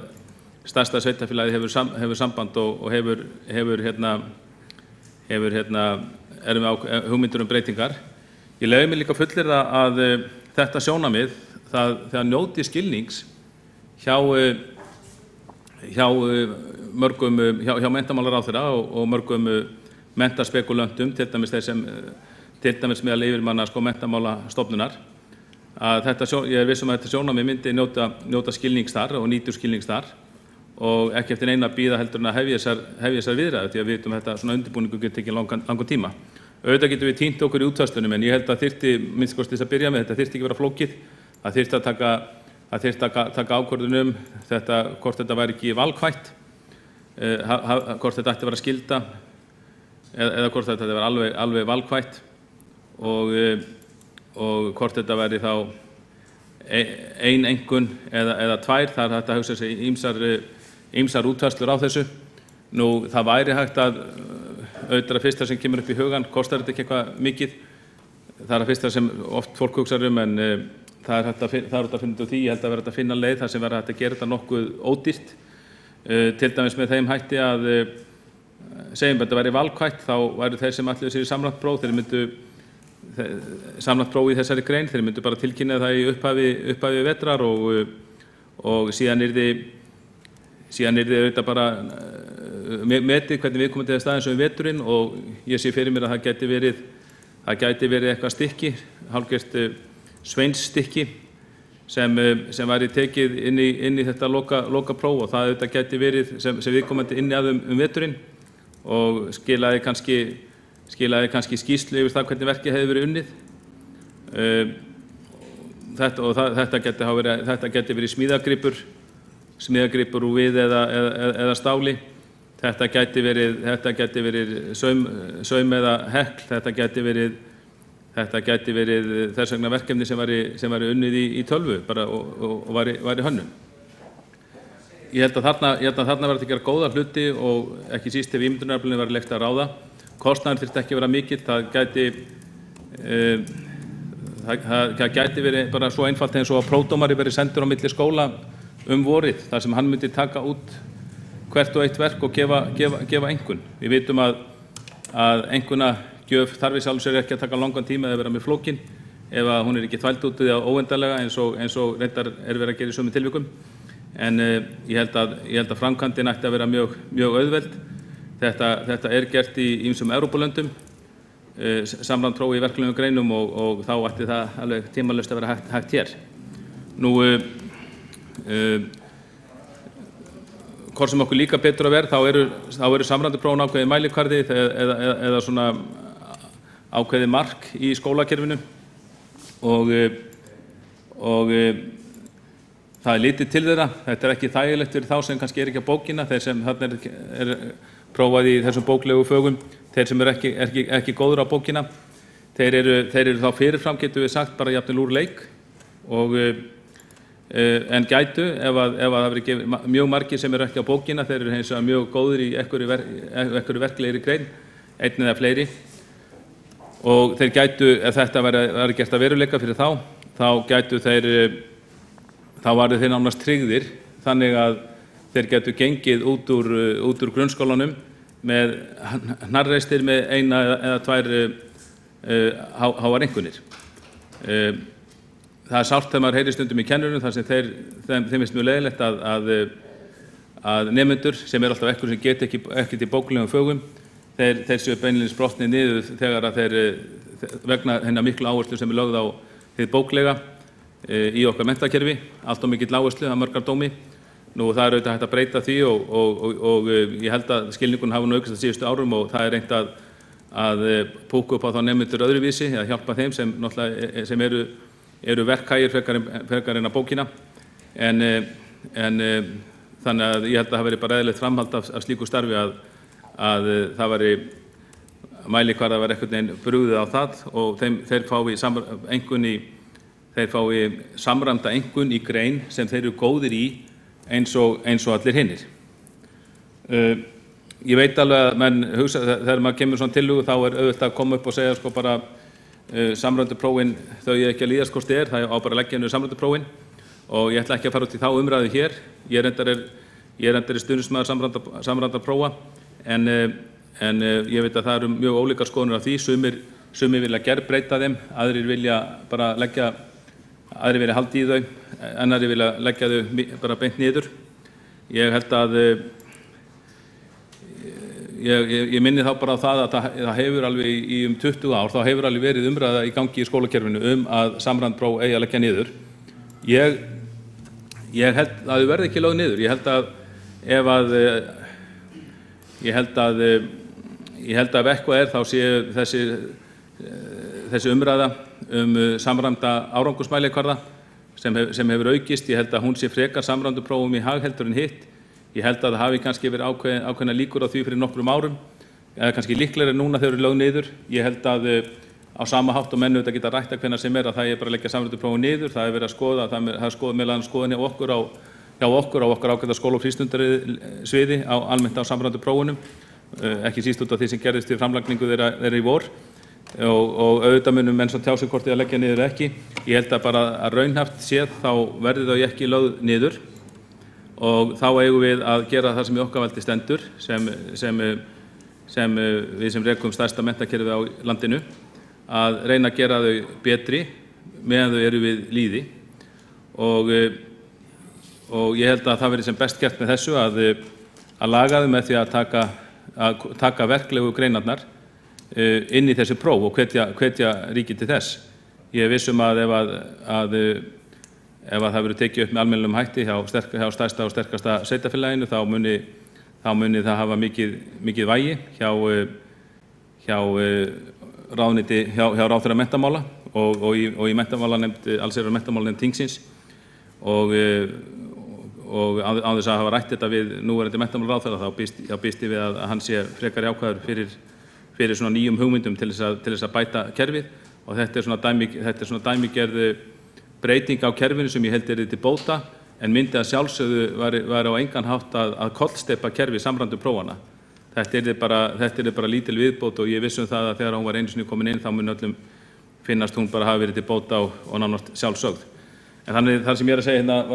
stærsta sveitarfélagið hefur samband og hefur hugmyndir breytingar. Ég leyfi mig líka fullyrða að þetta sjónarmið það njóti skilnings hjá menntamálaráðherra og mörgum menntaspekulöntum, til dæmis meðal yfirmanna menntamálastofnunar, að ég viss að þetta sjónarmið myndi njóta skilnings þar og nýtur skilnings þar og ekki eftir neina að bíða heldur en að hefja þessar viðræður, því að við vitum að þetta svona undirbúningur getur tekið langan tíma. Auðvitað getum við týnt okkur í útfærslunum, en ég held að þyrfti, minnst kosti þess að byrja með, þetta þyrfti ekki vera flókið, það þyrfti að taka ákvörðun þetta, hvort þetta væri ekki valkvætt, hvort þetta ætti að vera skylda eða hvort þetta væri alveg valkvætt og hvort þetta væri þá ein einkunn eða tvær, það hægt að hugsa sig ýmsar útfærslur á þessu. Nú, það væri hægt að auðvitað fyrsta sem kemur upp í hugan, kostar þetta ekki eitthvað mikið, það að fyrsta sem oft fólk hugsar en það er hægt að finna út úr því, ég held að vera hægt að finna leið þar sem vera hægt að gera þetta nokkuð ódýrt, til dæmis með þeim hætti að segjum þetta væri valkvætt, þá væru þeir sem ætluðu sér í samræmt próf, þeir myndu samræmt próf í þessari grein, þeir myndu bara tilkynna það í upphafi vetrar og síðan yrði auðvitað bara metið hvernig við komum til þess staðins um veturinn og ég sé fyrir mér að það gæti verið eitthvað stykki, hálfgert sveinsstykki sem væri tekið inn í þetta loka próf og það auðvitað gæti verið sem viðkomandi inni að veturinn og skilaði kannski skýrslu yfir það hvernig verkið hefði verið unnið. Þetta gæti verið smíðagripur úr við eða stáli. Þetta gæti verið saum eða hekl. Þetta gæti verið þess vegna verkefni sem væri unnið í tölvu bara og væri hönnun. Ég held að þarna var að gera góða hluti og ekki síst ef ímyndunaraflinu var leyft að ráða. Kostnaður þyrfti ekki að vera mikill, það gæti verið bara svo einfalt eins og að prófdómari verið sendur á milli skóla vorið, þar sem hann myndi taka út hvert og eitt verk og gefa einkunn. Við vitum að einkunnagjöf þarf í sjálfu sér ekki að taka langan tíma eða vera með flókin ef að hún ekki þvæld út í það óendanlega eins og reyndar verið að gera í sömu tilvikum. En ég held að framkvæmdin ætti að vera mjög auðveld. Þetta gert í ýmsum Evrópulöndum, samræmt próf í verklegum greinum og þá ætti það alveg tímalaust að vera hægt hér. Nú, hvort sem okkur líka betur að vera, þá eru samræmdu prófin ákveðið mælikvarði eða svona ákveðið mark í skólakerfinu og það litið til þeirra. Þetta ekki þægilegt fyrir þá sem kannski ekki á bókina, þeir sem þarna prófaði í þessum bóklegu fögum, þeir sem ekki góður á bókina, þeir eru þá fyrirfram, getum við sagt, bara jafnvel úr leik en gætu, ef það verið mjög margir sem eru ekki á bókina, þeir eru hins vegar mjög góðir í einhverju verklegri grein, einn eða fleiri og þeir gætu, ef þetta væri gert að veruleika fyrir þá gætu þá varu þeir nánast tryggðir, þannig að þeir gætu gengið út úr grunnskólanum með hnarreistir með eina eða tvær háar einkunnir. Það sárt þegar maður heyrir stundum í kennurunum þar sem þeim finnst mjög leiðilegt að nemendur sem alltaf ekkur sem geta ekkert í bóklegum fögum, þeir séu beinlínis brotnir niður þegar að þeir vegna hennar miklu áherslu sem lögð á hið bóklega í okkar menntakerfi, allt of mikill áherslu, það margar dómi. Nú það auðvitað hægt að breyta því og ég held að skilningun hafi nú aukist á síðustu árum og það reynt að púka upp á þá nemendur öðruvísi eða hjálpa þeim sem náttúrulega sem eru verkhægir frekar en að bókina. En þannig að ég held að það veri bara eðlilegt framhald af slíku starfi að það veri mælikvarða var einhvern veginn brugðið á það og þeir fái samræmda einkunn í grein sem þeir eru góðir í eins og allir hinnir. Ég veit alveg að menn hugsa þegar maður kemur svona tillögu þá auðvitað að koma upp og segja sko bara samræmdu prófin þau ekki að líðast hvort það á bara að leggja niður samræmdu prófin og ég ætla ekki að fara út í þá umræðu hér. Ég reyndar stuðningsmaður samræmdra prófa en ég veit að það eru mjög ólíkar skoðanir af því. Sumir vilja gerbreyta þeim, aðrir vilja bara aðrir vilja halda í þau, annarri vilja leggja þau bara beint niður. Ég held að ég minni þá bara á það að það hefur alveg í 20 ár, þá hefur alveg verið umræða í gangi í skólakerfinu að samræmd próf eigi að leggja niður. Ég held að þau verði ekki lögð niður. Ég held að ef eitthvað þá sé þessi umræða samræmda árangursmælikvarða sem hefur aukist. Ég held að hún sé frekar samræmdu prófum í hag heldur en hitt. Ég held að það hafi kannski verið ákveðna líkur á því fyrir nokkrum árum, eða kannski líklegri núna þegar þau eru lögð niður. Ég held að á sama hátt og menn auðvitað geta rætt hvenær sem að það bara að leggja samræmdu prófum niður. Það verið að skoða, það er skoðað meðal annars skoðun hjá okkur á okkar ágæta skóla- og frístundasviði almennt á samræmdu prófunum, ekki síst út af því sem gerðist við framlagningu þeirra í vor. Og auðvitað munum menn svo tjá sig hvort að leggja niður ekki. Ég held að bara að raunhæft séð þá verði þau ekki lögð niður og þá eigum við að gera það sem í okkar valdi stendur sem við sem rekum stærsta menntakerfið á landinu að reyna að gera þau betri meðan þau eru við lýði og ég held að það verði sem best gert með þessu að laga þau með því að taka verklegu greinarnar inn í þessi próf og hvetja ríkið til þess. Ég er viss að ef það verður tekið upp með almennilegum hætti hjá stærsta og sterkasta sveitarfélaginu þá muni það hafa mikið vægi hjá ráðuneyti hjá ráðherra menntamála og í menntamálanefnd allsherjar- og menntamálanefnd þingsins og án þess að hafa rætt þetta við núverandi menntamálaráðherra þá býst ég við að hann sé frekar jákvæður fyrir svona nýjum hugmyndum til þess að bæta kerfið og þetta er svona dæmigerð breyting á kerfinu sem ég held til bóta en myndi að sjálfsögðu var á engan hátt að kollsteypa kerfi samræmdu prófana. Þetta er bara lítil viðbót og ég viss það að þegar hún var einu sinni komin inn þá mun öllum finnast hún bara hafa verið til bóta og nánast sjálfsögð. En þannig það sem ég var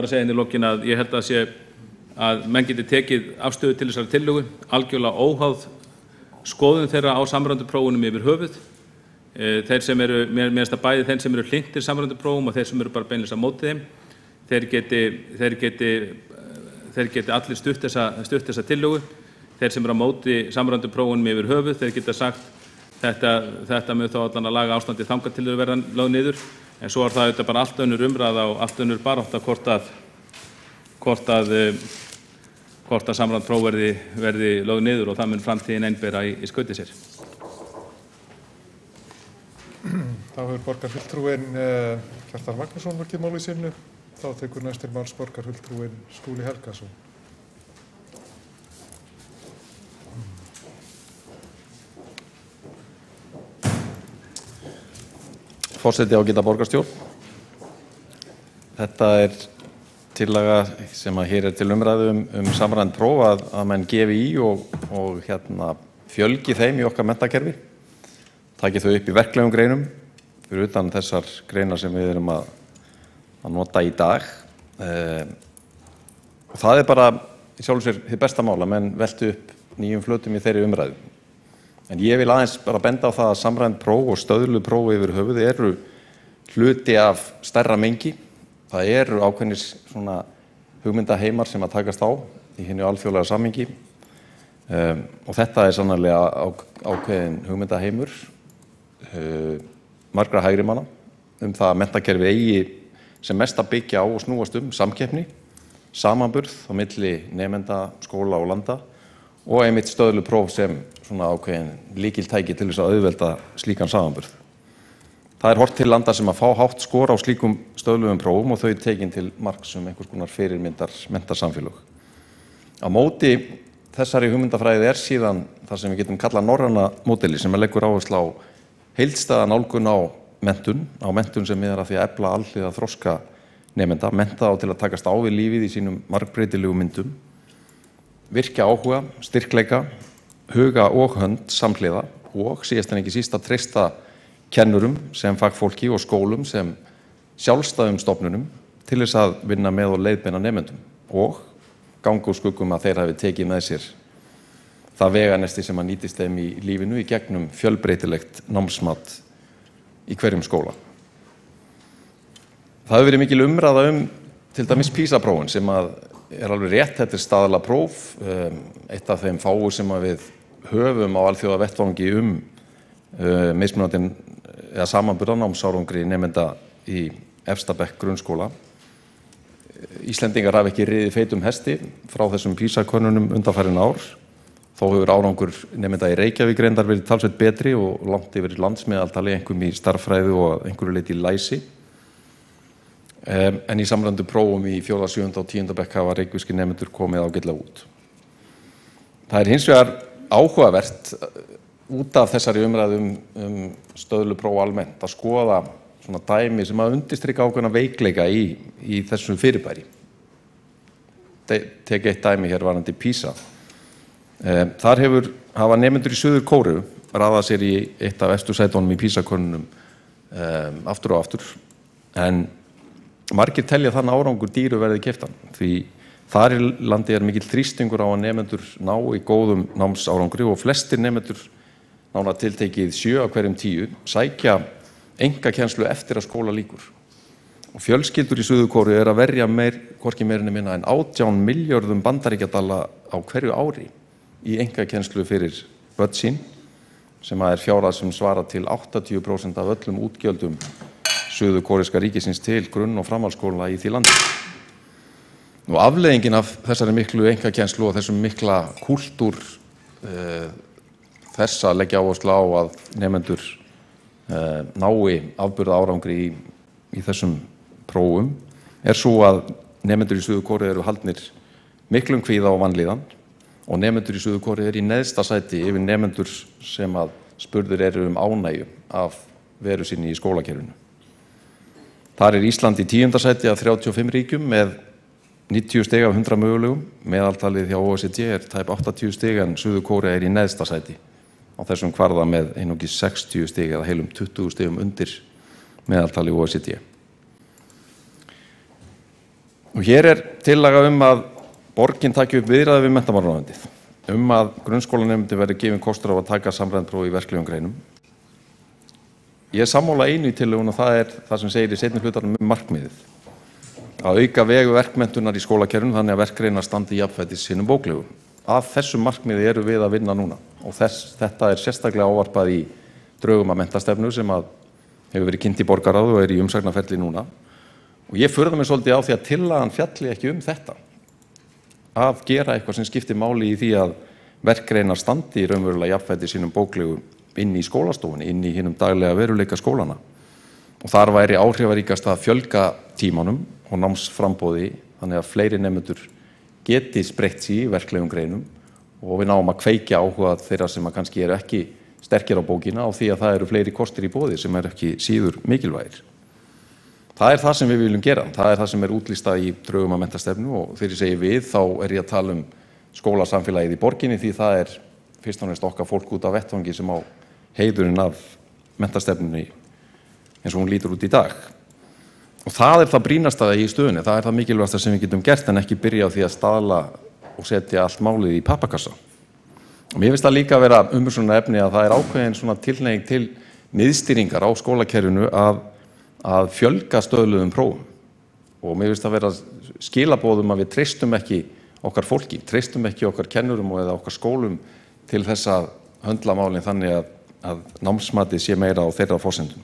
að segja í lokin að ég held að menn geti tekið afstöðu til þessari tillögu algjörlega óháð skoðun þeirra á samræmdu prófunum yfir höfuð. Þeir sem eru, mér finnst að bæði þeir sem eru hlynntir samræmdu prófum og þeir sem eru bara beinlínis á móti þeim, þeir geti allir stutt þessa tillögu. Þeir sem eru á móti samræmdu prófunum yfir höfuð, þeir geta sagt þetta mun þá allan að laga ástandið þangað til þau verða lögð niður. En svo það auðvitað bara allt önnur umræða og allt önnur barátta hvort að samræmd próf verði lögð niður og það mun framtíðin einbera í skauti sér. Þá hefur borgarfulltrúinn Kjartan Magnússon lokið máli sínu. Þá tekur næst til máls borgarfulltrúinn Skúli Helgason. Forseti ágæta borgarstjórn. Þetta tillaga sem hér til umræðu samræmd próf að menn gefi í og fjölgi þeim í okkar menntakerfi. Taki þau upp í verklegum greinum fyrir utan þessar greinar sem við erum að nota í dag. Og það bara í sjálfu sér hið besta mál að menn veltu upp nýjum flötum í þeirri umræðu. En ég vil aðeins bara benda á það að samræmd próf og stöðluð próf yfir höfuð eru hluti af stærra mengi. Það eru ákveðnir svona hugmyndaheimar sem að takast á í hinu alþjóðlega samhengi. Og þetta sannarlega ákveðin hugmyndaheimur margra hægri manna það að menntakerfi eigi sem mest að byggja á og snúast samkeppni samanburð á milli nemenda, skóla og landa og einmitt stöðlupróf sem svona ákveðin lykiltæki til þess að auðvelda slíkan samanburð. Það er horft til landa sem að fá hátt skor á slíkum stöðluðum prófum og þau tekin til marks einhvers konar fyrirmyndar menntasamfélög. Á móti þessari hugmyndafræði síðan það sem við getum kallað norræna módeli sem leggur áherslu á heildstæða nálgun á menntun sem miðar að því að efla alhliða þroska nemenda, mennta á til að takast á við lífið í sínum margbreytilegu myndum, virkja áhuga, styrkleika, huga og hönd samhliða og síðast en ekki síst að treysta kennurum sem fagfólki og skólum sem sjálfstæðum stofnunum til þess að vinna með og leiðbeina nemendum og ganga úr skuggum að þeir hafi tekið með sér það veganesti sem að nýtist þeim í lífinu í gegnum fjölbreytilegt námsmat í hverjum skóla. Það hefur verið mikil umræða til dæmis PISA-prófin sem að alveg rétt, þetta staðla próf, eitt af þeim fáu sem að við höfum á alþjóðavettvangi mismunandi eða samanburð á námsárangri nemenda í efsta bekk grunnskóla. Íslendingar hafa ekki riðið feitum hesti frá þessum PISA-könnunum undanfarin ár. Þó hefur árangur nemenda í Reykjavík reyndar verið talsveit betri og langt yfir landsmeðaltali, einhverjum í stærðfræði og einhverju leyti í læsi. En í samræmdum prófum í 4., 7. og 10. bekk hafa reykvískir nemendur komið ágætlega út. Það er hins vegar áhugavert út af þessari umræðu stöðlupróf almennt að skoða svona dæmi sem að undirstrika ákveðna veikleika í þessum fyrirbæri. Tek eitt dæmi hér varðandi PISA. Þar hafa nemendur í Suður Kóreu raðað sér í eitt af efstu sætunum í PISA-könnunum aftur og aftur, en margir telja þann árangur dýru verði keyptan því þar í landi mikill þrýstingur á að nemendur ná í góðum námsárangri og flestir nemendur nánar tiltekið 7 af hverjum 10 sækja einkakennslu eftir að skóla lýkur. Og fjölskyldur í Suður Kóreu að verja hvorki meira né minna en 18 milljörðum bandaríkjadala á hverju ári í einkakennslu fyrir börn sín, sem er fjárhæð sem svarar til 80% af öllum útgjöldum Suður kóreska ríkisins til grunn- og framhaldsskóla í því landi. Nú afleiðingin af þessari miklu einkakennslu og þessum mikla kúltúr þess að leggja áherslu á að nemendur nái afburða árangri í þessum prófum svo að nemendur í Suður Kóreu eru haldnir miklum kvíða og vanlíðan og nemendur í Suður Kóreu í neðsta sæti yfir nemendur sem að spurðir eru ánægju af veru sinni í skólakerfinu. Þar Ísland í 10. sæti af 35 ríkjum með 90 stig af 100 mögulegum. Meðaltalið hjá OECD tæp 80 stig en Suður Kórea í neðsta sæti á þessum kvarða með einungis 60 stig eða heilum 20 stigum undir meðaltalið OECD. Og hér tillaga að borgin taki upp viðræður við menntamálaráðuneytið að grunnskólanemendum verði gefinn kostur á að taka samræmd próf í verklegum greinum. Ég sammála einu í tillögunni og það það sem segir í seinni hlutanum markmiðið. Að auka vegu verkmenntunar í skólakerfinu þannig að verkgreinar standi jafnfætis sínum bóklegu. Að þessu markmiði erum við að vinna núna og þetta sérstaklega ávarpað í drögum að menntastefnu sem hefur verið kynnt í borgarráði og í umsagnarferli núna. Og ég furða mig svolítið á því að tillagan fjalli ekki þetta. Að gera eitthvað sem skiptir máli í því að verkgreinar standi raunverulega jafnfætis sínum bóklegu inn í skólastofunni, inn í hinum daglega veruleika skólana. Og þar væri áhrifaríkast að fjölga tímanum og námsframboði þannig að fleiri nemendur geti spreytt sig í verklegum greinum og við náum að kveikja áhuga þeirra sem að kannski eru ekki sterkir á bókina á því að það eru fleiri kostir í boði sem ekki síður mikilvægir. Það það sem við viljum gera, það það sem útlistað í drögum að menntastefnu og þegar ég segi við þá ég að tala skólasamfélagið í borginni því það fyrst og fremst okkar fólk út af vettvangi sem á heiðurinn af menntastefnunni eins og hún lítur út í dag. Og það það brýnasta í stöðunni, það það mikilvægasta sem við getum gert en ekki byrja á því að staðla og setja allt málið í pappakassa. Og mér finnst það líka að vera umhugsunarefni að það ákveðin svona tilhneiging til miðstýringar á skólakerfinu að fjölga stöðluðum prófum. Og mér finnst það vera skilaboðum að við treystum ekki okkar fólki, treystum ekki okkar kennurum eða okkar skólum til þess að höndla málin þannig að námsmatið sé meira á þeirra forsendum.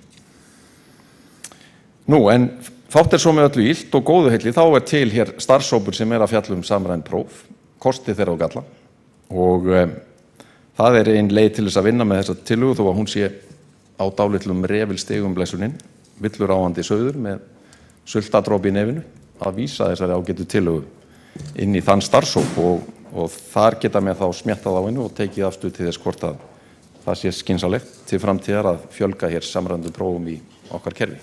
Nú, en Fátt svo með öllu illt og góðu heilli, þá til hér starfshópur sem að fjalla samræmd próf, kosti þeirra og galla og það ein leið til þess að vinna með þessa tillögu þó að hún sé á dálitlum refilstigum blessunin, villuráfandi sauður með sultadróp í nefinu að vísa þessari ágætu tillögu inn í þann starfshóp og þar geta með þá smjattað á hennu og tekið afstöðu til þess hvort að það sé skynsamlegt til framtíðar að fjölga hér samræmdum prófum í okkar kerfi.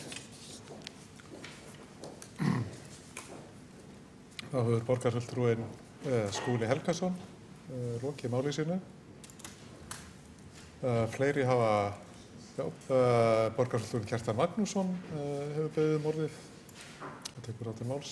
Þá hefur borgarfulltrúinn Skúli Helgason lokið máli sínu. Fleiri hafa, borgarfulltrúinn Kjartan Magnússon hefur beðið orðið. Það tekur á til máls.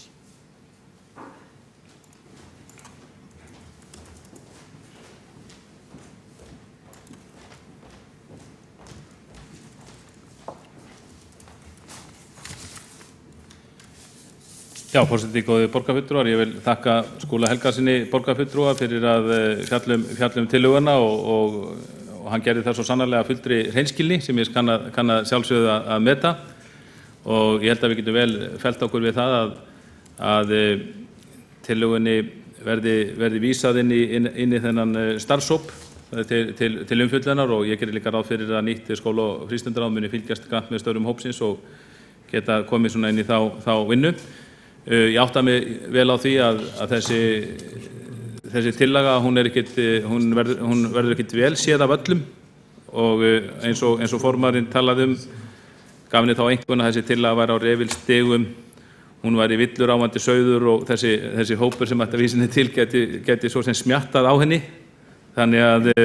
Já, forseti góði borgarfulltrúar, ég vil þakka Skúla Helgasyni borgarfulltrúa fyrir að fjallum tillöguna og hann gerði það svo sannarlega fullri hreinskilni sem ég kann að sjálfsögðu að meta og ég held að við getum vel fellt okkur við það að tillögunni verði vísað inn í þennan starfshóp til umfjöllunar og ég gerir líka ráð fyrir að nýtt skóla- og frístundaráð muni fylgjast grannt með störfum hópsins og geta komið svona inn í þá vinnu. Ég átta mig vel á því að þessi tillaga hún verður ekkert vel séð af öllum og eins og formaðurinn talaði gaf henni þá einhvern að þessi tillaga væri á refilstigum, hún væri villuráfandi sauður og þessi hópur sem ætti að vísa henni til gæti svo sem smjattað á henni. Þannig að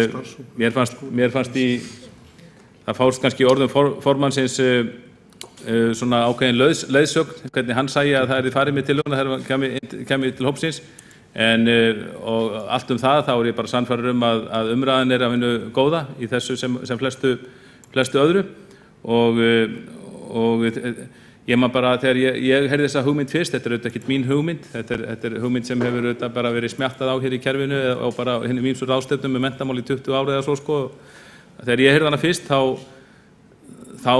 mér fannst það fást kannski orðum formannsins svona ákveðin leiðsögn hvernig hann sæi að það farið með tillöguna þegar hann kemur til hópsins og allt það þá ég bara sannfærður að umræðan af hinu góða í þessu sem flestu öðru og ég man bara þegar ég heyrði þessa hugmynd fyrst, þetta auðvitað ekkert mín hugmynd, þetta hugmynd sem hefur auðvitað bara verið smjattað á hér í kerfinu og bara hinum ýmsum ráðstefnum með menntamál í 20 ár eða svo sko. Þegar ég heyrði hana fyrst þá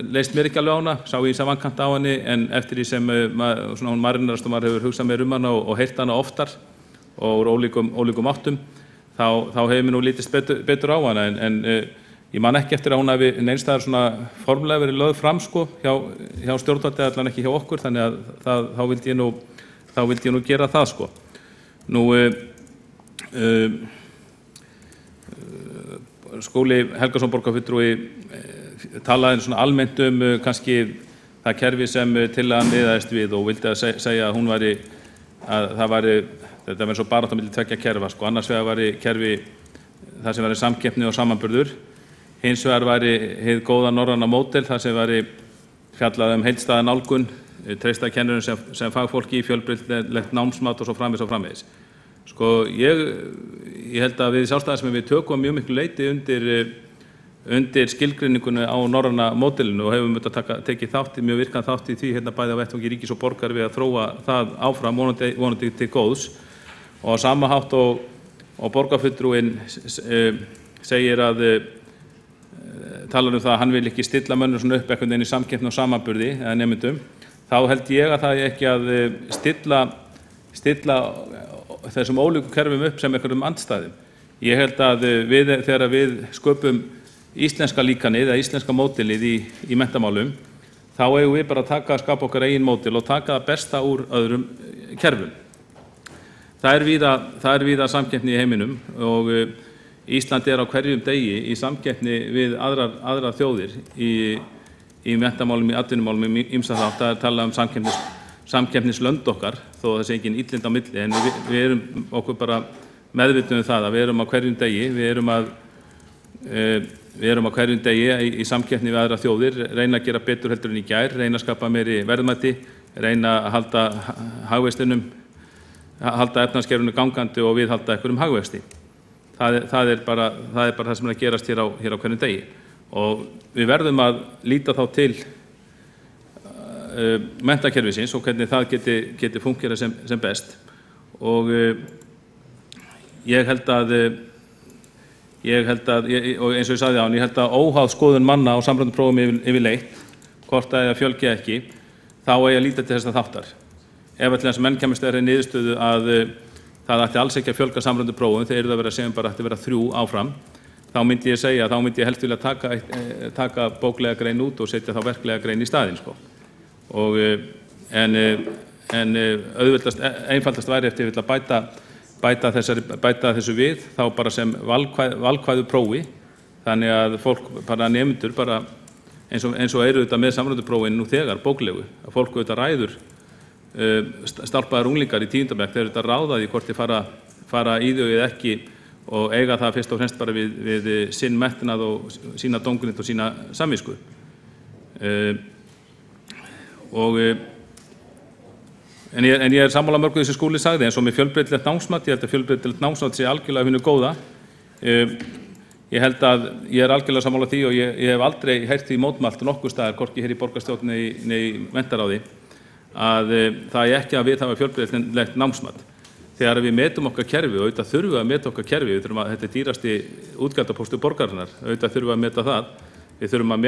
leist mér ekki alveg á hana, sá ég sem vankant á henni en eftir því sem hún marinerast og maður hefur hugsað meir hana og heyrt hana oftar og úr ólíkum áttum þá hefur mér nú lítist betur á hana en ég man ekki eftir að hún hafi neins staðar svona formlega verið lögð fram sko hjá stjórnvaldi allan ekki hjá okkur þannig að þá vildi ég nú gera það sko. Skúli Helgason borgarfulltrúi talaði svona almennt kannski það kerfi sem tillagan miðaðist við og vildi að segja að hún væri þetta verið svo barátta milli tveggja kerfa sko, annars vegar væri kerfi það sem væri samkeppni og samanburður, hins vegar væri hið góða norræna módel það sem væri fjallað heildstæða nálgun, treysta kennurum sem fagfólki í fjölbreytilegt námsmat og svo framvegis. Sko ég held að við Sjálfstæðismenn við tökum mjög miklu leyti undir skilgreiningunni á norræna módelinu og hefum tekið mjög virkan þátt í því bæði á vettvangi ríkis og borgar við að þróa það áfram vonandi til góðs og á sama hátt og borgarfulltrúinn segir að talar það að hann vil ekki stilla mönnum svona upp einhvern veginn í samkeppni og samanburði eða nemendum, þá held ég að það ekki að stilla þessum ólíku kerfum upp sem einhverjum andstæðum. Ég held að þegar við sköpum íslenska líkanið eða íslenska módelið í menntamálum, þá eigum við bara að skapa okkar eigin módel og taka það besta úr öðrum kerfum. Það er víða samkeppni í heiminum og Ísland á hverjum degi í samkeppni við aðrar þjóðir í menntamálum, í atvinnumálum, ýmsa þátt. Það er talað samkeppnislönd okkar, þó það sé engin illind á milli, en við erum okkur bara meðvituð það að við erum á hverjum degi, við erum á hverjum degi í samkeppni við aðrar þjóðir, reyna að gera betur heldur en í gær, reyna að skapa meiri verðmæti, reyna að halda hagvextinum, halda efnahagskerfinu gangandi og viðhalda einhverjum hagvexti. Það er bara það sem er að gerast hér á hverjum degi og við verðum að líta þá til menntakerfisins og hvernig það geti fungerað sem best og ég held að og eins og ég sagði án, ég held að óháð skoðun manna á samræmdum prófum yfirleitt, hvort að fjölgi ekki, þá eigi að líta til þess þáttar. Ef til þess að menn kemist þeirri niðurstöðu að það ætti alls ekki að fjölga samræmdu prófum, þeir eru að vera að segja bara ætti að vera 3 áfram, þá myndi ég segja, þá myndi ég helst vilja taka bóklega grein út og setja þá verklega grein í staðinn, sko. En einfaldast væri eftir að bæta þessu við, þá bara sem valkvæðu prófi, þannig að fólk, bara nemendur, bara eins og eru þetta með samræmduprófin nú þegar bóklegu, að fólk auðvitað ræður stálpaðar unglingar í 10. bekk, þeir eru auðvitað ráðaði hvort þeir fara í þau eða ekki og eiga það fyrst og fremst bara við sinn metnað og sína dómgrind og sína samvisku. En ég sammála mörgu þessi Skúli sagði, eins og með fjölbreytilegt námsmat, ég held að fjölbreytilegt námsmat sé algjörlega hinu góða. Ég held að ég algjörlega sammála því og ég hef aldrei heyrt því mótmælt nokkuð staðar, hvorki hér í borgarstjórn nei í menntaráði, að það er ekki að viðhafa fjölbreytilegt námsmat. Þegar við metum okkar kerfi, og auðvitað þurfum við að meta okkar kerfi, þetta er dýrasti útgjaldapóstur borgarinnar, auðvitað þurfum við að meta það, við þurfum að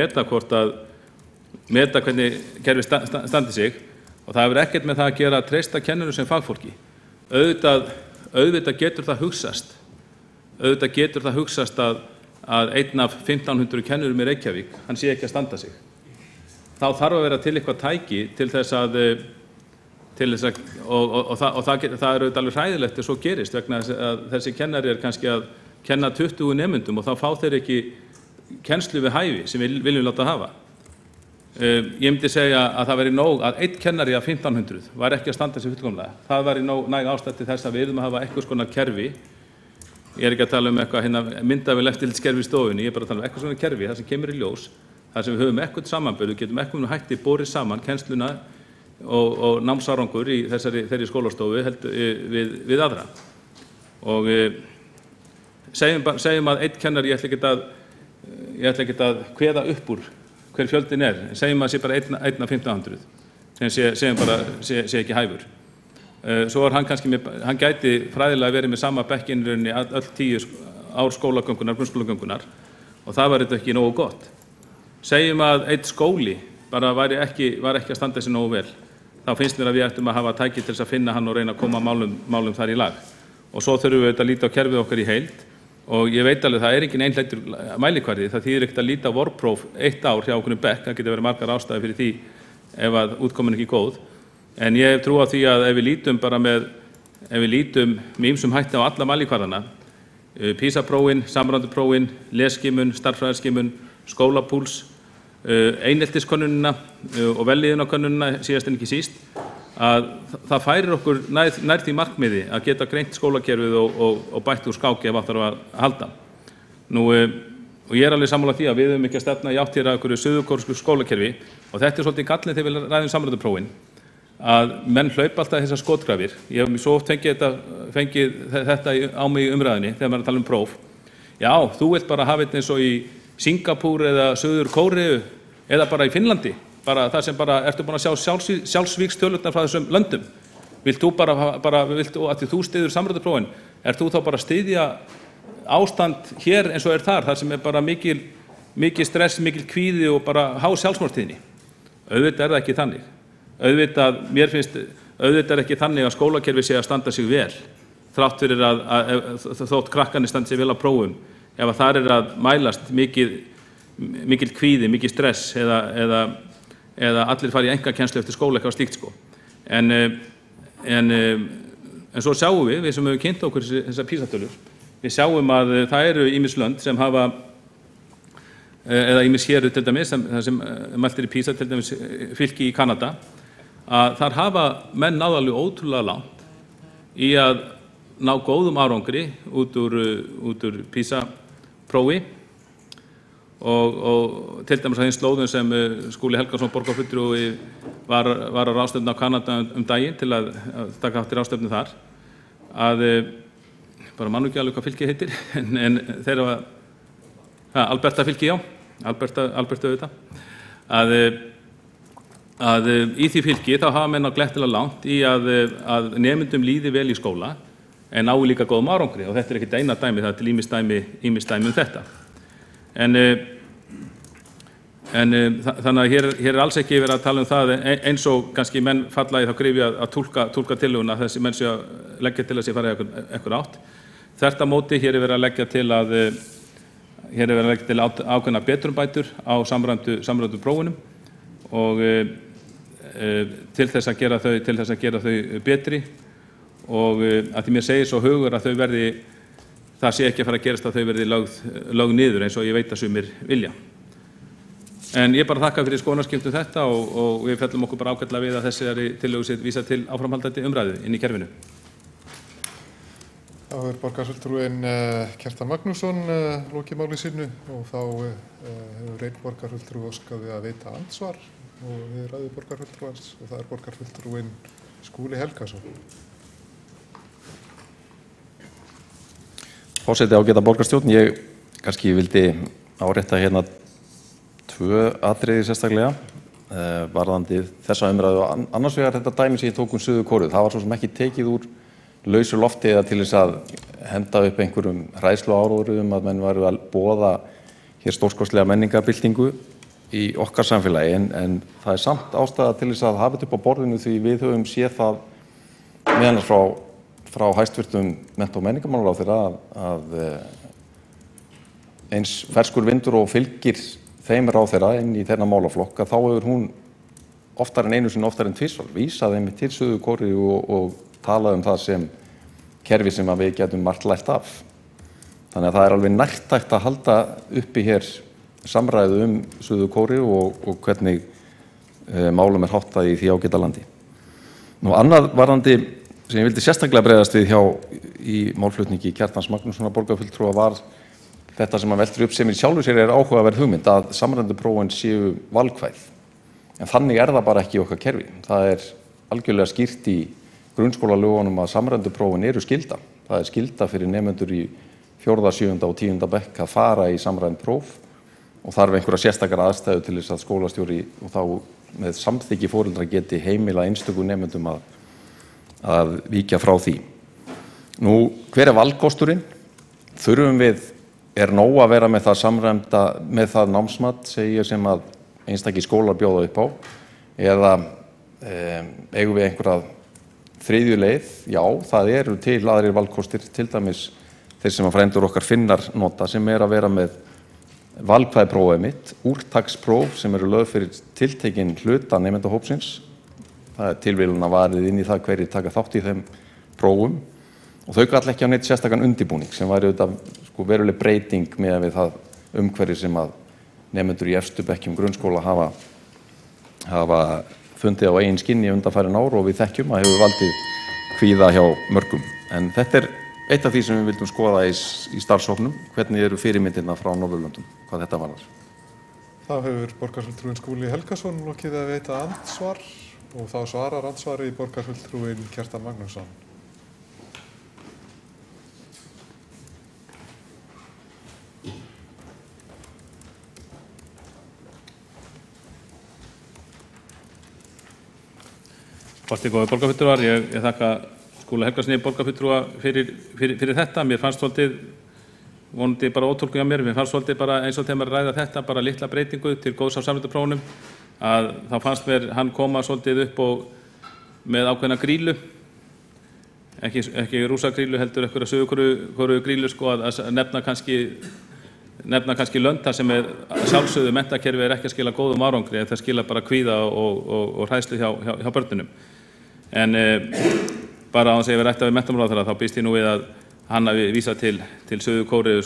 meta hvernig kerfi standi sig og það hefur ekkert með það að gera að treysta kennurum sem fagfólki. Auðvitað getur það hugsast að einn af 1500 kennurum í Reykjavík, hann sé ekki að standa sig. Þá þarf að vera til eitthvað tæki til þess að og það er auðvitað alveg hræðilegt ef svo gerist vegna að þessi kennari kannski að kenna 20 nemendum og þá fá þeir ekki kennslu við hæfi sem við viljum láta hafa. Ég myndi segja að það væri nóg að einn kennari af 1500 var ekki að standa sig fullkomlega. Það væri næg ástæða til þess að við erum að hafa eitthvað svona kerfi. Ég er ekki að tala eitthvað myndavél eftirlitskerfi í stofunni, ég er bara að tala eitthvað svona kerfi, það sem kemur í ljós, þar sem við höfum eitthvað samanburð, við getum eitthvað hætti borið saman kennsluna og námsárangur í þeirri skólastofu við aðra. Og segjum að einn kennari, ég ætla ekki að kveða upp úr hver fjöldin segjum að sé bara einn af 1500, segjum bara sé ekki hæfur. Svo hann gæti fræðilega verið með sama bekkinrunni öll 10 ár skólagöngunar, grunnskólagöngunar og það var þetta ekki nógu gott. Segjum að einn skóli bara var ekki að standa sig nógu vel. Þá finnst mér að við ættum að hafa tæki til þess að finna hann og reyna að koma málum þar í lag. Og svo þurfum við að líta á kerfið okkar í heild og ég veit alveg það er engin einhleytur mælikvarði, það þýðir ekkert að líta vorpróf 1 ár hjá okkur bekk, það getur verið margar ástæður fyrir því ef að útkoman ekki góð. En ég hef trú á því að ef við lítum með ýmsum hætti á alla mælikvarðana, PISA-prófin, samræmduprófin, lesskimun, stærðfræðiskimun, skólapúls, eineltiskönnunina og vellíðunarkönnunina síðast en ekki síst, að það færir okkur nær því markmiði að geta greint skólakerfið og bætt úr skáki ef það þarf að halda. Og ég er alveg sammála því að við höfum ekki að stefna í átt hér að einhverju suðurkóresku skólakerfi og þetta er svolítið gallinn þegar við ræðum samræmduprófin, að menn hlaupa alltaf þessar skotgrafir. Ég hef svo oft fengið þetta á mig í umræðinni þegar maður tala próf. Já, þú vilt bara hafa þetta eins og í Singapúr eða Suður Kóreu eða bara í Finnlandi, bara það sem bara ertu búin að sjá sjálfsvígstölurnar frá þessum löndum. Vilt þú að þú styður samræmduprófin, þú þá bara styðja ástand hér eins og þar sem er bara mikil stress, mikil kvíði og bara há sjálfsmorðstíðni. Auðvitað er það ekki þannig. Auðvitað er ekki þannig að skólakerfi sé að standa sig vel, þrátt fyrir að þótt krakkarnir standi sig vel á prófum, ef þar er að mælast mikil kvíði, mikil stress eða allir fari í einkakennslu eftir skóla eitthvað slíkt sko. En svo sjáum við sem hefur kynnt okkur þessar PISA-tölur, við sjáum að það eru ýmis lönd sem hafa eða ýmis hér til dæmis sem mælt í PISA, til dæmis fylki í Kanada, að þar hafa menn náðalegu ótrúlega langt í að ná góðum árangri út úr PISA-prófi og til dæmis að þeim slóðum sem Skúli Helgason borgarfulltrúi var á ráðstefnu á Kanada daginn til að taka þátt í ráðstefnu þar, að bara mann ekki alveg hvað fylkið heitir, en þeir hafa Alberta fylki, já, Alberta auðvitað, að í því fylki þá hafa menn á glettilega langt í að nemendum líði vel í skóla en nái líka góðum árangri og þetta er ekkert eina dæmi, það er til ýmis dæmi þetta. En þannig að hér alls ekki verið að tala það eins og kannski menn falla í þá gryfju að túlka tillöguna að þessi menn sé að leggja til að sé fara í einhver átt. Þvert á móti hér verið að leggja til ákveðna betrumbætur á samræmdu prófunum og til þess að gera þau betri og að því mér segir svo hugur að það sé ekki að fara að gerast að þau verði lögð niður eins og ég veit að sumir vilja. En ég bara þakka fyrir skoðanaskiptum þetta og við fellum okkur bara ágætlega við að þessari tillögu sé vísað til áframhaldandi umræðu inn í kerfinu. Þá borgarfulltrúinn Kjartan Magnússon lokið máli sínu og þá hefur einn borgarfulltrúi óskaði að veita andsvar og við ræðum borgarfulltrúans og það borgarfulltrúinn Skúli Helgason. Forseti ágæta borgarstjórn, ég kannski vildi árétta hérna 2 atriði sérstaklega varðandi þessa umræðu. Annars vegar þetta dæmi sem ég tók Suður-Kóreu, það var svo sem ekki tekið úr lausu lofti eða til þess að henda upp einhverjum hræðsluáróðrum að menn varu að boða hér stórkostlega menningarbyltingu í okkar samfélagi en það samt ástæða til þess að hafa þetta upp á borðinu því við höfum séð það meðan frá hæstvirtum mennta- og menningarmálaráðherra að eins ferskur vindur og fylgir þeim ráðherra inn í þennan málaflokk að þá hefur hún oftar en einu sinni, oftar en tvisvar vísað einmitt til Suður-Kóreu og talað það sem kerfi sem við getum margt lært af. Þannig að það alveg nærtækt að halda uppi hér samræðu Suður-Kóreu og hvernig málum háttað í því ágæta landi. Nú annað varðandi sem ég vildi sérstaklega bregðast við í málflutningi Kjartans Magnússonar borgarfulltrúa var þetta sem veltur upp sem í sjálfu sér áhugaverð hugmynd að samræmdu prófin séu valkvæð. En þannig það bara ekki í okkar kerfi. Það algjörlega skýrt í grunnskólalögunum að samræmdu prófin eru skylda. Það skylda fyrir nemendur í 4., 7. og 10. bekk að fara í samræmd próf og þarf einhverja sérstakar aðstæðu til þess að skólastjóri og þá með samþykki foreldra geti heimila einstöku nemendum að víkja frá því. Nú, hver valkosturinn? Þurfum við, nóg að vera með það samræmda, með það námsmat, segi ég sem að einstakir skólar bjóða upp á, eða eigum við einhverja þriðju leið? Já, það eru til aðrir valkostir, til dæmis þeir sem að frændur okkar Finnar nota, sem að vera með valkvæð prófið mitt, úrtakspróf sem eru lögð fyrir tiltekinn hluta nemendahópsins. Það tilviljunarvarið inn í það hverjir taka þátt í þeim prófum og þau kalla ekki á neitt sérstakan undirbúning sem væri auðvitað veruleg breyting með við það umhverfi sem að nemendur í efstu bekkjum grunnskóla hafa fundið á eigin skinni undanfarin ár og við þekkjum að hefur valdið kvíða hjá mörgum. En þetta eitt af því sem við vildum skoða í starfshópnum, hvernig eru fyrirmyndirna frá Norðurlöndum, hvað þetta varðar. Þá hefur borgarfulltrúinn Skúli Helgason lokið að veita andsvar og þá svarar andsvarið borgarfulltrúinn Kjartan Magnússon. Forseti góðir borgarfulltrúar, ég þakka Skúla Helgasyni borgarfulltrúa fyrir þetta. Mér fannst svolítið, vonandi bara ótólku hjá mér fannst bara eins og þegar maður ræða þetta, bara litla breytingu til góðs á samræmdu prófunum, að þá fannst mér hann koma svolítið upp með ákveðna grílu, ekki rússagrílu heldur einhverja Suður-Kóreu grílu, að nefna kannski lönd þar sem sjálfsögðu menntakerfi ekki að skila góðum árangri, það skila bara kvíða og hræðslu hjá börnunum. En bara á þess að ég verið rætt við menntamálaráðherra þá býst ég nú við að hann hafi vísað til Suður-Kóreu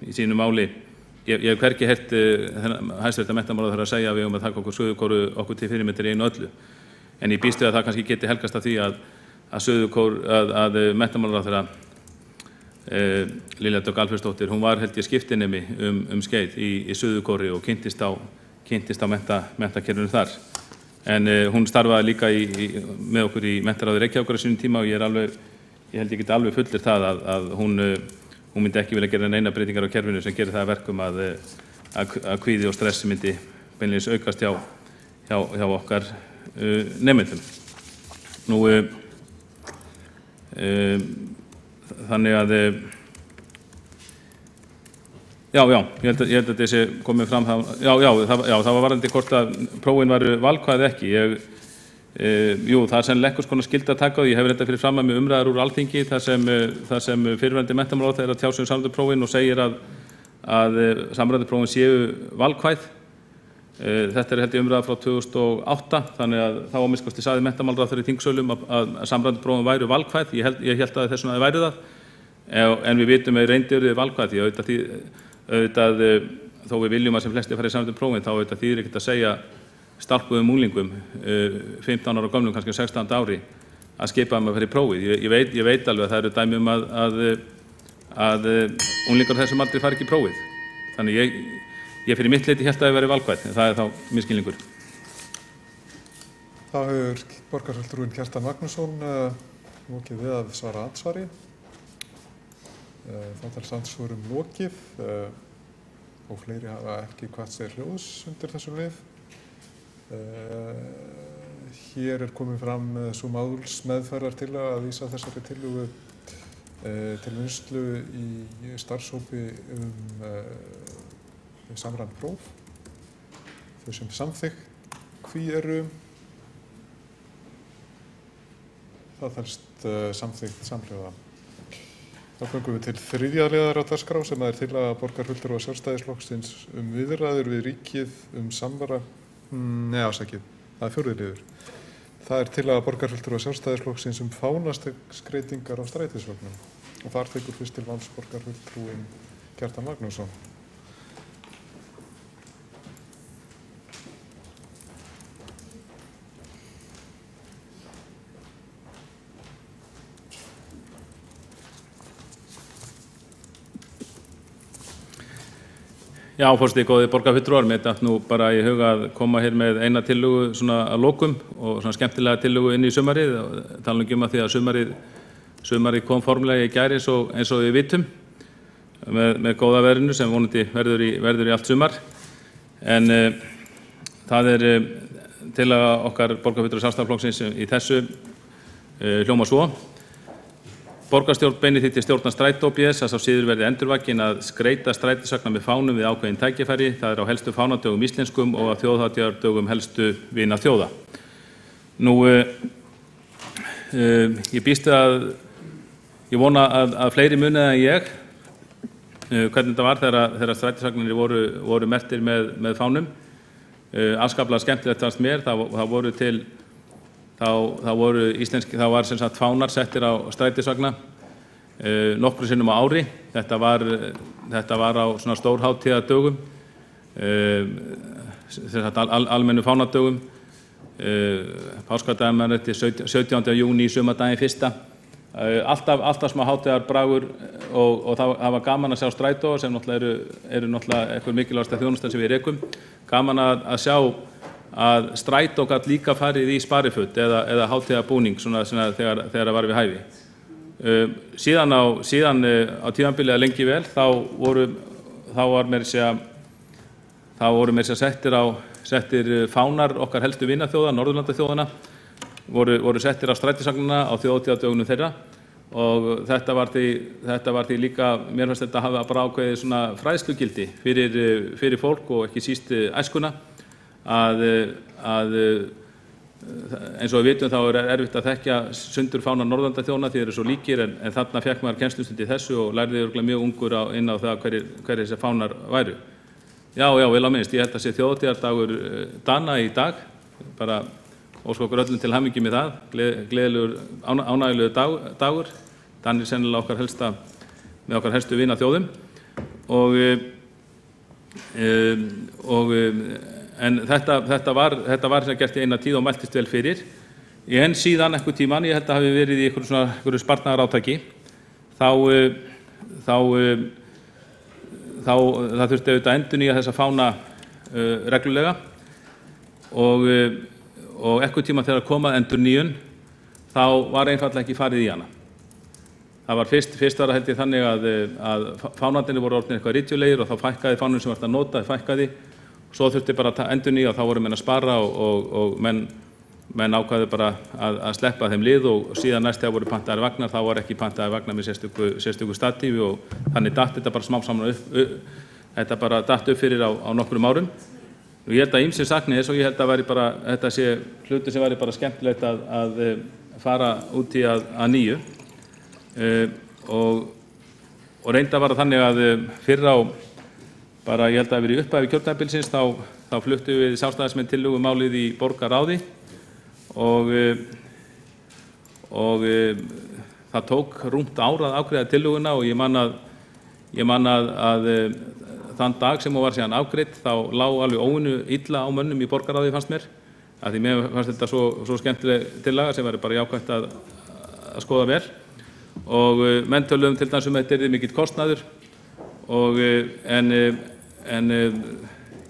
í sínu máli. Ég hef hvergi heyrt hæstvirtan menntamálaráðherra að segja að við eigum að taka okkur til fyrirmyndir í einu öllu. En ég býst við að það kannski geti helgast af því að menntamálaráðherra Lilja Dögg Alfreðsdóttir, hún var held ég skiptinemi skeið í Suður-Kóreu og kynntist á menntakerfinu þar. En hún starfaði líka með okkur í menntaráði Reykjavíkur á sínum tíma og ég held ég geti alveg fullir það að hún myndi ekki vilja gera neina breytingar á kerfinu sem gerir það að verkum að kvíði og stressi myndi beinlínis aukast hjá okkar nemendum. Nú, þannig að Já, ég held að þessi komið fram það, það var varðandi hvort að prófin varu valkvæð ekki. Jú, það er sennilega einhvers konar skylda að taka á því. Ég hefur þetta fyrir fram að með umræður úr Alþingi þar sem fyrrverandi menntamálaráðherra er að tjá sig samræmdu prófin og segir að samræmdu prófin séu valkvæð. Þetta er held ég umræða frá 2008, þannig að þá að minnst kosti sagði menntamálaráðherra í þingsölum að samræmdu prófin væru valkvæð. Ég held að þessuna væri það, en við vitum að reyndir valkvæð því auðvitað, þó við viljum að sem flesti fara í samræmdu prófin, þá auðvitað þýðir ekkert að segja stálpuðum unglingum, 15 ára gömlum, kannski 16 ári, að skipa að fara í prófið. Ég veit alveg að það eru dæmi að unglingar þessum aldrei fari ekki í prófið. Þannig ég fyrir mitt leyti hélt að það væri valkvæð, en það er þá misskilningur. Þá hefur borgarfulltrúinn Kjartan Magnússon lokið við að svara andsvari. Þá er andsvörum lokið og fleiri hafa ekki hvatt sér hljóðs undir þessu lið. Hér er komið fram sú málsmeðferðartillaga að vísa þessari tillögu til vinnslu í starfshópi samræmd próf. Þau sem samþykkt hví eru. Það telst samþykkt samhljóða. Þá göngum við til þriðja liðar á dagskrá sem er tillaga borgarfulltrúa Sjálfstæðisflokksins viðræður við ríkið það er fjórði liður. Það er tillaga borgarfulltrúa Sjálfstæðisflokksins fánaskreytingar á strætisvögnum. Og þar tekur fyrst til máls borgarfulltrúinn Kjartan Magnússon. Já, forseti, góði borgarfulltrúar, mér datt nú bara í huga að koma hér með eina tillögu svona að lokum og svona skemmtilega tillögu inn í sumarið og tala um að því að sumarið kom formlega í gær eins og við vitum með góða veðrinu sem vonandi verður í allt sumar. En það er tillaga okkar borgarfulltrúa Sjálfstæðisflokksins í þessu hljóma svo. Borgarstjórn beinir því til stjórnar Strætó BS að sá síður verði endurvakin að skreyta strætisvagna með fánum við ákveðin tækifæri. Það er á helstu fánadögum íslenskum og á þjóðhátíðardögum helstu vina þjóða. Nú, ég vona að fleiri munið en ég hvernig þetta var þegar strætisvagnarnir voru merktir með fánum. Afskaplega skemmtilegt fannst mér, það var sem sagt fánar settir á strætisvagna nokkru sinnum á ári. Þetta var á svona stórhátíðardögum, sem sagt almennu fánadögum, páskadaginn eftir 17. júní, sumardaginn 1. Alltaf smá hátíðarbragur og það var gaman að sjá Strætó sem náttúrulega eru náttúrulega eitthvað mikilvægasta þjónustan sem við rekum. Gaman að sjá að Strætó gat líka farið í spariföt eða hátíðarbúning þegar það var við hæfi. Síðan á tímabili að lengi vel þá voru meira að segja settir fánar okkar helstu vinaþjóða, Norðurlandaþjóðanna, voru settir á strætisvagnana á þjóðhátíðardögunum þeirra og þetta var því líka, mér fannst þetta hafa bara ákveðið svona fræðslugildi fyrir fólk og ekki síst æskuna. Eins og við vitum þá er erfitt að þekkja sundurfána Norðurlandaþjóðanna því þeir eru svo líkir en þarna fékk maður kennslustund í þessu og lærði örugglega mjög ungur inn á það hverjir þessir fánar væru. Já, vel á minnst, ég held að sé þjóðhátíðardagur Dana í dag, bara óska okkur öllum til hamingju með það, gleðilegur, ánægjulegur dagur. Danir sennilega með okkar helstu vinaþjóðum en þetta var sem gert í eina tíð og mæltist vel fyrir. En síðan einhvern tímann, ég held að hafi verið í einhverju sparnaðarátaki, það þurfti auðvitað að endurnýja þessa fána reglulega og einhvern tímann þegar kom að endurnýjun þá var einfaldlega ekki farið í hana. Það var fyrst var það held ég þannig að fánarnir voru orðnir eitthvað ritjulegir og þá fækkaði fánum sem var að nota, fækkaði. Svo þurfti bara að endurnýja og þá voru menn að spara og menn ákvaðu bara að sleppa þeim lið og síðan næst þegar voru pantaðir vagnar þá var ekki pantaðir vagnar með sérstöku statífi og þannig datt þetta bara smám saman þetta bara datt upp fyrir á nokkrum árum. Og ég held að ýmsir sakni þess og ég held að þetta sé hluti sem væri bara skemmtilegt að fara út í að nýju. Og reynda var þannig að fyrr á bara ég held að verið upphafi kjörtímabilsins þá fluttum við sjálfstæðismenn tillögu málið í borgarráði og það tók rúmt ár að afgreiða tillöguna og ég man að þann dag sem hún var síðan afgreidd þá lá alveg óvenju illa á mönnum í borgarráði fannst mér af því mér fannst þetta svo skemmtileg tillaga sem væri bara jákvætt að skoða vel og menn töluðum til dæmis þetta yrði mikill kostnaður og en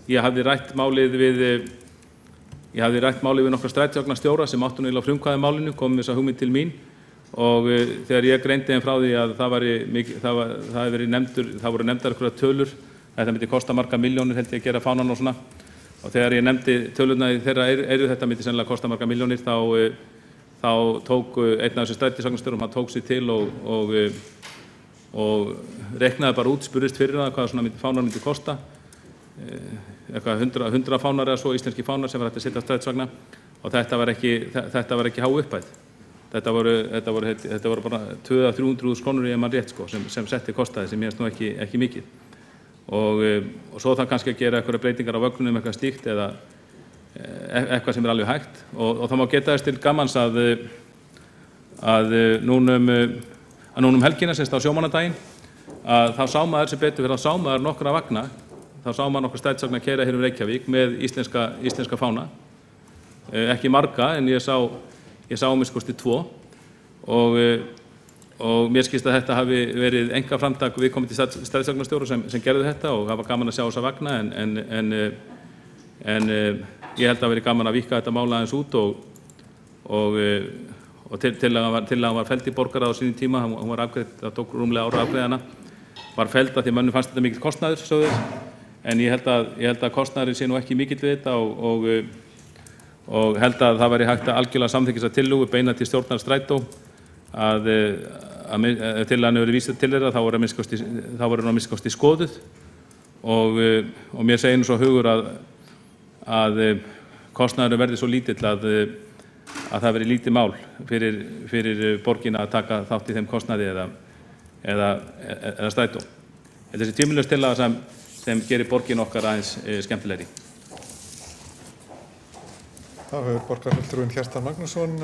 ég hafði rætt málið við nokkra strætisvagnastjóra sem áttu náttúrulega frumkvæði málinu, kom þessa hugmynd til mín og þegar ég greindi þeim frá því að það voru nefndar einhverjar tölur, þetta myndi kosta margar milljónir held ég að gera fánan og svona og þegar ég nefndi tölurna þeirra þetta myndi sennilega kosta margar milljónir þá tók einn af þessu strætisvagnastjórum, hann tók sig til og reknaði bara út, spurðist fyrir það hvað svona fánar myndi kosta eitthvað 100 fánar eða svo íslenski fánar sem var hægt að setja strætisvagna og þetta var ekki há upphæð þetta voru bara 200-300 krónur ef mann rétt sko sem setti kostaði sem ég veist nú ekki mikið og svo það kannski að gera eitthvað breytingar á vögnunum eitthvað slíkt eða eitthvað sem alveg hægt og það má geta þess til gamans að núna helgina semst á sjómannadaginn að þá sá maður sem betur fyrir þá sá maður nokkra vagna þá sá maður nokkra strætisvagna keyra hér Reykjavík með íslenska fána ekki marga en ég sá minnst 2 og mér skilst að þetta hafi verið einkaframtak viðkomandi strætisvagnastjóra sem gerðu þetta og það var gaman að sjá þessa vagna en ég held að veri gaman að víkka þetta mála aðeins út og tillagan var felld í borgarráð á sínum tíma, hún var afgreidd, það tók rúmlega ára að afgreiða hana, var felld að því mönnum fannst þetta mikill kostnaður, sögðu en ég held að kostnaðurinn sé nú ekki mikill við þetta og held að það væri hægt að algjörlega samþykkja þessa tillögu beina til stjórnar Strætó að tillagan hefur verið vísað til þeirra þá voru hún að minnsta kosti skoðuð og mér segir nú svo hugur að kostnaðurinn verði svo lítill að það veri lítið mál fyrir borgina að taka þátt í þeim kostnaði eða Strætó. Þessi tvímælalaus tillaga sem gerir borgin okkar aðeins skemmtilegri. Þá hefur borgarfulltrúinn Kjartan Magnússon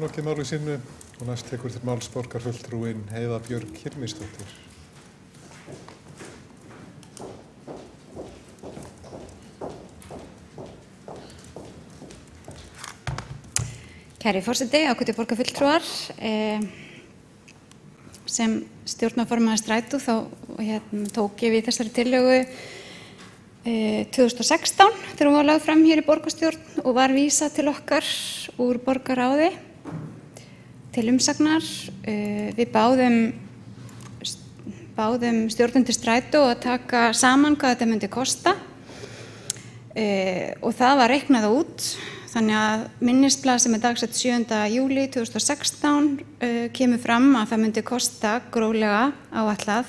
lokið máli sínu og næst tekur til máls borgarfulltrúinn Heiða Björg Hilmisdóttir. Kæri forseti, ákveðið borgarfulltrúar, sem stjórnarformaður Strætó þá tók ég við þessari tillögu 2016 þegar hún var lögð fram hér í borgarstjórn og var vísað til okkar úr borgarráði til umsagnar. Við báðum stjórnendur Strætó að taka saman hvað þetta myndi kosta og það var reiknað út. Þannig að minnisblað sem dagsett 7. júlí 2016 kemur fram að það myndi kosta gróflega áætlað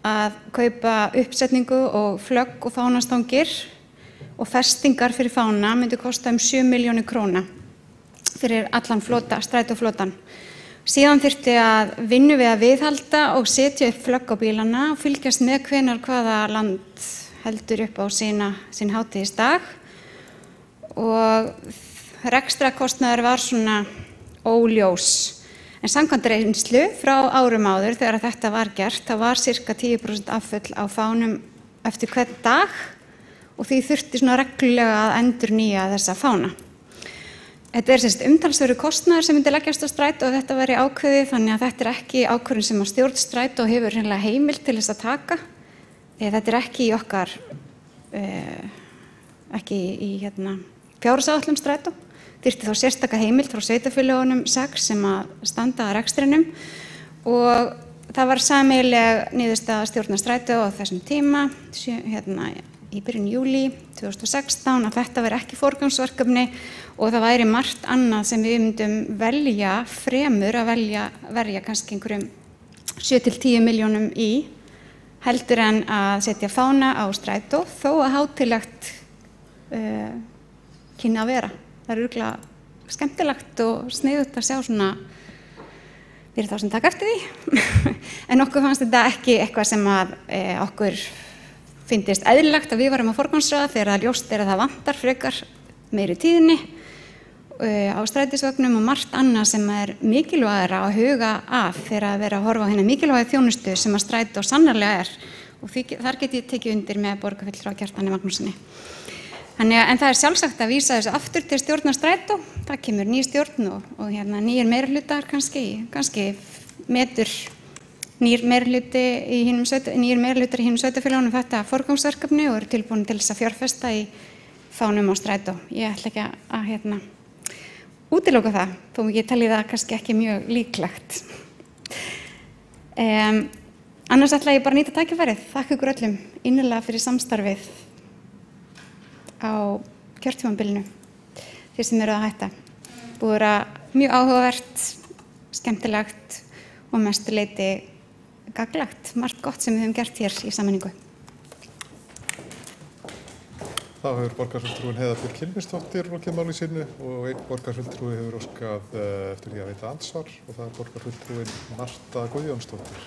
að kaupa uppsetningu og flögg og fánastangir og festingar fyrir fána myndi kosta 7 milljónir króna fyrir allan strætóflotan. Síðan þyrfti að vinna við að viðhalda og setja upp flögg á bílana og fylgjast með hvenær hvaða land heldur upp á sinn hátíðisdag. Og rekstrakostnaður var svona óljós. En samkvæmt reynslu frá árum áður þegar þetta var gert, það var sirka 10% afföll á fánum eftir hvern dag og því þurfti svona reglulega að endurnýja þessa fána. Þetta er umtalsverður kostnaður sem myndi leggjast á Strætó og þetta væri ákveðið þannig að þetta er ekki ákvörðun sem að stjórn Strætó hefur hreinlega heimild til þess að taka. Þetta er ekki í okkar, ekki í fjárhagsáætlun Strætó. Þyrfti þá sérstaka heimild frá sveitarfélögunum 6 sem að standa að rekstrinum og það var sameiginleg niðurstaða stjórnar Strætó á þessum tíma í byrjun júlí 2016 að þetta væri ekki forgangsverkefni og það væri margt annað sem við myndum velja fremur að verja kannski einhverjum 7 til 10 milljónum í heldur en að setja fána á strætó þó að hátíðlegt kynni að vera. Það er örugglega skemmtilegt og sniðugt að sjá svona fyrir þá sem taka eftir því. En okkur fannst þetta ekki eitthvað sem að okkur fyndist eðlilegt að við varum að forgangsraða þegar það ljóst að það vantar frekar meiri tíðni á strætisvögnum og margt annað sem er mikilvægara að huga að þegar að vera að horfa á hérna mikilvæga þjónustu sem að strætó sannarlega er og þar get ég tekið undir með borgarfulltrúa Kjartani Magnússyni. En það er sjálfsagt að vísa þessu aftur til stjórnar strætó, það kemur ný stjórn og hérna nýjir meirihlutar kannski metur nýjir meirihlutar í hinum sveitarfélögunum þetta forgangsverkefni og eru tilbúin til þess að fjárfesta í fánum á strætó. Ég ætla ekki að útiloka það, þó ég telji það kannski ekki mjög líklegt. Annars ætla ég bara að nýta tækifærið. Þakka ykkur öllum innilega fyrir samstarfið á kjörtímabilinu, þeir sem eru að hætta. Búið að vera mjög áhugavert, skemmtilegt og mestu leyti gagnlegt. Margt gott sem við höfum gert hér í sameiningu. Þá hefur borgarfulltrúin Heiða Björk Hilmisdóttir lokið máli sínu og einn borgarfulltrúi hefur óskað eftir því að veita andsvar og það er borgarfulltrúin Marta Guðjónsdóttir.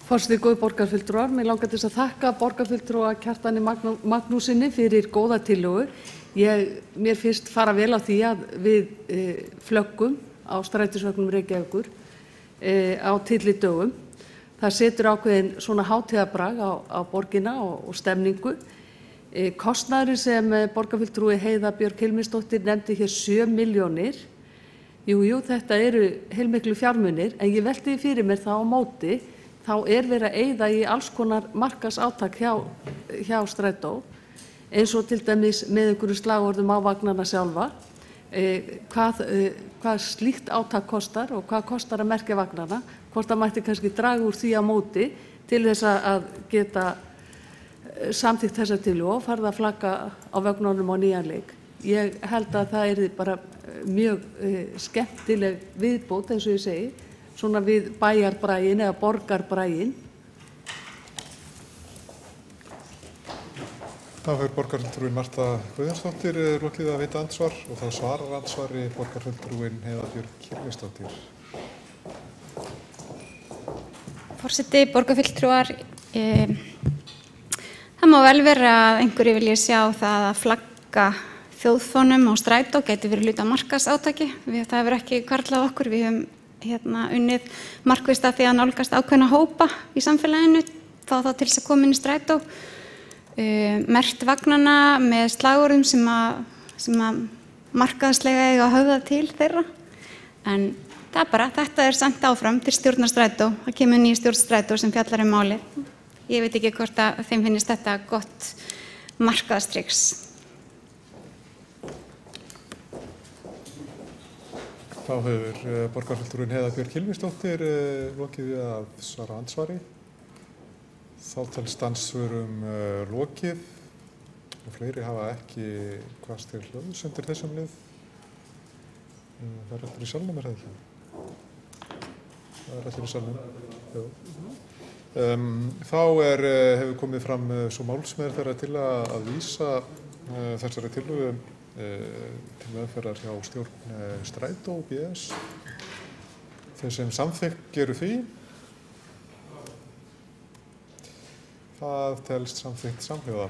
Forseti, góðir borgarfulltrúar, mig langar til að þakka borgarfulltrúa Kjartani Magnússyni fyrir góða tillögu. Mér finnst fara vel á því að við flöggum á strætisvögnum Reykjavíkur á tyllidögum. Það setur ákveðin svona hátíðarbrag á borgina og stemningu. Kostnaðurinn sem borgarfulltrúi Heiða Björk Hilmisdóttir nefndi hér 7 milljónir. Jú, þetta eru heilmiklu fjármunir, en ég velti fyrir mér þá á móti, þá er verið að eyða í alls konar markaðsátak hjá strætó, eins og til dæmis með einhverju slagorðum á vagnana sjálfa, hvað slíkt átak kostar og hvað kostar að merkja vagnana, hvort það mætti kannski draga úr því á móti til þess að geta samþykkt þessa tillögu og farið að flagga á vögnunum á nýjan leik. Ég held að það er bara mjög skemmtileg viðbót, eins og ég segi, svona við bæjarbrægin eða borgarbrægin. Þá hefur borgarfulltrúin Marta Guðjónsdóttir lokið að veita andsvar og þá svarar andsvari borgarfulltrúin Heiða Björk Hilmisdóttir. Forseti, borgarfulltrúar, það má vel vera að einhverju vilji sjá það að flagga þjóðfánum á strætó gæti verið hluti af markaðsátaki. Það hefur ekki hvarflað okkur. Við höfum unnið markvisst að því að nálgast ákveðna hópa í samfélaginu, þá til þess að koma inn í strætó. Merkt vagnana með slagorðum sem að markaðslega eiga að höfða til þeirra. En þetta er sent áfram til stjórnar strætó. Það kemur ný stjórn strætó sem fjallar málið. Ég veit ekki hvort að þeim finnist þetta gott markaðstriks. Þá hefur borgarfulltrúin Heiða Björk Hilmisdóttir lokið við að svara andsvari. Þá telst andsvörum lokið og fleiri hafa ekki hvast til hljóðs undir þessum lið. Það er allir í salnum, er það ekki? Það er allir í salnum. Þá hefur komið fram svo málsmeðferð þeirra til að vísa þessari tillögu til meðferðar hjá stjórn Strætó BS. Þeir sem samþykk eru því. Það telst samþykkt samhljóða.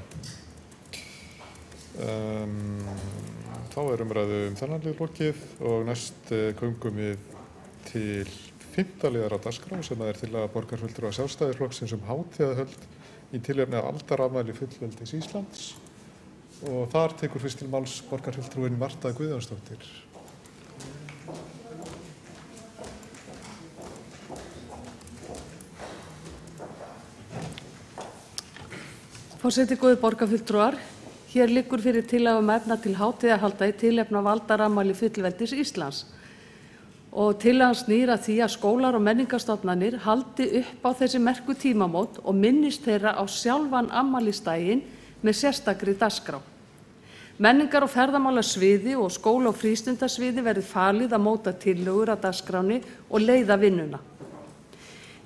Þá er umræðu þennan lið lokið og næst göngum við til 5. liðar á dagskrá sem er tillaga borgarfulltrúa Sjálfstæðisflokksins hátíðahöld í tilefni af aldarafmæli fullveldis Íslands og þar tekur fyrst til máls borgarfulltrúin Marta Guðjónsdóttir. Forseti, góðir borgarfulltrúar, hér liggur fyrir tillaga efna til hátíðahalda í tilefni af aldarafmæli fullveldis Íslands. Og tillagan snýr að því að skólar og menningarstofnanir haldi upp á þessi merku tímamót og minnist þeirra á sjálfan afmælisdaginn með sérstakri dagskrá. Menningar- og ferðamálasviði og skóla- og frístundasviði verði falið að móta tillögur að dagskráni og leiða vinnuna.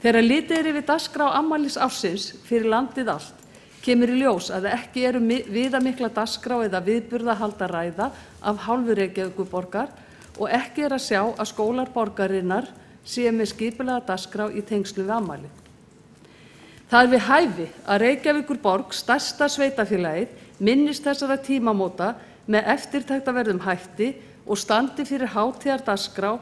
Þegar litið er yfir dagskrá afmælisársins fyrir landið allt, kemur í ljós að ekki eru viðamikla dagskrá eða viðburðahald að ræða af hálfu Reykjavíkurborgar og ekki er að sjá að skólar borgarinnar séu með skipulega dagskrá í tengslum við afmælið. Það er við hæfi að Reykjavíkurborg, stærsta sveitarfélagið, minnist þessara tímamóta með eftirtektarverðum hætti og standi fyrir hátíðardagskrá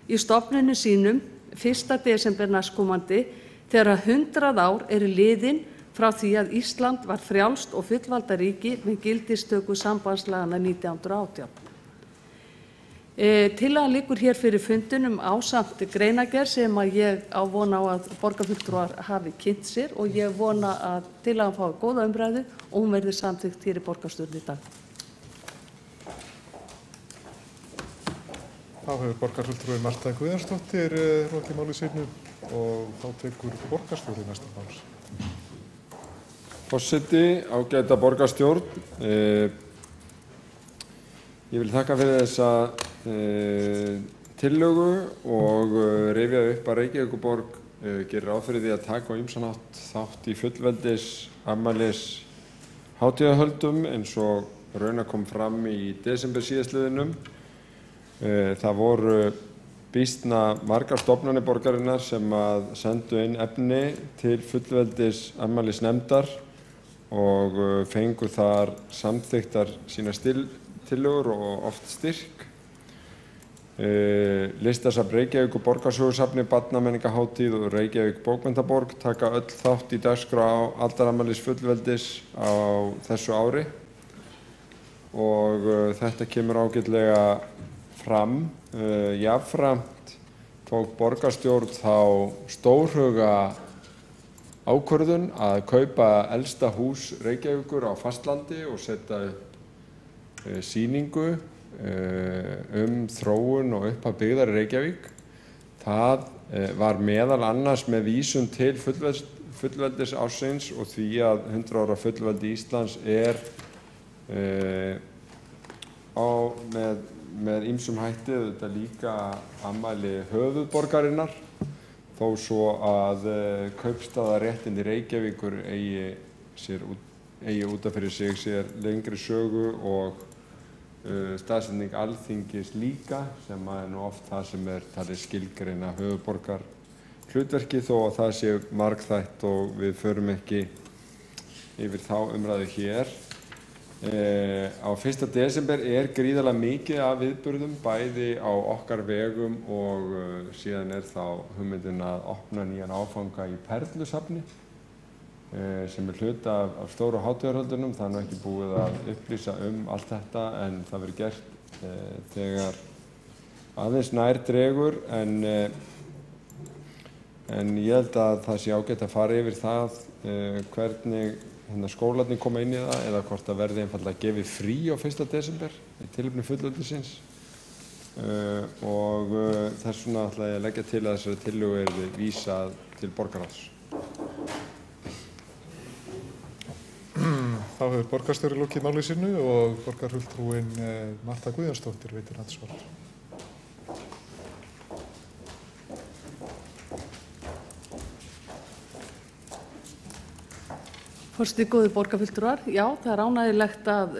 í stofnunum sínum 1. desember næstkomandi þegar 100 ár eru liðin frá því að Ísland var frjálst og fullvalda ríki með gildistöku sambandslagana 1918. Tillagan liggur hér fyrir fundinum ásamt greinargerð sem að ég á vona á að borgarfulltrúar hafi kynnt sér og ég vona að tillagan fái góða umræðu og hún verði samþykkt hér í borgarstjórn í dag. Þá hefur borgarfulltrúi Marta Guðjónsdóttir lokið máli sínu og þá tekur borgarstjóri næsta máls. Forseti, ágæta borgarstjórn. Ég vil þakka fyrir þessa tillögu og rifja upp að Reykjavíkurborg gerir ráð fyrir því að taka á ýmsan hátt þátt í fullveldis afmælis hátíðahöldum eins og raunar kom fram í desember síðastliðnum. Það voru býsna margar stofnanir borgarinnar sem að sendu inn efni til fullveldis afmælisnefndar og fengu þar samþykktar sínar tillögur og oft styrk. Listasafn Reykjavík og Borgarsögusafni, Barnamenningahátíð og Reykjavík bókmenntaborg taka öll þátt í dagskrá aldarafmælis fullveldis á þessu ári og þetta kemur ágætlega fram. Jafnframt tók borgarstjórn þá stórhuga ákvörðun að kaupa elsta hús Reykjavíkur á fastlandi og setja upp sýningu þróun og upphaf byggðar í Reykjavík. Það var meðal annars með vísun til fullveldis ársins og því að 100 ára fullveldi Íslands er með ýmsum hætti þetta líka afmæli höfuðborgarinnar þó svo að kaupstaðarréttindi Reykjavíkur eigi út af fyrir sig sér lengri sögu og staðsetning Alþingis líka sem er nú oft það sem er talið skilgreina höfuðborgar hlutverki þó að það sé margþætt og við förum ekki yfir þá umræðu hér. Á 1. desember er gríðarlega mikið af viðburðum bæði á okkar vegum og síðan er þá hugmyndin að opna nýjan áfanga í Perlusafni sem er hluti af stóru hátíðarhöldunum. Það er nú ekki búið að upplýsa allt þetta en það verður gert þegar aðeins nær dregur en ég held að það sé ágætt að fara yfir það hvernig skólarnir koma inn í það eða hvort það verði einfaldlega gefið frí á 1. desember í tilefni fullveldisins og þess vegna ætla ég að leggja til að þessari tillögu yrði vísað til borgarráðs. Þá hefur borgarstjóri lokið máli sínu og borgarfulltrúin Marta Guðjónsdóttir veitir andsvar. Forseti, góðir borgarfulltrúar, já, það er ánægjulegt að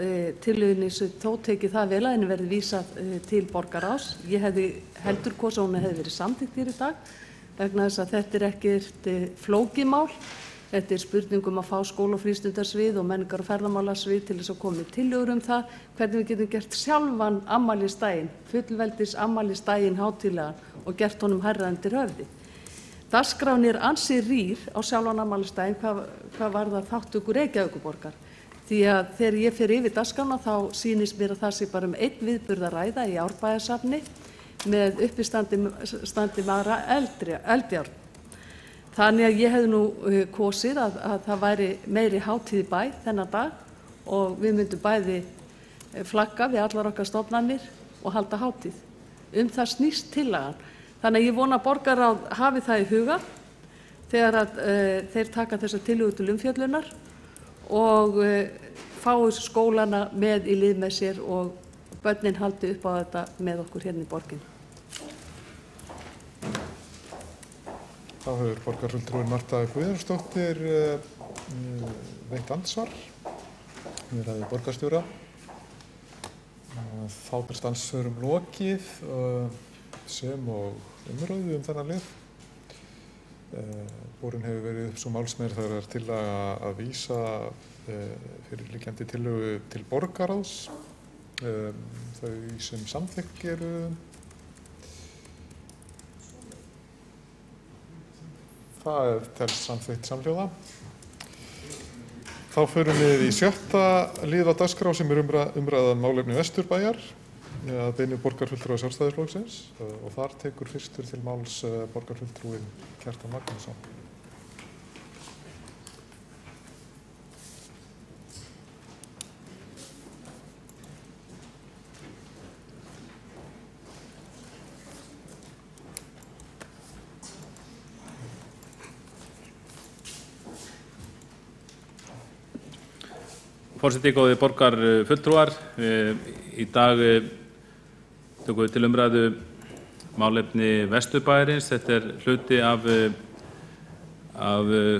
tillögunni þó tekið það vel að henni verði vísað til borgarráðs. Ég hefði heldur kosið að hún hefði verið samþykkt hér í dag vegna þess að þetta er ekkert flókið mál. Þetta er spurning að fá skóla- og frístundasvið og menningar- og ferðamálasvið til þess að koma með tillögur það hvernig við getum gert sjálfan afmælisdaginn, fullveldis afmælisdaginn hátíðlegan og gert honum hærra undir höfði. Dagskráin er ansi rýr á sjálfan afmælisdaginn hvað varðar þátttöku Reykjavíkurborgar. Því að þegar ég fer yfir dagskrána þá sýnist mér að það sé bara einn viðburð að ræða í Árbæjarsafni með uppistandi maðra eldjárn. Þannig að ég hefði nú kosið að það væri meiri hátíð í bæ þennan dag og við myndum bæði flagga við allar okkar stofnanir og halda hátíð. Það snýst tillagan. Þannig að ég vona að borgarráð hafi það í huga þegar að þeir taka þessa tillögu til umfjöllunar og fái skólana með í lið með sér og börnin haldi upp á þetta með okkur hérna í borginni. Þá hefur borgarfulltrúinn Marta Guðjónsdóttir veitt andsvar við ræðu borgarstjóra. Þá berst andsvörum lokið sem og umræðu þennan lið. Borin hefur verið upp svo málsmeðferð þegar er tillaga að vísa fyrirliggjandi tillögu til borgarráðs. Þau sem samþykk eru það telst samþykkt samhljóða. Þá förum við í 7. lið á dagskrá sem er umræðan málefni Vesturbæjar að beiðni borgarfulltrúa Sjálfstæðisflokksins og þar tekur fyrstur til máls borgarfulltrúinn Kjartan Magnússon. Forseti, góðir borgarfulltrúar, í dag tökum við til umræðu málefni Vesturbæjarins. Þetta er hluti af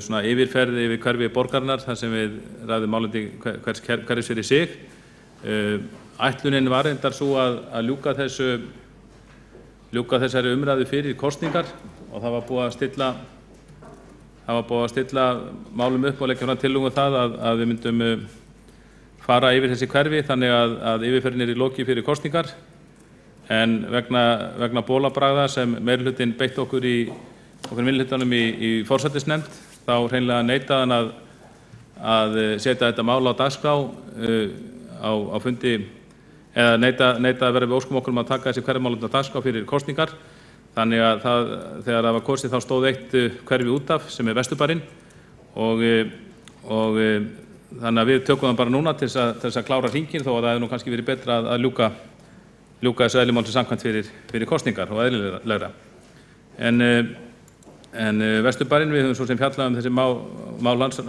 svona yfirferð yfir hverfi borgarinnar þar sem við ræðum málefni hverjus fyrir sig. Ætlunin var reyndar svo að ljúka þessari umræðu fyrir kosningar og það var búið að stilla málum upp og leggja fram tillögu það að við myndum fara yfir þessi hverfi þannig að yfirferðin er í loki fyrir kosningar. En vegna bólabragða sem meirihlutinn beitti okkur minnihlutanum í forsætisnefnd þá hreinlega neitaði hann að setja þetta mál á dagskrá á fundi eða neitaði að vera við óskum okkur að taka þessi hverfimálefni á dagskrá fyrir kosningar. Þannig að þegar það var kosið þá stóð eitt hverfi út af sem er Vesturbærinn og þannig að við tökum það bara núna til þess að klára hringinn þó að það hefði nú kannski verið betra að ljúka þessu eðli málsins samkvæmt fyrir kosningar og eðlilegra. En Vesturbærinn, við höfum svo sem fjallað þessi mál hans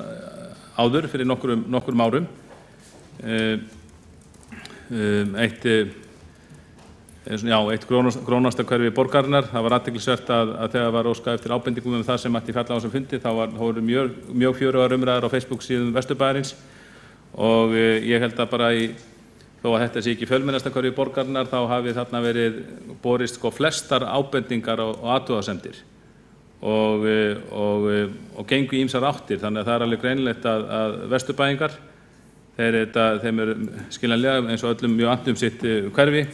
áður fyrir nokkrum árum. Eitt grónasta hverfi borgarinnar. Það var athyglisvert að þegar var óskað eftir ábendingum það sem mætti fjalla á þessum fundi þá voru mjög fjörugar umræður á Facebook síðum Vesturbæjarins og ég held að bara þó að þetta sé ekki fjölmennasta hverfi borgarinnar þá hafi þarna verið borist flestar ábendingar og athugasemdir og gengu ýmsar áttir, þannig að það er alveg greinilegt að Vesturbæingar þeim er skiljanlega eins og öllum mjög annt sitt hverfi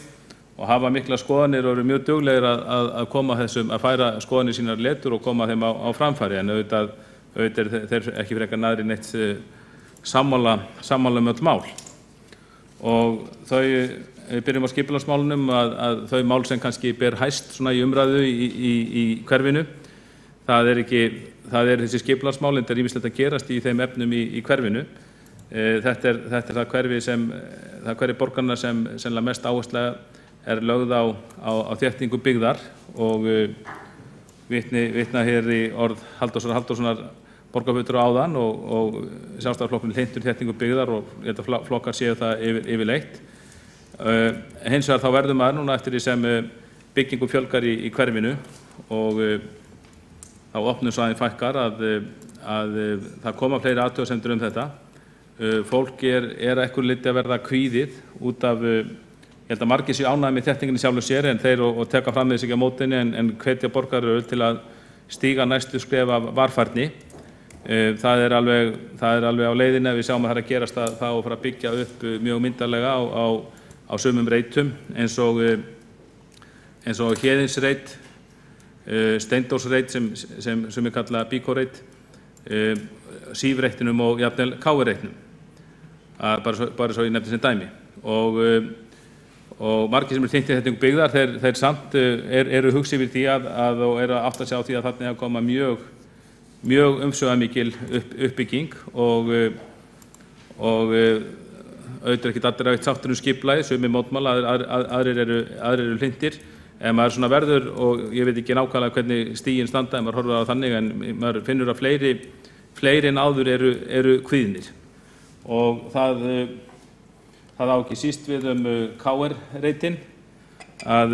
og hafa mikla skoðanir og eru mjög duglegir að koma að færa skoðanir sínar letur og koma þeim á framfæri, en auðvitað þeir ekki frekar næri neitt sammála öll mál. Og við byrjum á skipulagsmálunum að þau mál sem kannski ber hæst svona í umræðu í hverfinu, það er þessi skipulagsmál, en það er ýmislegt að gerast í þeim efnum í hverfinu. Þetta er það hverfi borgarna sem sennilega mest áhersla er lögð á þéttingu byggðar og vitna hér í orð Halldórssonar borgarfulltrúa áðan og Sjálfstæðisflokkurinn hlynntur þéttingu byggðar og ég held að flokkar séu það yfirleitt. Hins vegar þá verður maður núna eftir því sem byggingum fjölgar í hverfinu og þá opnum svæðin fækkar að það koma fleiri athugasemdir þetta. Fólk er einhverju leyti að verða kvíðið út af, ég held að margir séu ánægðir með þéttingunni sjálfu sér en þeir og teka fram þess ekki á mótinni en hvetja borgarar til að stíga næstu skref af varfærni. Það er alveg á leiðinni að við sjáum að það er að gerast að það og fara að byggja upp mjög myndarlega á sumum reitum eins og Héðinsreit, Steindórsreit sem er kallað Bíkóreit, Sífreitinum og jafnvel Káirreitnum, bara svo ég nefndi sem dæmi. Og margir sem hlynntir þéttingu byggðar, þeir samt eru hugsi yfir því og eru að átta sig á því að þarna er að koma mjög umsvifamikil uppbygging og auðvitað ekki allir að sáttur skipulagið, sumir mótmæla, aðrir eru hlynntir. En maður svona verður, og ég veit ekki nákvæmlega hvernig stigin standa en maður horfir á þannig, en maður finnur að fleiri en áður eru kvíðnir. og það á ekki síst við KR-reitinn að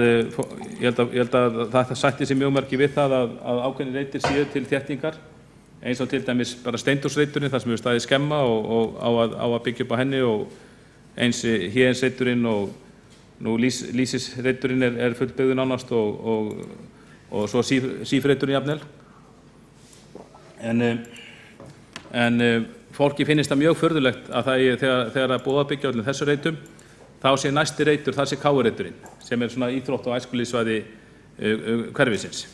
ég held að það sætti sig mjög margir við það að ákveðnir reitir séu til þéttingar eins og til dæmis bara Steindórsreiturinn þar sem hefur staðið skemma og á að byggja upp á henni og eins Héðinsreiturinn og nú Lýsisreiturinn er fullbyggður nánast og svo Sífreiturinn jafnvel. En fólki finnst það mjög furðulegt að þegar það er búið að byggja öllum þessu reitum þá sé næsti reitur, það sé KR-reiturinn sem er svona íþrótt- og æskulýðssvæði hverfisins.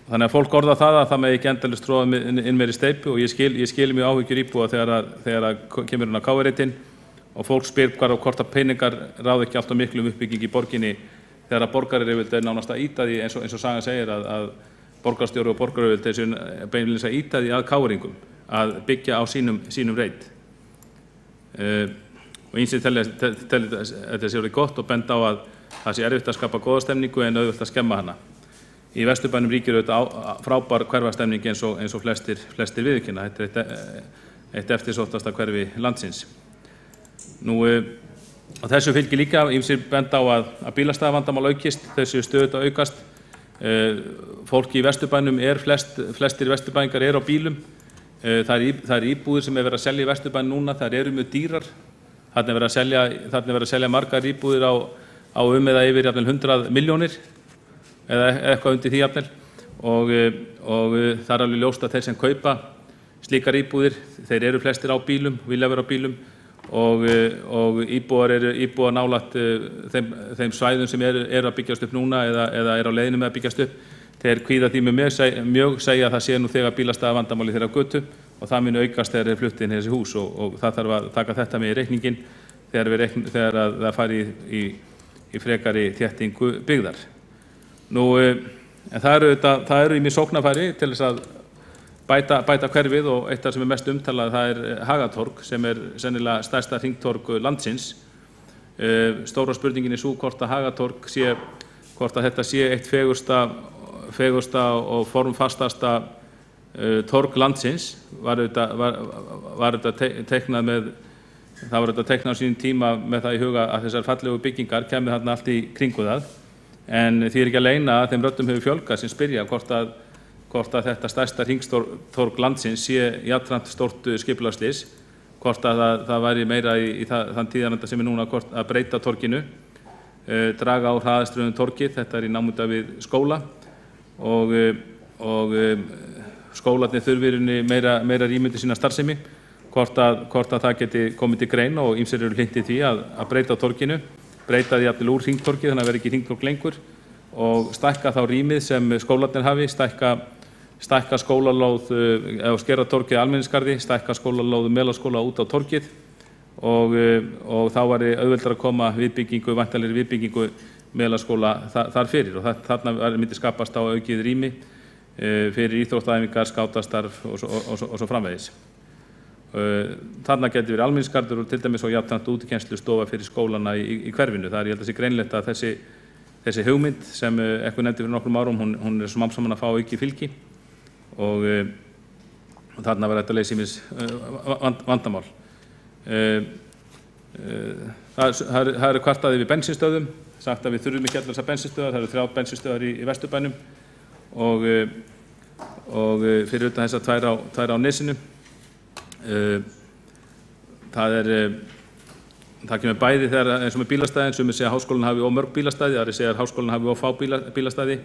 Þannig að fólk orða það að það með ekki endalaust tróða inn meiri steypu og ég skil mjög áhyggjur íbúa þegar kemur hún á KR-reitinn og fólk spyr hvort að peningar ráð ekki alltaf miklu uppbygging í borginni þegar að borgaryfirvöld er nánast að ýta því eins og sagan segir að borgarstjóri og borgaryfirvöld er beinlínis að ýta því að KR-ingum að byggja á sínum reit. Og eins og þetta sé orðið gott og benda á að það sé erfitt að skapa góða stemningu en auðvelt að skemma hana. Í Vesturbænum ríkir auðvitað frábær hverfastemning eins og flestir viðurkenna. Þetta er eitt eftirsóttasta hverfi landsins. Nú, á þessu fylgir líka ýmsir benda á að bílastæðavandamál aukist, þessu stöðugt að aukast. Fólki í Vesturbænum flestir Vesturbæingar eru á bílum. Það er íbúðir sem er verið að selja í Vesturbænum núna, það eru mjög dýrar. Þarna er verið að selja margar íbúðir á eða yfir jafnvel 100 milljónir eða eitthvað undir því jafnvel og það er alveg ljóst að þeir sem kaupa slíkar íbúðir, þeir eru flestir á bílum, vilja vera á bílum og íbúar nálægt þeim svæðum sem eru að byggjast upp núna eða eru á leiðinu með að byggjast upp, þeir kvíða því mjög segja að það sé nú þegar bílastæðavandamáli þeirra á götu og það muni aukast þegar þeir flutti inn í þessi hús og það þarf að taka þetta með í reikningin þegar það fari í frekari þéttingu byggðar. Nú, en það eru ýmis sóknarfæri til þess að bæta hverfið og eitt af sem er mest umtalað það er Hagatorg sem er sennilega stærsta hringtorg landsins. Stóra spurningin er svo hvort að Hagatorg hvort að þetta sé eitt fegursta og formfastasta torg landsins var þetta teiknað með það var þetta teiknað á sínum tíma með það í huga að þessar fallegu byggingar kemur þarna allt í kringu það en því er ekki að leyna að þeim röddum hefur fjölgað sem spyrja hvort að þetta stærsta hringtorg landsins sé jafnframt stórt skipulagsslys hvort að það væri meira í þann tíðaranda sem er núna að breyta torginu draga á hraðaströðum torgið, þetta er í námunda við skóla og skólarnir þurfi meira rými til sína starfsemi hvort að það geti komið til greina og ýmsir eru hlintið því að breyta torginu, breyta því jafnvel úr hringtorgi þannig að vera ekki hringtorg lengur og stækka þá rýmið sem skólarnir hafi, stækka skólalóð eða skera torgið almenningsgarði, stækka skólalóðu Melaskóla út á torgið og þá væri auðveldara að koma væntanlegri viðbyggingu Melaskóla þar fyrir og þarna myndi skapast á aukið rými fyrir íþróttaæfingar, skátastarf og svo framvegis. Þarna getur verið almenningsgarður og til dæmis og jafnframt útikennslustofa fyrir skólana í hverfinu. Það er ég held að sé greinlegt að þessi hugmynd sem eitthvað nefndi fyrir nokkrum árum, hún er smám saman að fá aukið fylgi og þarna verður þetta leysa ýmis vandamál. Það eru kvartað yfir bensínstöðvum, sagt að við þurfum ekki allar þessar bensínstöðvar, það eru 3 bensínstöðvar í Vesturbænum og fyrir utan þessar 2 á Nesinu. Það kemur bæði þegar eins og með bílastæðin sem segja að háskólinn hafi of mörg bílastæði, aðrir segja að háskólinn hafi of fá bílastæði.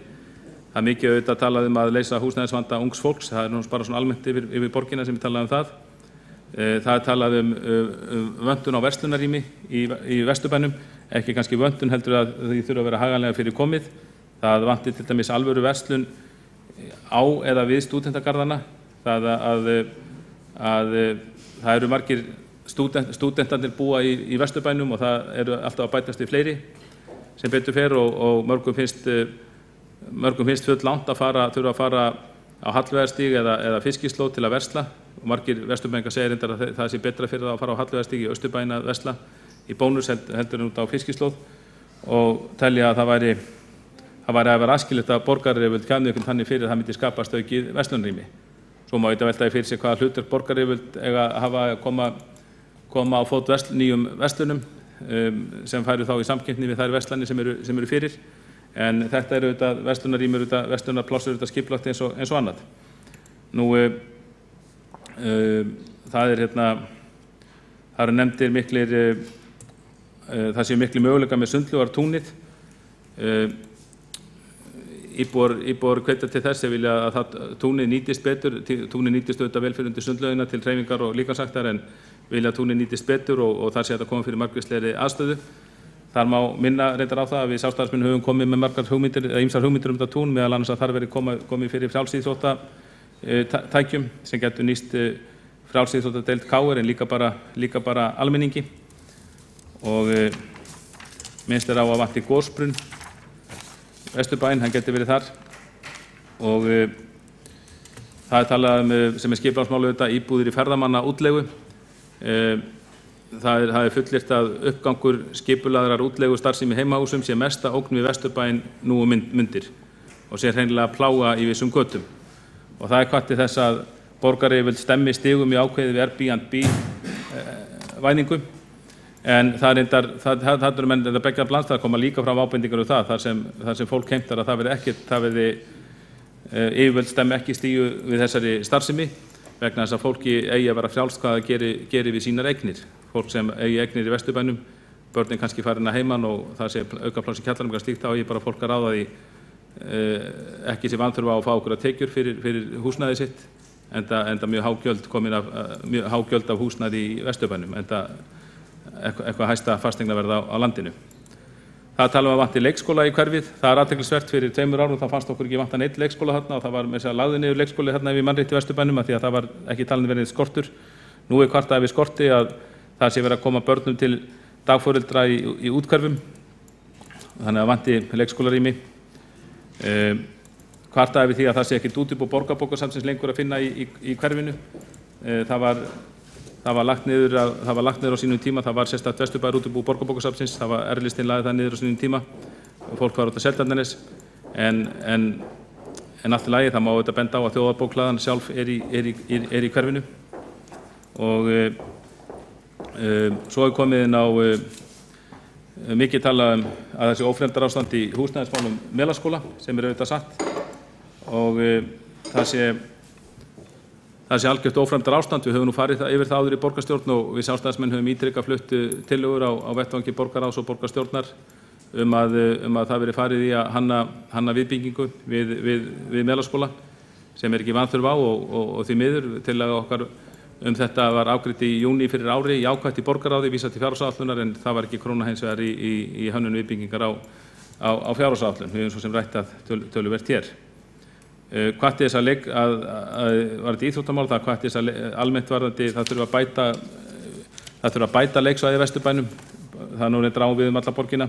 Það er mikið auðvitað að talað að leysa húsnæðisvanda ungs fólks, það er nú bara svona almennt yfir borgina sem við talaðum það. Það er talað vöntun á verslunarrými í Vesturbænum, ekki kannski vöntun heldur að því þurfa að vera haganlega fyrir komið. Það vantir til dæmis alvöru verslun á eða við stúdentagarðana, það eru margir stúdentarnir búa í Vesturbænum og það eru alltaf að bætast við fleiri sem betur fer og mörgum finnst full langt að þurfa að fara á Hallveigarstíg eða Fiskislóð til að versla og margir Vesturbæingar segir reyndar að það sé betra fyrir það að fara á Hallveigarstíg í Austurbæinn að versla í Bónus heldur en út á Fiskislóð og telja að það væri að vera æskilegt að borgaryfirvöld kæmu ykkur þannig fyrir að það myndi skapast aukið verslunarrými. Svo má þetta velta fyrir sig hvaða hlutverk borgaryfirvöld eiga að hafa að koma koma á fót nýjum verslunum sem færu þá í samkeppni við þær verslanir sem eru fyrir. En þetta eru auðvitað verslunarrými, verslunarpláss eru skipulagt eins og annað. Nú, það eru nefndir miklir, það séu miklir möguleika með Sundlaugartúnið. Íbúar hvetja til þess að vilja að túnið nýtist betur. Túnið nýtist auðvitað vel fyrir undir sundlaugina til hreyfingar og líkamsræktar, en vilja að túnið nýtist betur og þar sé þetta koma fyrir margvíslegri aðstöðu. Þar má minna reyndar á það að við Sjálfstæðismenn höfum komið með margar hugmyndir, eða ýmsar hugmyndir þetta tún, meðal annars að þar verið komið fyrir frjálsíþróttatækjum sem getur nýst frjálsíþróttadeild KR en líka bara almenningi. Og minnst á að vanti gosbrunn Vesturbæinn, hann getur verið þar. Og það talað sem skipulagsmál auðvitað íbúðir í ferðamanna útleigu. Það er fullyrt að uppgangur skipulagðrar útleigu starfsemi heimahúsum sé mesta ógn við Vesturbæinn nú mundir og sé hreinlega plága í vissum götum. Og það er hvatt til þess að borgaryfirvöld stemmi stigum í ákveði við Airbnb-væningu. En það eru menn þetta beggja blandstæðar koma líka fram ábendingar það, þar sem fólk heimtar að það verði yfirvöld stemmi ekki stígu við þessari starfsemi vegna þess að fólki eigi að vera frjálst hvað það gerir við sínar eignir. Fólk sem eigi eignir í Vesturbænum, börnin kannski farin að heiman og það sé aukapláss í kjallarum eitthvað slíkt, þá eigi bara fólk að ráða því ekki sé vanþurfa á að fá okkur að tekjur fyrir húsnæði sitt, enda mjög hágjöld af húsnæði í Vesturbænum, enda eitthvað hæsta fasteignaverð á landinu. Það tala að vanti leikskóla í hverfið. Það athyglisvert fyrir 2 árum, þá fannst okkur ekki vanta neitt leikskóla þarna og það var með þess að lagði niður leikskóli þarna við mannrétt í Vesturbænum af því að það var ekki talin verið skortur. Nú er kvartað við skorti að það sé verið að koma börnum til dagforeldra í úthverfum, þannig að vanti leikskólarými. Kvartað við því að það sé ekkert útibú Borgarbókasafnsins lengur að finna í hverfinu. Það var lagt niður á sínum tíma, það var sérstakt Vesturbæjar útibú Borgarbókasafnsins, það var R-listinn lagði það niður á sínum tíma og fólk var út að Seltjarnarnes, en allt í lagi, það má auðvitað benda á að Þjóðarbókhlaðan sjálf er í hverfinu. Og svo er komið inn á mikið talað að þessi ófremdarástand í húsnæðismálum Melaskóla sem er auðvitað satt og það sé algjört ófremdarástand. Við höfum nú farið yfir það áður í borgarstjórn og við Sjálfstæðismenn höfum ítrekað flutt tillögur á vettvangi borgarráðs og borgarstjórnar að það verið farið í að hanna viðbyggingu við Melaskóla sem er ekki vanþörf á og því miður tillaga okkar þetta var afgreitt í júní fyrir ári, jákvætt í borgarráði, vísað til fjárhagsáætlunar en það var ekki króna hins vegar í hönnun viðbyggingar á fjárhagsáætlun. Við höfum svo sem rætt að töluvert hér. Hvatti þess að varðandi íþróttamál, það hvatti þess að almennt varðandi það þurfa að bæta leiksvæði í Vesturbænum, það er nú reyndar á við alla borgina,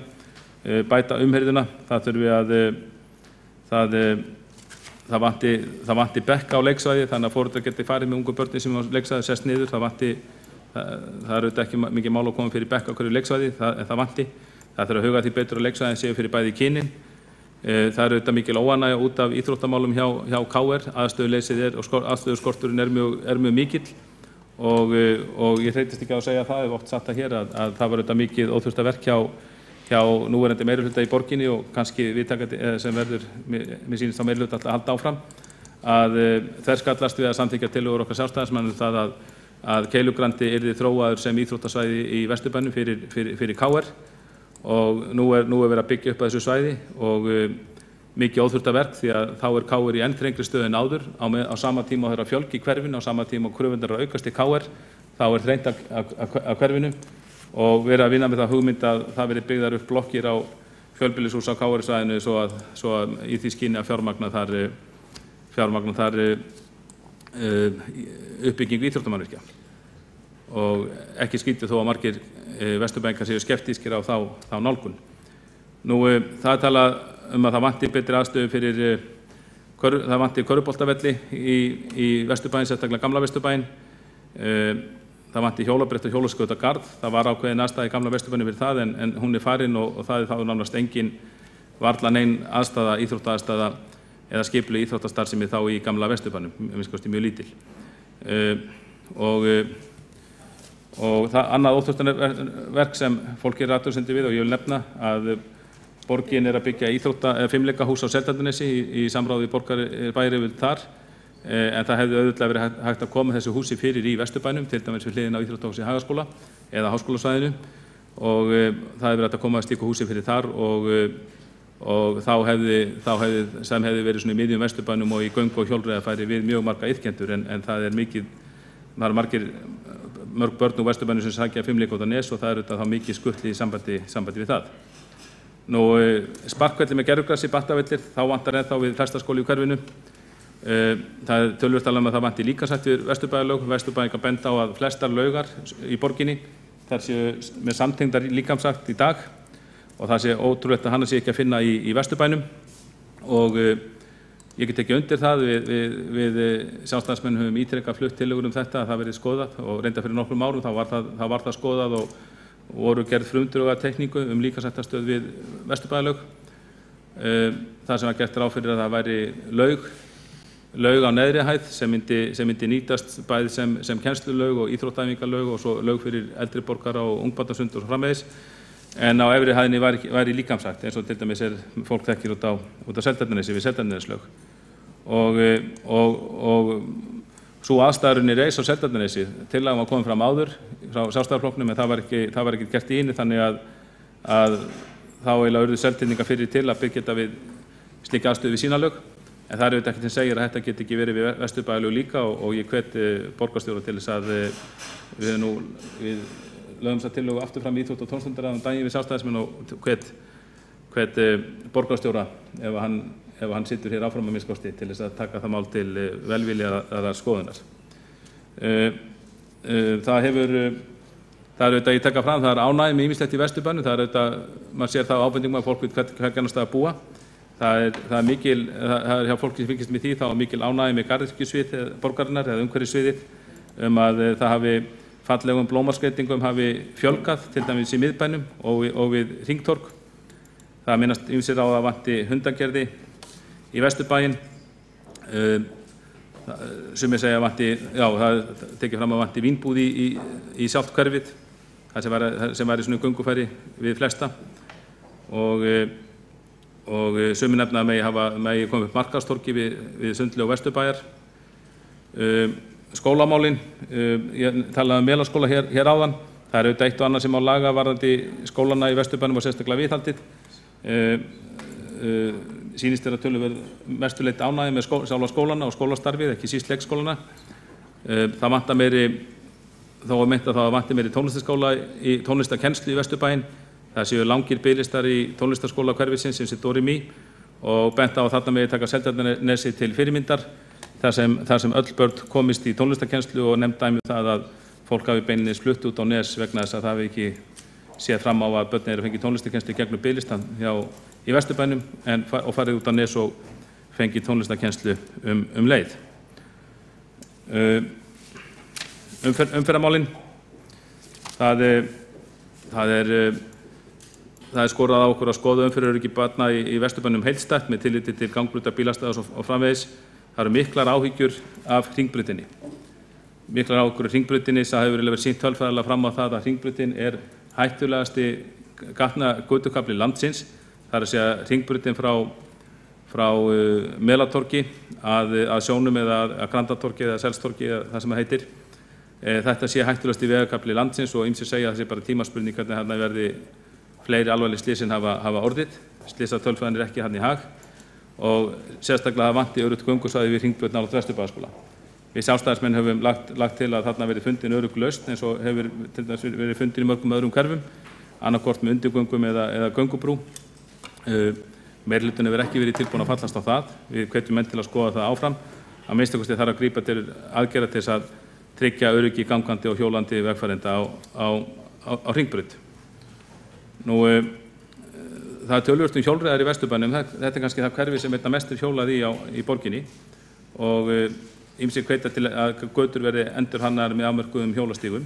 bæta umhirðuna, það þurfi það vanti bekka á leiksvæði þannig að foreldrar geti farið með ungu börni sem á leiksvæði sest niður, það er auðvitað ekki mikið mál að koma fyrir bekka á hverju leiksvæði, það vanti, það þurfa að huga því betur á leiksvæðin séu fyrir bæði kynin. Það er auðvitað mikil óánægja út af íþróttamálum hjá KR, aðstöðuleysið og aðstöðuskorturinn er mjög mikill og ég þreytist ekki á að segja það, ég hef oft sagt það hér að það var auðvitað mikið óþurfta verk hjá núverandi meirihluta í borginni og kannski viðtakandi sem verður mér sýnist á meirihluta að halda áfram að þverskallast við að samþykkja tillögur okkar Sjálfstæðismanna það að Keilugrandi yrði þróaður sem íþróttasvæði í Vesturbænum fyrir KR og nú er verið að byggja upp að þessu svæði og mikið óþurfta verk því að þá er KR í enn þrengri stöðu en áður á sama tíma og þeirra fjölgi í hverfinu, á sama tíma og kröfurnar eru að aukast í KR, þá er þrengt að hverfinu og verið að vinna með það hugmynd að það verið byggðar upp blokkir á fjölbýlishús á KR-svæðinu svo að í því skyni að fjármagna þar uppbyggingu íþróttamannvirkja og ekki skrítið þó að margir Vesturbæingar séu skeptískir á þá nálgun. Nú það er talað að það vanti betri aðstöðu fyrir það vanti körfuboltavelli í Vesturbæinn, sérstaklega gamla Vesturbæinn. Það vanti hjólabrett og hjólaskautargarð. Það var ákveðin aðstæða í gamla Vesturbænum fyrir það en hún er farin og það er þá nánast engin varla nein aðstæða, íþróttaaðstæða eða skipuleg íþróttastarfsemi þá í gamla Vesturbænum, minnst kosti mjög lítil. Og annað óþjóðstunarverk sem fólk gerir athugasemdir við og ég vil nefna að borgin að byggja fimleikahús á Seltjarnarnesi í samráði borgarbæjaryfirvöld þar, en það hefði auðvitað verið hægt að koma þessu húsi fyrir í Vesturbænum, til dæmis við hliðina á íþróttahúsi Hagaskóla eða Háskólasvæðinu, og það hefði verið hægt að koma slíku húsi fyrir þar og þá hefði verið svona í miðjum Vesturbænum og í göngu og hjólreiðafæri við mjög marga iðkendur, en það er mörg börn úr Vesturbænum sem sækja fimleika út á Nes og það er auðvitað þá mikið skutli í sambandi við það. Sparkvellir með gervigrassi, battavellir, þá vantar ennþá við flestaskóli í hverfinu. Það er töluvert talað um að það vanti líkamsrækt við Vesturbæjarlaug. Vesturbæingar benda á að flestar laugar í borginni þær séu með samtengdar líkamsrækt í dag og það sé ótrúlegt að hana sé ekki að finna í Vesturbænum, og ég get ekki undir það. Við sjálfstæðismenn höfum ítrekað flutt tillögur um þetta, að það verið skoðað, og reynda fyrir nokkrum árum þá var það skoðað og voru gerð frumdrögatekningu líkamsræktarstöð við Vesturbæjarlaug. Það sem var gert ráð fyrir að það væri laug á neðri hæð sem myndi nýtast bæði sem kennslulaug og íþróttaæfingarlaug og svo laug fyrir eldri borgara og ungbarnasund og svo framvegis, en á efri hæðinni væri líkamsrækt, eins og til dæmis fólk þekkir út á Seltjarnarnesi við Seltjarnarneslaug. Og sú aðstæðurinn reis á Seltjarnarnesi, tillagan var komin fram áður frá Sjálfstæðisflokknum, en það var ekki gert í einu, þannig að þá eiginlega urðu Seltirningar fyrir til að byggja þetta við slíka aðstöðu við sína laug. En það er auðvitað ekki sem segir að þetta geti ekki verið við Vesturbæjarlaug líka, og ég hvet borgarstjóra til þess að við lögum þessa tillögu aftur fram í íþrótta- og tómstundaráðum daginn við Sjálfstæðismenn, og hvet borgarstjóra ef hann situr hér áfram að minnsta til þess að taka það mál til velviljaðrar skoðunar. Það er auðvitað ég taka fram, það er ánægja með ýmislegt í Vesturbænum, það er auðvitað, maður sér það á ábendingum að fólk veit hvernig stað að búa. Það er hjá fólki sem fylgist með því, þá mikil ánægja með garðyrkjusvið borgarinnar eða umhverfissviðið, að það hafi fallegum blómaskreitingum hafi fjölgað, til dæmis í miðbænum og við Hringtorg. Það minnast ýmsir á að vanti hundagerði í Vesturbæinn. Sumir segja að vanti, það tekið fram að vanti vínbúð í sjálft hverfið, sem væri svona göngufæri við flesta. Og sumir nefna að megi koma upp markaðstorgi við Sundlaug Vesturbæjar. Skólamálin, ég talaði um Melaskóla hér áðan, það er auðvitað eitt og annað sem á laga varðandi skólana í Vesturbænum og sérstaklega viðhaldið. Sýnist að töluverð mestuleitt ánægja með sjálfa skólana og skólastarfið, ekki síst leikskólana. Það vantar meiri, þó að meinta það vanti meiri tónlistarskóla í tónlistarkennslu í Vesturbæinn. Það séu langir biðlistar í tónlistarskóla hverfisins sem sé Dorimi, og bent á að þarna megi taka Seltjarnarnesi til fyrirmyndar, þar sem öll börn komist í tónlistarkennslu, og nefnd dæmi það að fólk hafi beinlínis flutt út á Nes vegna þess að það hafi ekki séð fram á að börn eru fengið tónlistarkennslu gegnum biðlistan í Vesturbænum og farið út á Nes og fengið tónlistarkennslu leið. Umferðarmálin, það er skorað á okkur að skoða umferðaröryggi barna í Vesturbænum heildstætt með tilliti til gangbrauta, bílastæðis og framvegis. Það eru miklar áhyggjur af Hringbrautinni. Miklar áhyggjur af Hringbrautinni, það hefur verið sýnt tölfræðilega fram á það að Hringbrautin er hættulegasti götukafli landsins. Það er að segja Hringbrautin frá Melatorgi að Sjónum eða að Grandatorgi eða Selstorgi eða það sem það heitir. Þetta sé hættulegasti vegakafli landsins, og ýmsir segja að það sé bara tímaspurning hvernig þarna verði fleiri alvarleg slys en hafa orðið. Slysatölfræðin er ekki þarna í hag, og sérstaklega það vanti öruggt göngusvæði við Hringbraut nálægt Vesturbæjarskóla. Við Sjálfstæðismenn höfum lagt til að þarna verði fundin örugg lausn, eins og hefur til dæmis verið fundin í mörgum öðrum hverfum, annaðhvort með undirgöngum eða göngubrú. Meirihlutinn hefur ekki verið tilbúin að fallast á það. Við hvetjum menn til að skoða það áfram. Að minnsta kosti þarf að grípa til aðgerða til þess að tryggja öryggi gangandi og hjólandi vegfarenda á Hringbraut. Það er töluvert hjólreiðar í Vesturbænum. Þetta er kannski það hverfi sem mest hjólað í borginni, og ýmsir hvetja til að götur verði endurhannaðar með afmörkuðum hjólastígum.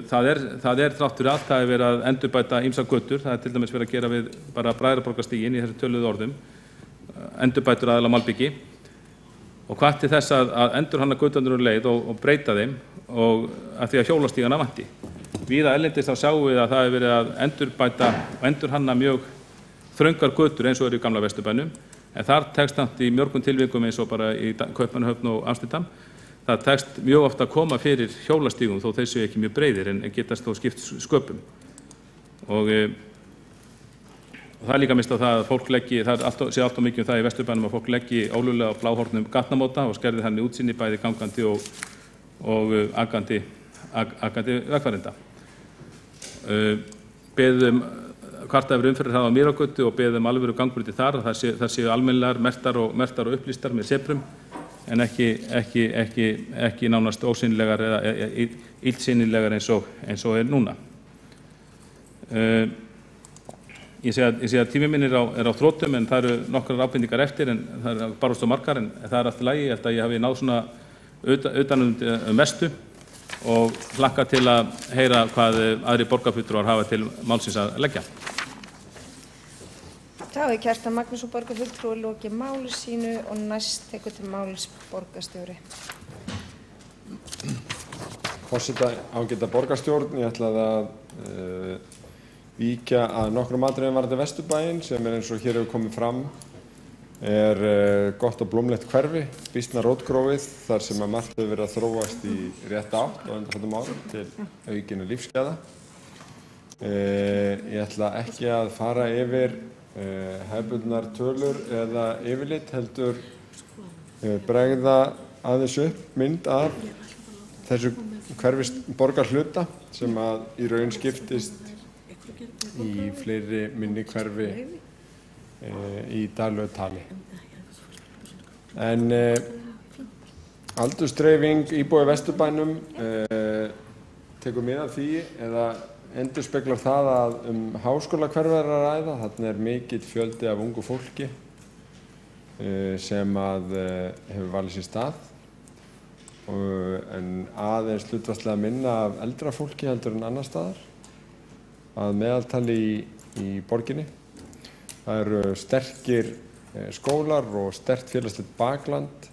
Það er þrátt fyrir allt, það er verið að endurbæta ýmsar götur. Það er til dæmis verið að gera við bara Bræðraborgarstíginn í þessu töluðu orðum, endurbætur aðallega malbyggi. og hvatti þess að endurhanna göturnar leið og breyta þeim og að því að hjólastígana vanti. Víða erlendis þá sjáum við að það hefur verið að endurbæta og endurhanna mjög þröngar götur eins og eru í gamla Vesturbænum, en þar tekst það í mörgum tilvikum eins og bara í Kaupmannahöfn og Amsterdam. Það tekst mjög ofta að koma fyrir hjólastígum þó þeir séu ekki mjög breiðir en getast þó skipt sköpum. Og það er líka mist á það að fólk leggi, það sé alltaf mikið um það í Vesturbænum að fólk leggi ólöglega á bláhornum gatnamóta og skerði þannig útsýni bæði gangandi og akandi vegfarinda. Beðum kvartað yfir umferðarhraða á Mýrargötu og beðum alvöru gangbrautir þar að það séu almennilegar merktar og upplýstar með sebrum en ekki nánast ósýnilegar eða illsýnilegar eins og er núna. Ég sé að tími minn er á þróttum en það eru nokkrar ábendingar eftir en það er bara svo margar en það er allt í lagi. Ég held að ég hafi náð svona utan mestu og hlakka til að heyra hvað aðri borgarfulltrúar hafa til málsins að leggja. Þá hefur Kjartan Magnússon borgarfulltrúi lokið máli sínu og næst tekur til máls borgarstjóri. Forseta ágæta borgarstjórn, ég ætlaði að víkja að nokkrum atriðum varðandi Vesturbæinn sem er eins og hér hefur komið fram er gott og blómlegt hverfi, býsna rótgróið þar sem að margt hefur verið að þróast í rétt átt á undanförnum árum til aukinna lífsgæða. Ég ætla ekki að fara yfir hefðbundnar tölur eða yfirlit heldur bregða aðeins upp mynd af þessu hverfis borgarhluta sem að í raun skiptist í fleiri minni hverfi í daglegu tali. En aldursdreifing íbúa í Vesturbænum tekur mið af því eða endurspeglar það að háskólahverfi er að ræða. Þarna er mikill fjöldi af ungu fólki sem að hefur valið sér stað en aðeins hlutfallslega minna af eldra fólki heldur en annar staðar að meðaltali í borginni. Það eru sterkir skólar og sterkt félagslegt bakland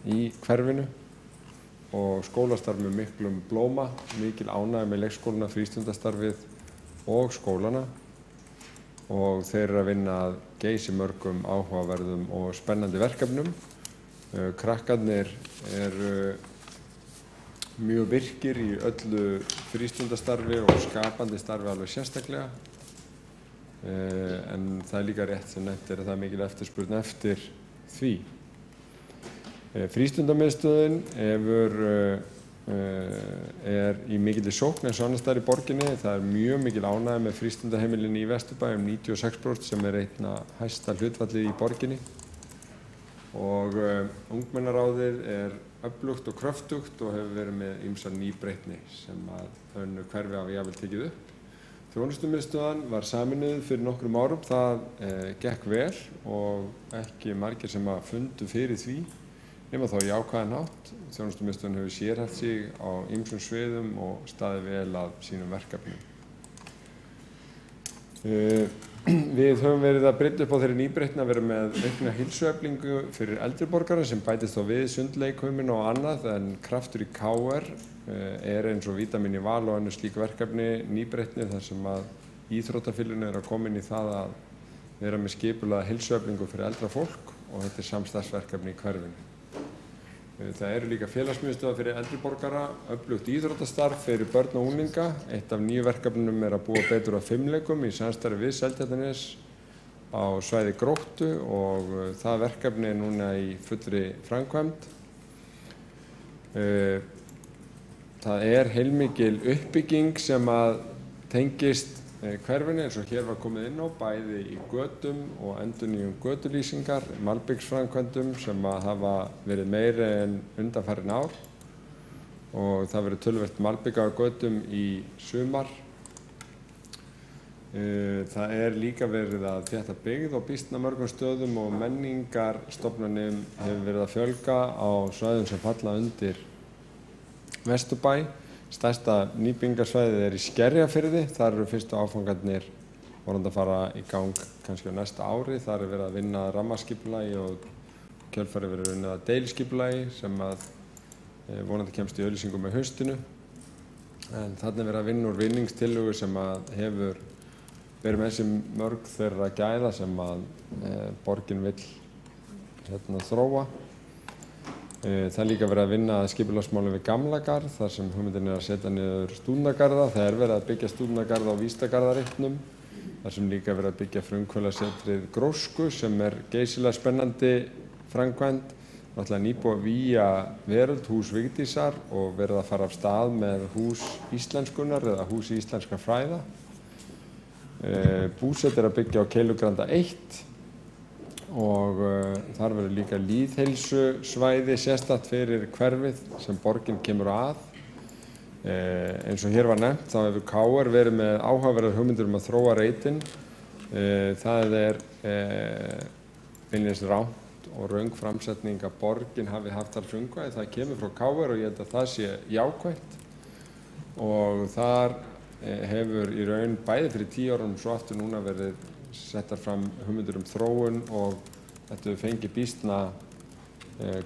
í hverfinu og skólastarf með miklum blóma, mikil ánægja með leikskólana, frístundastarfið og skólana og þeir eru að vinna að geysimörgum áhugaverðum og spennandi verkefnum. Krakkarnir eru mjög virkir í öllu frístundastarfi og skapandi starfi alveg sérstaklega en það er líka rétt sem nefnt er að það er mikil eftirspurn eftir því. Frístundamiðstöðin er í mikilli sókn eins og annars staðar í borginni. Það er mjög mikil ánægja með frístundaheimilinu í Vesturbæ 96% sem er einna hæsta hlutfallið í borginni og ungmennaráðið er öflugt og kröftugt og hefur verið með ýmsa nýbreytni sem að önnur hverfi hafa jafnvel tekið upp. Þjónustumiðstöðin var sameinuð fyrir nokkrum árum. Það gekk vel og ekki margir sem að fundu fyrir því nema þá í jákvæðan hátt. Þjónustumiðstöðin hefur sérhæft sig á ýmsum sviðum og staðið vel að sínum verkefnum. Við höfum verið að breyta upp á þeirri nýbreytni að vera með aukna heilsueflingu fyrir eldri borgara sem bætist á við sundleikaumin og annað en kraftur í KR er eins og vítamín í val og önnur slík verkefni nýbreytni þar sem að íþróttafélögin eru að koma inn í það að vera með skipulaða heilsueflingu fyrir eldra fólk og þetta er samstarfsverkefni í hverfinu. Það eru líka félagsmiðstöðvar fyrir eldri borgara, öflugt íþróttastarf fyrir börn og unglinga. Eitt af nýju verkefnum er að búa betur að fimleikum í samstarfi við Seltjarnarnes á svæði Gróttu og það verkefni er núna í fullri framkvæmd. Það er heilmikil uppbygging sem að tengist hverfinu eins og hér var komið inn á bæði í götum og endurnýjum götulýsingar, malbiksframkvæmdum sem að hafa verið meiri en undanfarin ár og það verið töluvert malbika á götum í sumar. Það er líka verið að þétta byggð á býsna mörgum stöðum og menningarstofnunum hefur verið að fjölga á svæðum sem falla undir Vesturbæ. Stærsta nýbyggingarsvæðið er í Skerjafirði. Þar eru fyrstu áfangarnir vonandi að fara í gang kannski á næsta ári. Þar er verið að vinna rammaskipulagi og kjölfarið verið unnið að deiliskipulagi sem að vonandi kemst í auglýsingu með haustinu. En þarna er verið að vinna úr vinningstillögu sem að hefur verið með sér mörg þeirra gæða sem að borgin vill þróa. Það er líka verið að vinna að skipulagsmálum við Gamlagarð þar sem hugmyndin er að setja niður stúdentagarða. Það er verið að byggja stúdentagarða á Vístagarðareitnum. þar sem líka verið að byggja frumkvöðlasetrið Grósku sem geysilega spennandi framkvæmd. Náttúrulega nýbúið að vígja Veröld, hús Vigdísar og verið að fara af stað með hús íslenskunnar eða hús íslenskra fræða. Búsett er að byggja á Keilugranda 1 og þar verður líka lýðheilsusvæði sérstakt fyrir hverfið sem borgin kemur að. Eins og hér var nefnt þá hefur KR verið með áhugaverðar hugmyndir að þróa reitinn. Það er beinlínis rangt og röng framsetning að borgin hafi haft þar frumkvæði. Það kemur frá KR og ég held að það sé jákvætt og þar hefur í raun bæði fyrir 10 árum svo aftur núna verið settar fram hugmyndir þróun og þetta hefur fengið býsna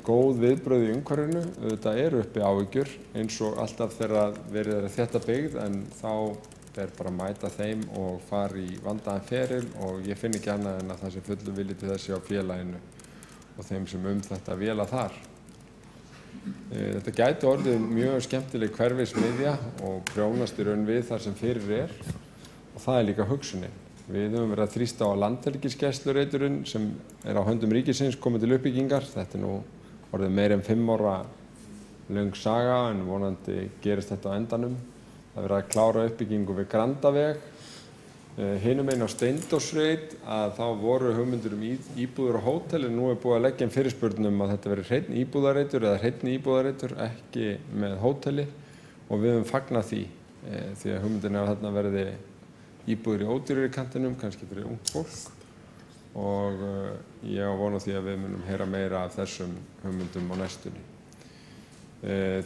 góð viðbrögð í umhverfinu. Þetta eru uppi áhyggjur eins og alltaf þegar verið er að þetta byggð en þá er bara að mæta þeim og fara í vandaðan feril og ég finn ekki annað en að það sé fullu vilji til þessi á félaginu og þeim sem þetta véla þar. Þetta gæti orðið mjög skemmtileg hverfismiðja og prjónast í raun við þar sem fyrir og það er líka hugsunin. Við höfum verið að þrýsta á landhelgisgæslureiturinn sem á höndum ríkisins komið til uppbyggingar. Þetta er nú orðið meira en 5 ára löng saga en vonandi gerist þetta á endanum. Það verið að klára uppbyggingu við Grandaveg. Hinum einn á Steindórsreit að þá voru hugmyndir íbúðir og hótel en nú búið að leggja inn fyrirspurn að þetta verið hreinn íbúðareitur eða hreinn íbúðareitur, ekki með hóteli og við höfum fagnað því því að hugmyndin að þarna verði íbúðir í ódýrari kantinum, kannski fyrir ungt fólk og ég á von á því að við munum heyra meira af þessum hugmyndum á næstunni.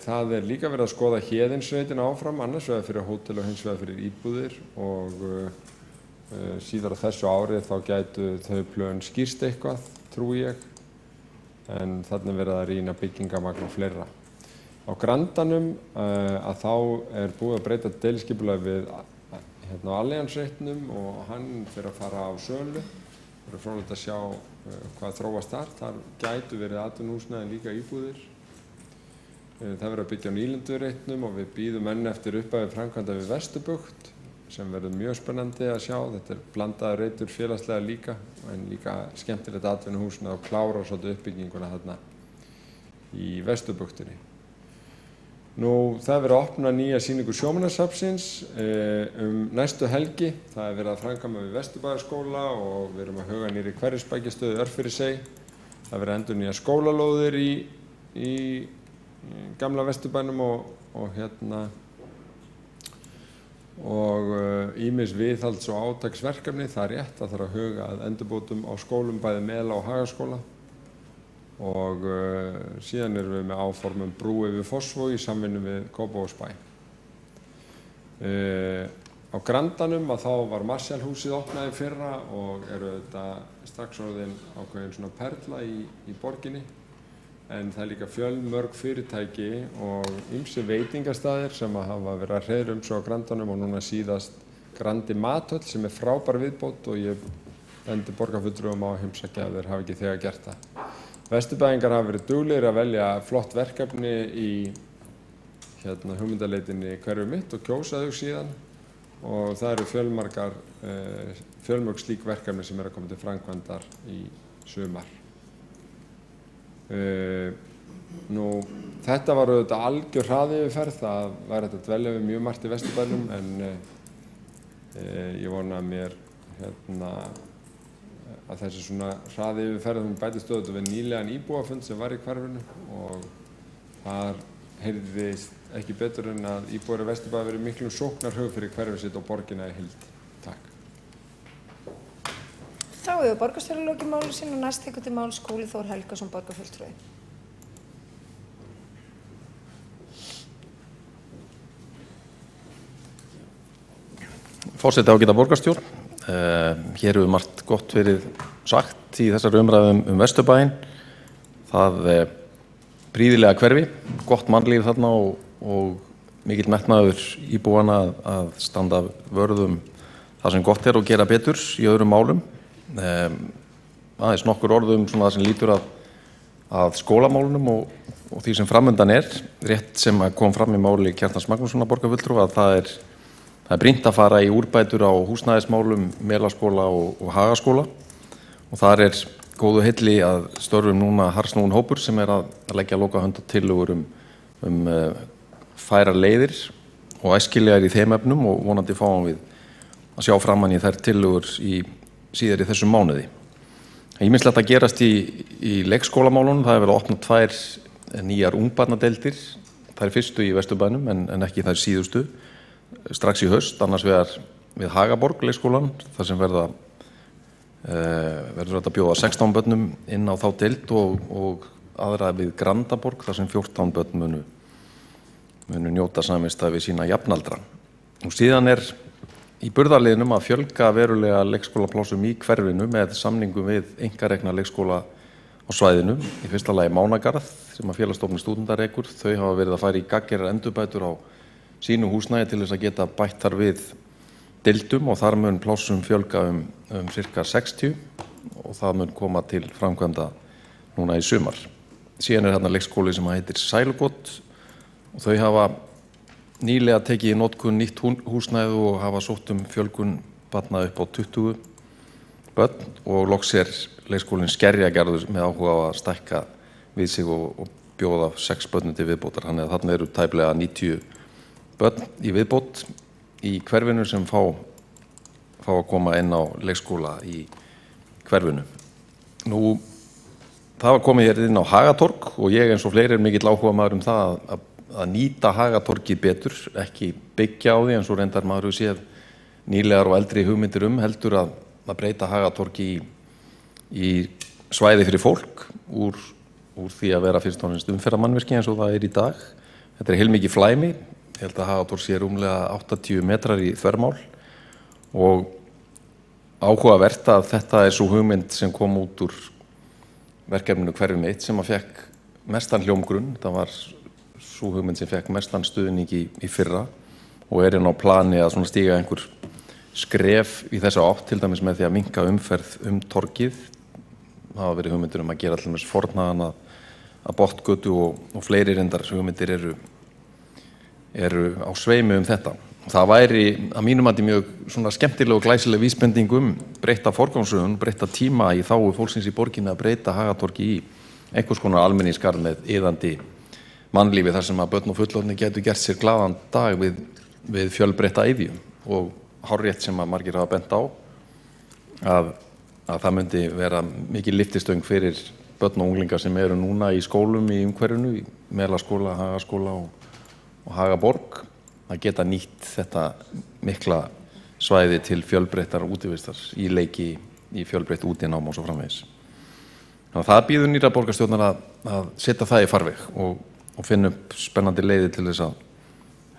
Það er líka verið að skoða Héðinsveitina áfram, annars vegar fyrir hótel og hins vegar fyrir íbúðir og síðar á þessu ári þá gætu þau plön skýrst eitthvað, trúi ég, en þarna verið að rýna byggingamagn og fleira. Á Grandanum að þá er búið að breyta deiliskipulagi við á Alliansreitnum og hann fyrir að fara á sölu. Það er fróðlegt að sjá hvað þróast þar. Þar gætu verið atvinnuhúsnæði en líka íbúðir. Það verður að byggja á Nýlendureitnum og við bíðum enn eftir upphafi framkvæmda við Vesturbugt sem verður mjög spennandi að sjá. Þetta er blandaður reitur félagslega líka en líka skemmtilegt atvinnuhúsnæði og klára svolítið uppbygginguna þarna í Vesturbugtinni. Það verður að opna nýja sýningu Sjómannasafnsins næstu helgi. Það er verið að framkvæma við Vesturbæjarskóla og við erum að huga nýrri Hverfisbækjastöðu Örfirisey. Það verður endurnýja skólalóðir í gamla Vesturbænum og ýmis viðhalds- og átaksverkefni. Það er rétt að það þarf að huga að endurbótum á skólum bæði Mela og Hagaskóla. Og síðan erum við með áformum brú yfir Fossvog í samvinnu við Kópavogsbæ. Á Grandanum að þá var Marshallhúsið opnað í fyrra og þetta strax orðin ákveðin svona perla í borginni. En það er líka fjölmörg fyrirtæki og ýmsir veitingastaðir sem hafa verið að hreiðra svo á Grandanum og núna síðast Grandi Mathöll sem frábær viðbót og ég bendi borgarfulltrúum á að heimsækja ef þeir hafa ekki þegar gert það. Vesturbæingar hafa verið duglegir að velja flott verkefni í hugmyndaleitinni Hverfið mitt og kjósa þau síðan og það eru fjölmörg slík verkefni sem að koma til framkvæmdar í sumar. Þetta var auðvitað algjör hraðyfirferð, það var þetta að dvelja við mjög margt í Vesturbænum en ég vona að mér að þessi svona hraðyfirferð bætist auðvitað við nýlegan íbúafund sem var í hverfinu og þar heyrðist ekki betur en að íbúar í Vesturbæ verið miklum sóknarhug fyrir hverfið sitt og borgina í heild. Takk. Þá hefur borgarstjóri lokið máli sín og næst tekur til máls Skúli Þór Helgason, borgarfulltrúi. Forseti ágæta borgarstjórn. Hér hefur margt gott verið sagt í þessari umræðum Vesturbæinn það prýðilega hverfi, gott mannlíf þarna og mikill metnaður íbúana að standa vörðum það sem gott og gera betur í öðrum málum. Aðeins nokkur orðum svona það sem lítur að skólamálunum og því sem framundan rétt sem kom fram í máli Kjartans Magnússonar borgarfulltrúa að það er brýnt að fara í úrbætur á húsnæðismálum, Melaskóla og Hagaskóla og þar góðu heilli að störfum núna harðsnúinn hópur sem að leggja lokahönd á tillögur færar leiðir og æskilegar í þeim efnum og vonandi fáum við að sjá framan í þær tillögur síðar í þessum mánuði. Ýmislegt að gerast í leikskólamálunum, það verið að opna 2 nýjar ungbarnadeildir, þær fyrstu í Vesturbænum en ekki þær síðustu, strax í haust, annars vegar við Hagaborg leikskólan, þar sem verður að bjóða 16 börnum inn á þá deild og aðra við Grandaborg, þar sem 14 börn munu njóta samvista við sína jafnaldra. Og síðan í burðarliðnum að fjölga verulega leikskólaplássum í hverfinu með samningum við einkarekna leikskóla á svæðinu. Í fyrsta lagi Mánagarð sem að Félagsstofnun stúdenta rekur. Þau hafa verið að fara í gagngerar endurbætur á sínu húsnæði til þess að geta bætt þar við deildum og þar mun plássum fjölga cirka 60 og það mun koma til framkvæmda núna í sumar. Síðan þarna leikskóli sem heitir Sælugott og þau hafa nýlega tekið í notkun nýtt húsnæði og hafa sótt fjölgun barna upp á 20 börn og loks leikskólinn Skerjagerður með áhuga á að stækka við sig og bjóða 6 börnum til viðbótar. Þannig að þarna eru tæplega 90 börn í viðbót í hverfinu sem fá að koma inn á leikskóla í hverfinu. Nú, það var komið hér inn á Hagatorg og ég eins og fleiri mikill áhuga maður það að nýta Hagatorgið betur, ekki byggja á því eins og reyndar maður hefur séð nýlegar og eldri hugmyndir heldur að breyta Hagatorgi í svæði fyrir fólk úr því að vera fyrst og fremst umferðarmannvirki eins og það í dag. Þetta heilmikið flæmi, ég held að Hagatorg sé rúmlega 80 metrar í þvermál og áhugavert að þetta svo hugmynd sem kom út úr verkefninu Hverfið mitt sem að fekk mestan hljómgrunn. Það var sú hugmynd sem fekk mestan stuðning í fyrra og inn á plani að stíga einhver skref í þessa átt, til dæmis með því að minnka umferð torgið. Það hafa verið hugmyndir að gera allir fornaðan að Botngötu og fleiri reyndar hugmyndir eru á sveimi þetta. Það væri að mínum mati mjög skemmtileg og glæsileg vísbending breytta forgangsröðun, breytta tíma í þágu fólksins í borginni að breyta Hagatorgi í einhvers konar almenningsgarð með iðandi mannlífi þar sem að börn og fullorðnir getur gert sér glaðan dag við fjölbreytta iðju og hárrétt sem að margir hafa bent á að það myndi vera mikil lyftistöng fyrir börn og unglingar sem eru núna í skólum í umhverfinu, í Melaskóla, Hagaskóla og Hagaborg, að geta nýtt þetta mikla svæði til fjölbreyttar útivistar í leiki, í fjölbreytt útinám og svo framvegis. Þannig að það býður nýra borgarstjórnar að setja það í farveg og finna upp spennandi leiðir til þess að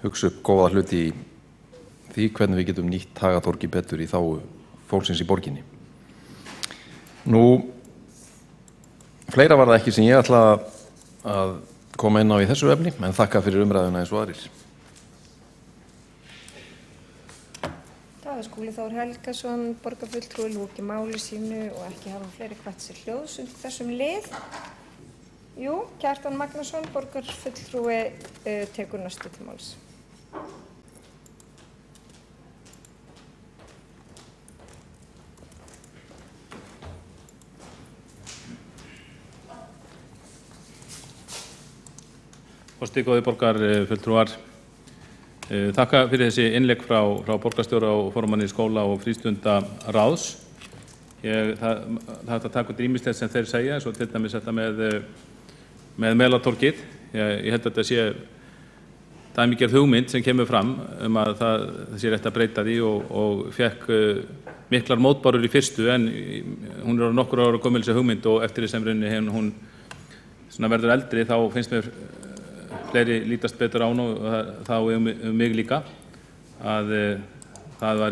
hugsa upp góða hluti í því hvernig við getum nýtt Hagatorgi betur í þágu fólksins í borginni. Nú, fleira var það ekki sem ég ætla að koma inn á í þessu efni, en þakka fyrir umræðuna eins og aðrir. Það er Skúli Þór Helgason, borgarfulltrúi, lóki máli sínu og ekki hafa fleiri hvatt sér hljóðs undir þessum lið. Jú, Kjartan Magnússon, borgarfulltrúi, tekur næstu til máls. Forseti, góðir borgarfulltrúar, þakka fyrir þessi innlegg frá borgarstjóra og formanni skóla og frístundaráðs. Það er að taka út ýmislegt sem þeir segja, svo til dæmis þetta með Melatorgið. Ég held að þetta sé dæmigerð hugmynd sem kemur fram að það sé rétt að breyta því og fekk miklar mótbárur í fyrstu, en hún er nokkur ára gömul þessi hugmynd og eftir þessum rauninni hún verður eldri, þá finnst mér fleiri lítast betur án og þá mig líka að það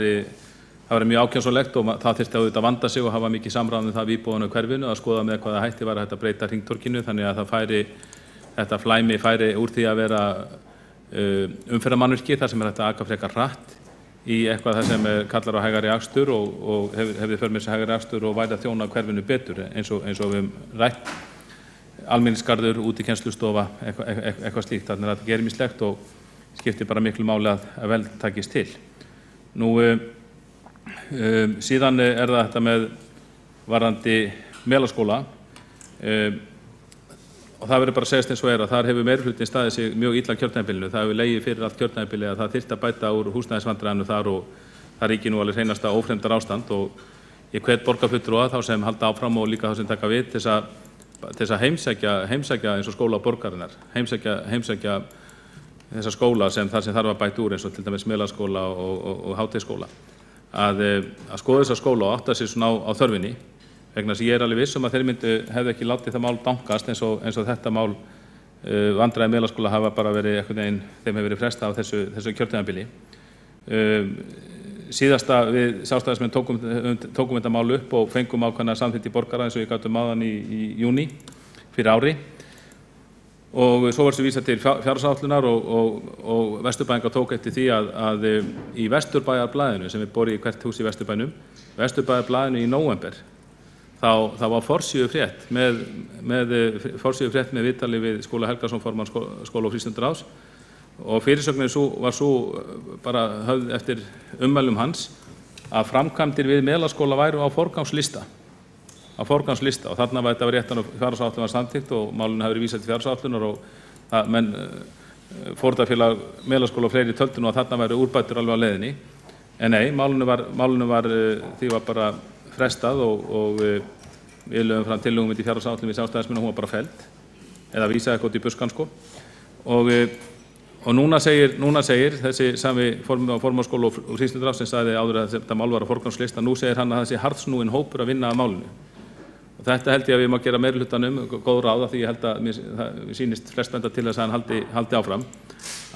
það væri mjög ákjósanlegt og það þyrfti að auðvitað vanda sig og hafa mikið samráð það við íbúana á hverfinu að skoða með hvaða hætti var hægt að breyta hringtorginu þannig að þetta flæmi færi úr því að vera umferðarmannvirki þar sem hægt að aka frekar hratt í eitthvað það sem kallar á hægari akstur og hefði för með sér hægari akstur og væri að þjóna hverfinu betur eins og við höfum rætt almenningsgarður, útikennslustofa, eitthvað slíkt. Þannig að þetta gerir mislegt og skiptir bara miklu máli að vel takist til. Nú, síðan það þetta með varðandi Melaskóla og það verður bara að segjast eins og að þar hefur meirihlutinn staðið sig mjög illa kjörtímabilinu. Það hefur legið fyrir allt kjörtímabili að það þyrfti að bæta úr húsnæðisvandræðinu þar og það ríkir nú alveg hreinasta ófremdar ástand og ég hvet borgarfulltrúa þá sem halda áfram og líka þá sem taka við til þess að heimsækja eins og skóla borgarinnar, heimsækja þessa skóla þar sem þarf að bæta úr eins og til dæmis Melaskóla og Háteigskóla að skoða þessa skóla og átta sig svona á þörfinni vegna þess að ég alveg viss að þeir hefðu ekki látið það mál dankast eins og þetta mál vandræði Melaskóla hafa bara verið einhvern veginn, þeim hefur verið frestað á þessu kjörtímabili. Síðasta við Sjálfstæðismenn tókum þetta mál upp og fengum ákveðna samþykkt í borgara eins og ég gat áðan í júní fyrir ári og svo var þessu vísað til fjárhagsáætlunar og Vesturbæingar tók eftir því að í Vesturbæjarblaðinu sem er borið í hvert hús í Vesturbænum, Vesturbæjarblaðinu í nóvember þá var forsíðufrétt með viðtali við Skúla Helgason formann skóla- og frístundaráðs og fyrirsögnin var svo bara höfð eftir ummælum hans að framkvæmdir við Melaskóla væru á forgangslista og þarna var þetta réttan og fjárhagsáætlun var samþykkt og málinu hafi verið vísað til fjárhagsáætlunar og menn fórnarfélag Melaskóla og fleiri töldu nú að þarna væru úrbætur alveg á leiðinni en nei, málinu var því var bara frestað og við lögum fram tillögum í fjárhagsáætlun við Sjálfstæðismenn og hún var bara felld eða vísaði eitthvað út í buskann sko og núna segir þessi sami formaður skóla- og frístundaráðs sem sagði áður að þetta mál var á forgangslista, nú segir hann að það sé harðsnúinn hópur að vinna að málinu og þetta held ég að við má gera meirihlutanum góð ráða því ég held að mér sýnist flest benda til þess að hann haldi áfram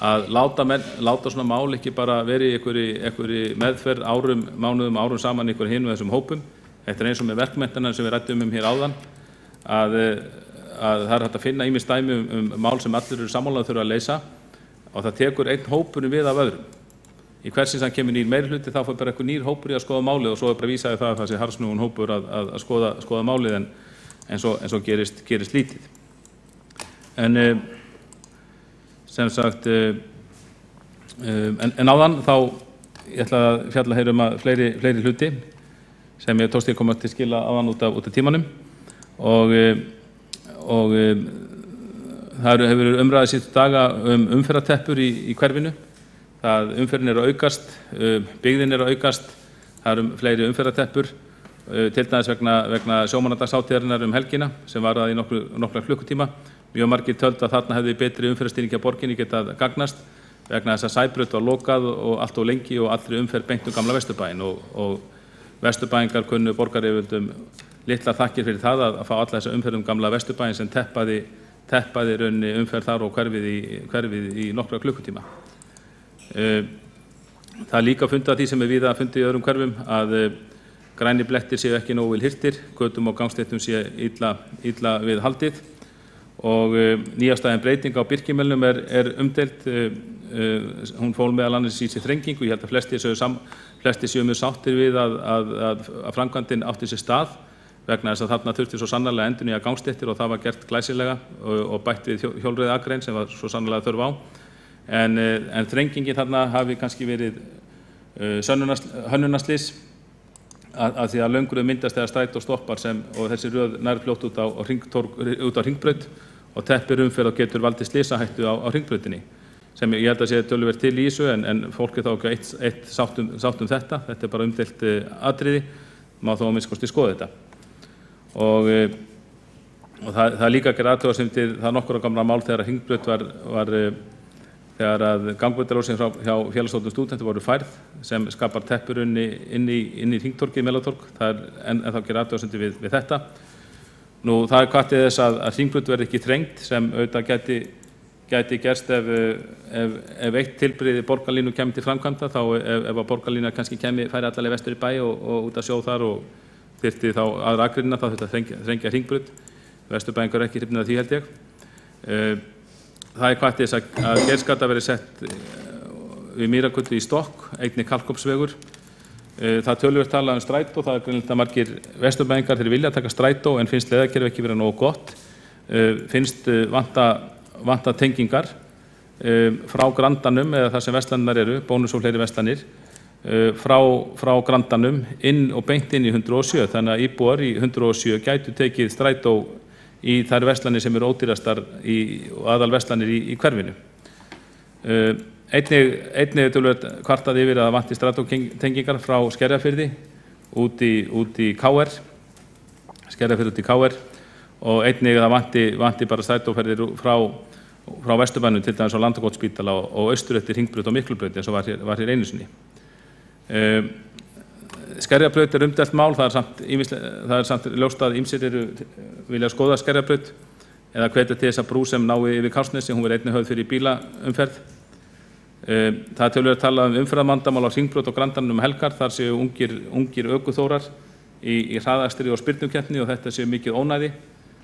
að láta svona mál ekki bara verið í einhverri meðferð mánuðum saman í einhverjum hinum þessum hópum. Þetta eins og með verkmenntina sem við ræddum hér áðan að það hægt að finna ýmis dæmi mál sem allir eru sammála þurfa að leysa og það tekur einn hópurinn við af öðrum. Í hversins hann kemur nýr meirihluti þá fyrir bara einhver nýr hópur í að skoða málið og svo bara vísaði það að það sé harðsnúinn hópur að skoða málið en svo gerist lítið. En sem sagt en áðan þá ég ætla að fjalla hér að fleiri hluti sem ég tókst ég koma til skila áðan út af tímanum og það hefur umræðið síðustu daga umferðarteppur í hverfinu. Umferðin er að aukast, byggðin er að aukast, það fleiri umferðarteppur til dæmis vegna sjómannadagshátíðarinnar helgina sem var í nokkra klukkutíma. Mjög margir töldu að þarna hefði betri umferðarstýring á borginni getað gagnast vegna þess að Sæbraut var lokað og allt of lengi og allri umferð beint gamla Vesturbæinn og Vesturbæingar kunnu borgaryfirvöldum litlar þakkir fyrir það að fá alla þessa umferð gamla Vesturbæinn sem teppaði raunni umferð þar og hverfið í nokkra klukkutíma. Það líka fundið að því sem víða fundið í öðrum hverfum að grænir blettir séu ekki nógu vel hirtir, götum og gangstéttum sé illa við haldið og nýjastæðin breyting á Birkimölnum er umdeild. Hún fól meðal annars í sér þrengingu. Ég held að flestir séu mjög sáttir við að framkvæmdin átti sér stað vegna þess að þarna þurfti svo sannarlega endurnýja gangstéttir og það var gert glæsilega og bætt við hjólreiðaakrein sem var svo sannarlega þörf á. En þrengingin þarna hafi kannski verið hönnunarslys að því að löngur myndast þegar strætó stoppar og þessi röð nær fljótt út á Hringbraut og teppir umferð og getur valdið slysahættu á Hringbrautinni sem ég held að sé töluvert til í þessu en fólk þá ekki eitt sátt þetta. Þetta er bara umdeilt atriði, má þó að minnsta kosti skoða þetta. Og það er líka að gera athugasemdir, það nokkurra gamla mál þegar Hringbraut var þegar að gangbrautarljósin hjá Félagsstofnun stúdenta voru færð sem skapar teppur inn í Hringtorgið, Melatorg, en þá gera athugasemdir við þetta. Nú það hvatið þess að Hringbraut verði ekki þrengd sem auðvitað gæti gerst ef eitt tilbrigði borgarlínu kemur til framkvæmda, þá ef að borgarlína kannski færi allavega vestur í bæ og út að sjó þar og þyrfti þá aðra akreinina, þá þurfti að þrengja hringbraut. Vesturbæingar ekki hrifnir af því, held ég. Það hvatt til þess að Geirsgata verði sett við Mýrargötu í stokk, einnig Kalkofsvegur. Það töluvert talað strætó, það greinilegt að margir vesturbæingar þeir vilja taka strætó en finnst leiðakerfi ekki vera nógu gott. Finnst vanta tengingar frá Grandanum eða þar sem verslanirnar eru, Bónus og fleiri verslanir, frá Grandanum inn og beint inn í 107, þannig að íbúar í 107 gætu tekið strætó í þær verslanir sem eru ódýrastar og aðalverslanir í hverfinu. Einnig töluvert kvartað yfir að vanti strætótengingar frá Skerjafirði út í KR, Skerjafirði út í KR, og einnig það vanti bara strætóferðir frá Vesturbænum, til dæmis á Landakotsspítala og austur eftir Hringbraut og Miklubraut eins og var hér einu sinni. Skerjabraut umdeilt mál, það er samt ljóst að ýmsir vilja skoða Skerjabraut eða hvetja til þess að brú sem nái yfir Kársnesi, hún verði einnig höfð fyrir bílaumferð. Það er töluvert talað umferðarvandamál á Hringbraut og Grandanum helgar, þar séu ungir ökuþórar í hraðakstri og spyrnukeppni og þetta séu mikið ónæði.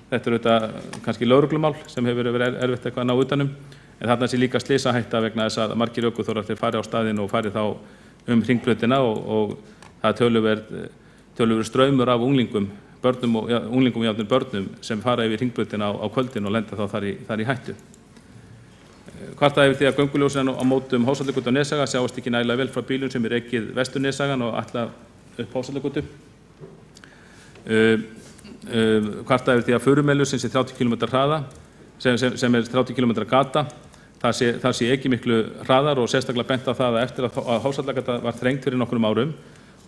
Þetta auðvitað kannski lögreglumál sem hefur verið erfitt eitthvað að ná utanum, en þarna sé líka slysahætta vegna þess að margir ökuþórar þeir fari á staðinn og fari þá Hringbrautina og það er töluvert straumur af unglingum og jafnvel börnum sem fara yfir Hringbrautina á kvöldin og lenda þá þar í hættu. Kvartað yfir því að gönguljósin á mótum Hósvallagötu og Neshaga sjáist ekki nægilega vel frá bílum sem ekið vestur Neshagan og ætla upp Hósvallagötu. Kvartað yfir því að Furumelur sem sé 30 km hraða, sem er 30 km gata, það sé ekki miklu hraðar og sérstaklega bent á það að eftir að Hósvallagata var þrengt fyrir nokkrum árum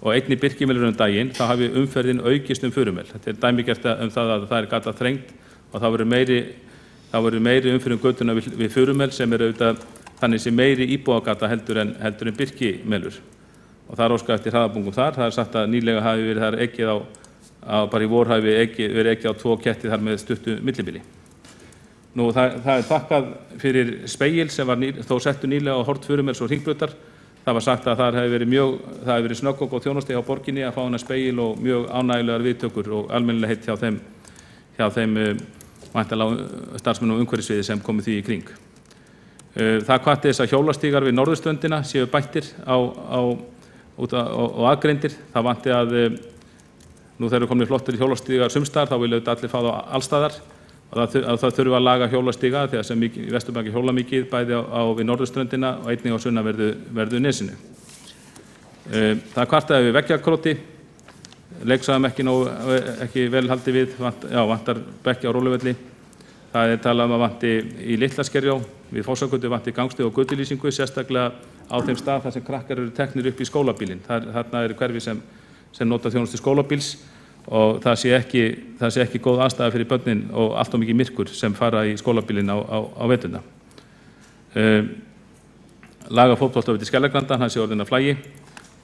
og einnig Birkimelur daginn, þá hafi umferðin aukist Furumel. Þetta er dæmigert það að það er gata þrengt og það verður meiri umferðin götuna við Furumel sem er auðvitað þannig sem meiri íbúagata heldur en Birkimelur. Og það er óskað eftir hraðabungum þar. Það er sagt að nýlega hafi verið þar ekið bara í vor hafi verið ekið á 2 ketti þar með stuttu millibili. Nú, það er þakkað fyrir spegil sem var þó settur nýlega á horn Furumels og Hringbrautar. Það var sagt að það hefði verið snögg og góð þjónusta hjá borginni að fá hana spegil og mjög ánægjulegar viðtökur og almennilegheit hjá þeim væntanlega starfsmönnum umhverfissviði sem komu því í kring. Það hvatti þess að hjólastígar við norðurströndina séu bættir og aðgreindir. Það vanti að nú þegar komnir flottir hjólastígar sumstaðar, þá vilja allir fá það allstaðar og það þurfa að laga hjólastíga þegar sem í Vesturbæingi hjóla mikið bæði við norðurströndina og einnig á sunnanverðu nesinu. Það kvartaði við veggjakróti, leiksvæðum ekki vel haldið við, vantar bekkja á róluvelli. Það er talað að vanti í Litlaskerjá, við Fossagötu vanti gangstíg og götulýsingu, sérstaklega á þeim stað þar sem krakkar eru teknir upp í skólabílinn. Þarna eru hverfi sem nota þjónustu skólabíls og það sé ekki góð aðstæða fyrir börnin og allt of mikið myrkur sem fara í skólabílinn á veturna. Laga fótbolta við Skeljagranda, hann sé orðinn að flægi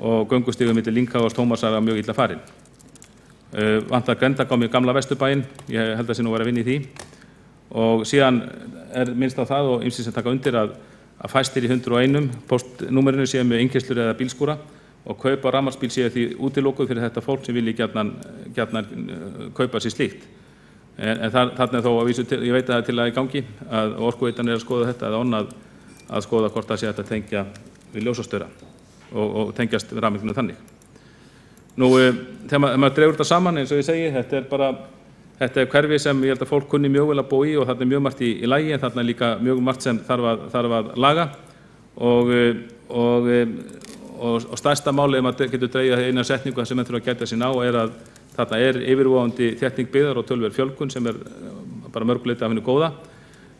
og göngustígur milli Lyngheiðar og Tómasar mjög illa farin. Vantar Grendagámi í gamla Vesturbæinn, ég held að sé nú vera að vinna í því. Og síðan er minnst á það og ýmsir sem taka undir að fæstir í 101 postnúmerinu séu með innkeyrslur eða bílskúra og kaupa rafmagnsbíl séu því útilokuð fyrir þetta fólk sem vilji gjarnan kaupa sér slíkt. En þarna er þó að vísu, ég veit að það er til að í gangi að Orkuveitan er að skoða þetta eða að skoða hvort það sé hægt að tengja við ljósastaura og tengjast rafmagninu þannig. Nú, þegar maður dregur þetta saman eins og ég segi, þetta er hverfi sem ég held að fólk kunni mjög vel að búa í og þarna er mjög margt í lagi en þarna er líka mjög margt sem þarf að laga og stærsta máli ef maður getur dregið eina setningu sem menn þurfa að gæta sín á er að þarna er yfirvofandi þétting byggðar og töluverð fjölgun sem er bara mörguleiti af henni góða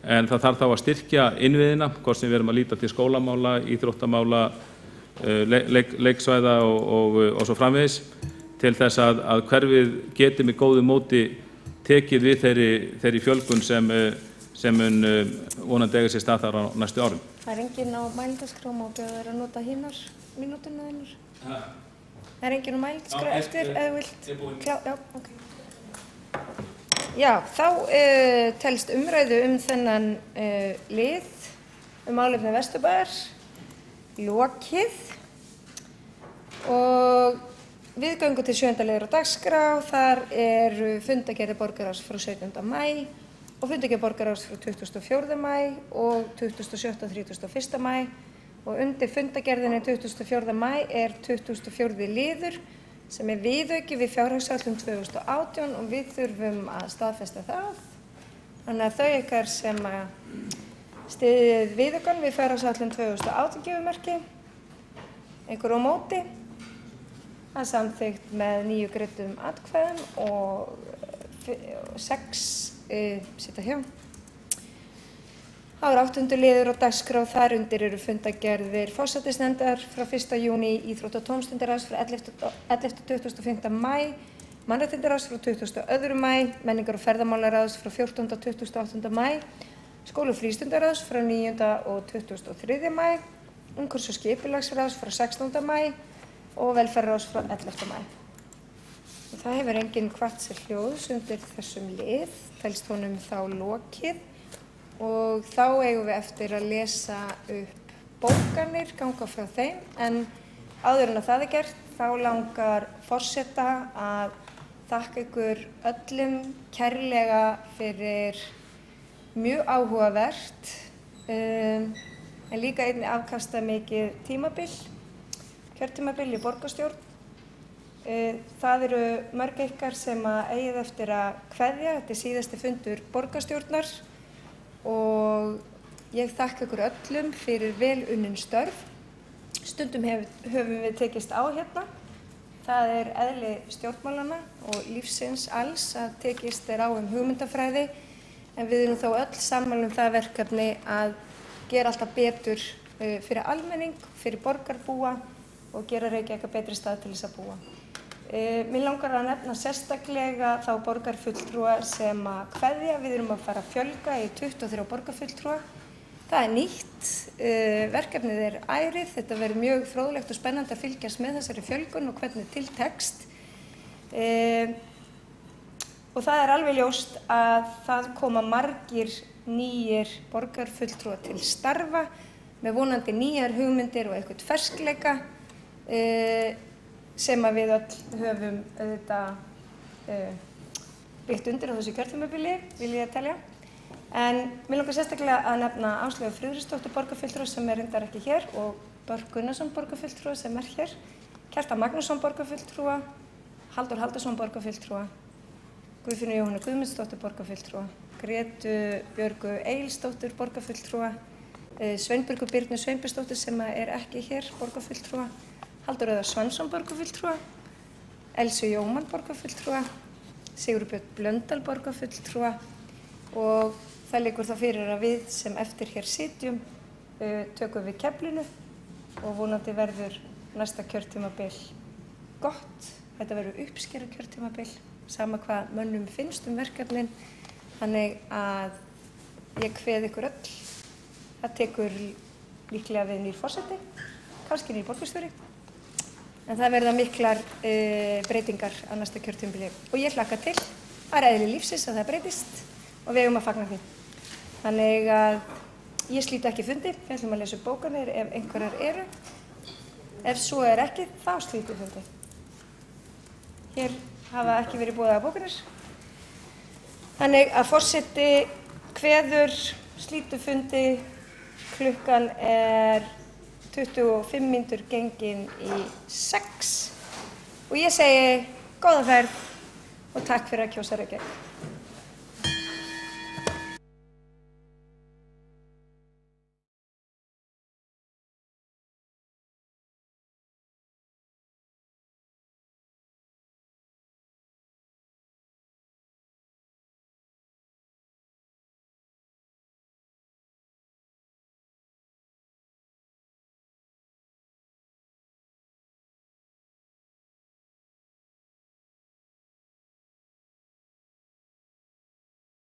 en það þarf þá að styrkja innviðina, hvort sem við erum að líta til skólamála, íþróttamála, leiksvæða og svo framvegis til þess að hverfið geti með góðu móti tekið við þeirri fjölgun sem mun vonandi eiga sér stað þar á næstu árum. Það er enginn á mælindaskrá móti að vera að nota hinnar mínútuna þinnar? Það er enginn á mælindaskrá eftir eða vilt? Já, ok. Já, þá telst umræðu þennan lið málefni Vesturbæjar lokið og við göngum til 7. liður á dagskrá. Þar eru fundargerðir borgarráðs frá 17. maí og fundargerð borgarráðs frá 24. maí og 27. og 31. maí og undir fundargerðinni 24. maí 24. liður sem viðauki við fjárhagsáætlun 2018 og við þurfum að staðfesta það. Þannig að þau ykkar sem styðjið viðaukann við fjárhagsáætlun 2018 gefur merki. Einhver á móti. Það samþykkt með 9 greiddum atkvæðum og 6 sitja hjá. Það 8. liður á dagskrá. Þar undir eru fundargerðir forsætisnefndar frá 1. júní, íþrótta- og tómstundaráðs frá 11. og 25. maí, mannréttindaráðs frá 22. maí, menningar- og ferðamálaráðs frá 14. og 28. maí, skóla- og frístundaráðs frá 9. og 23. maí, umhverfis- og skipulagsráðs frá 16. maí og velferðarráðs frá 11. maí. Það hefur enginn hvatt sér hljóðs undir þessum lið, telst honum þá lokið og þá eigum við eftir að lesa upp bókanir, ganga frá þeim, en áður en að það gert þá langar forseta að þakka ykkur öllum kærlega fyrir mjög áhugavert en líka einnig afkastamikið kjörtímabil í borgarstjórn. Það eru mörg ykkar sem eigið eftir að kveðja. Þetta síðasti fundur borgarstjórnar og ég þakka ykkur öllum fyrir vel unnin störf. Stundum höfum við tekist á hérna. Það eðli stjórnmálanna og lífsins alls að tekist á hugmyndafræði en við erum þó öll sammála það verkefni að gera alltaf betur fyrir almenning, fyrir borgarbúa og gera Reykjavík betri stað til þess að búa. Mér langar að nefna sérstaklega þá borgarfulltrúa sem að kveðja. Við erum að fara að fjölga í 23 borgarfulltrúa. Það nýtt, verkefnið ærið, þetta verður mjög fróðlegt og spennandi að fylgjast með þessari fjölgun og hvernig til tekst. Og það alveg ljóst að það koma margir nýjir borgarfulltrúa til starfa með vonandi nýjar hugmyndir og eitthvað ferskleika sem að við öll höfum auðvitað byggt undir á þessu kjörtímabili, vil ég telja. En mér langar sérstaklega að nefna Áslaugu Friðriksdóttur borgarfulltrúa sem reyndar ekki hér og Börk Gunnarsson borgarfulltrúa sem hér, Kjartan Magnússon borgarfulltrúa, Halldór Halldórsson borgarfulltrúa, Guðfinnu Jóhannu Guðmundsdóttur borgarfulltrúa, Grétu Björgu Egilsdóttur borgarfulltrúa, Sveinbjörgu Birnu Sveinbjörnsdóttur sem ekki hér borgarfulltrúa, Halldór Auðar Svansson borgarfulltrúa, Elsu Jómann borgarfulltrúa, Sigurbjörn Blöndal borgarfulltrúa og það liggur þá fyrir að við sem eftir hér sitjum tökum við keflinu og vonandi verður næsta kjörtímabil gott. Þetta verður uppskera kjörtímabil, sama hvað mönnum finnst verkefnin, þannig að ég kveð ykkur öll. Það tekur líklega við nýr forseti, kannski nýr borgarstjóri, en það verða miklar breytingar á næsta kjörtímabili og ég hlakka til. Það eðli lífsins að það breytist og við eigum að fagna því. Þannig að ég slíti ekki fundi, við ætlum að lesa upp bókanir ef einhverjar eru. Ef svo ekki, þá slíti fundi. Hér hafa ekki verið boðaðar bókanir. Þannig að forseti kveður, slíti fundi, klukkan 25 mínútur gengin í 6 og ég segi góða ferð og takk fyrir að kjósa Reykjavík.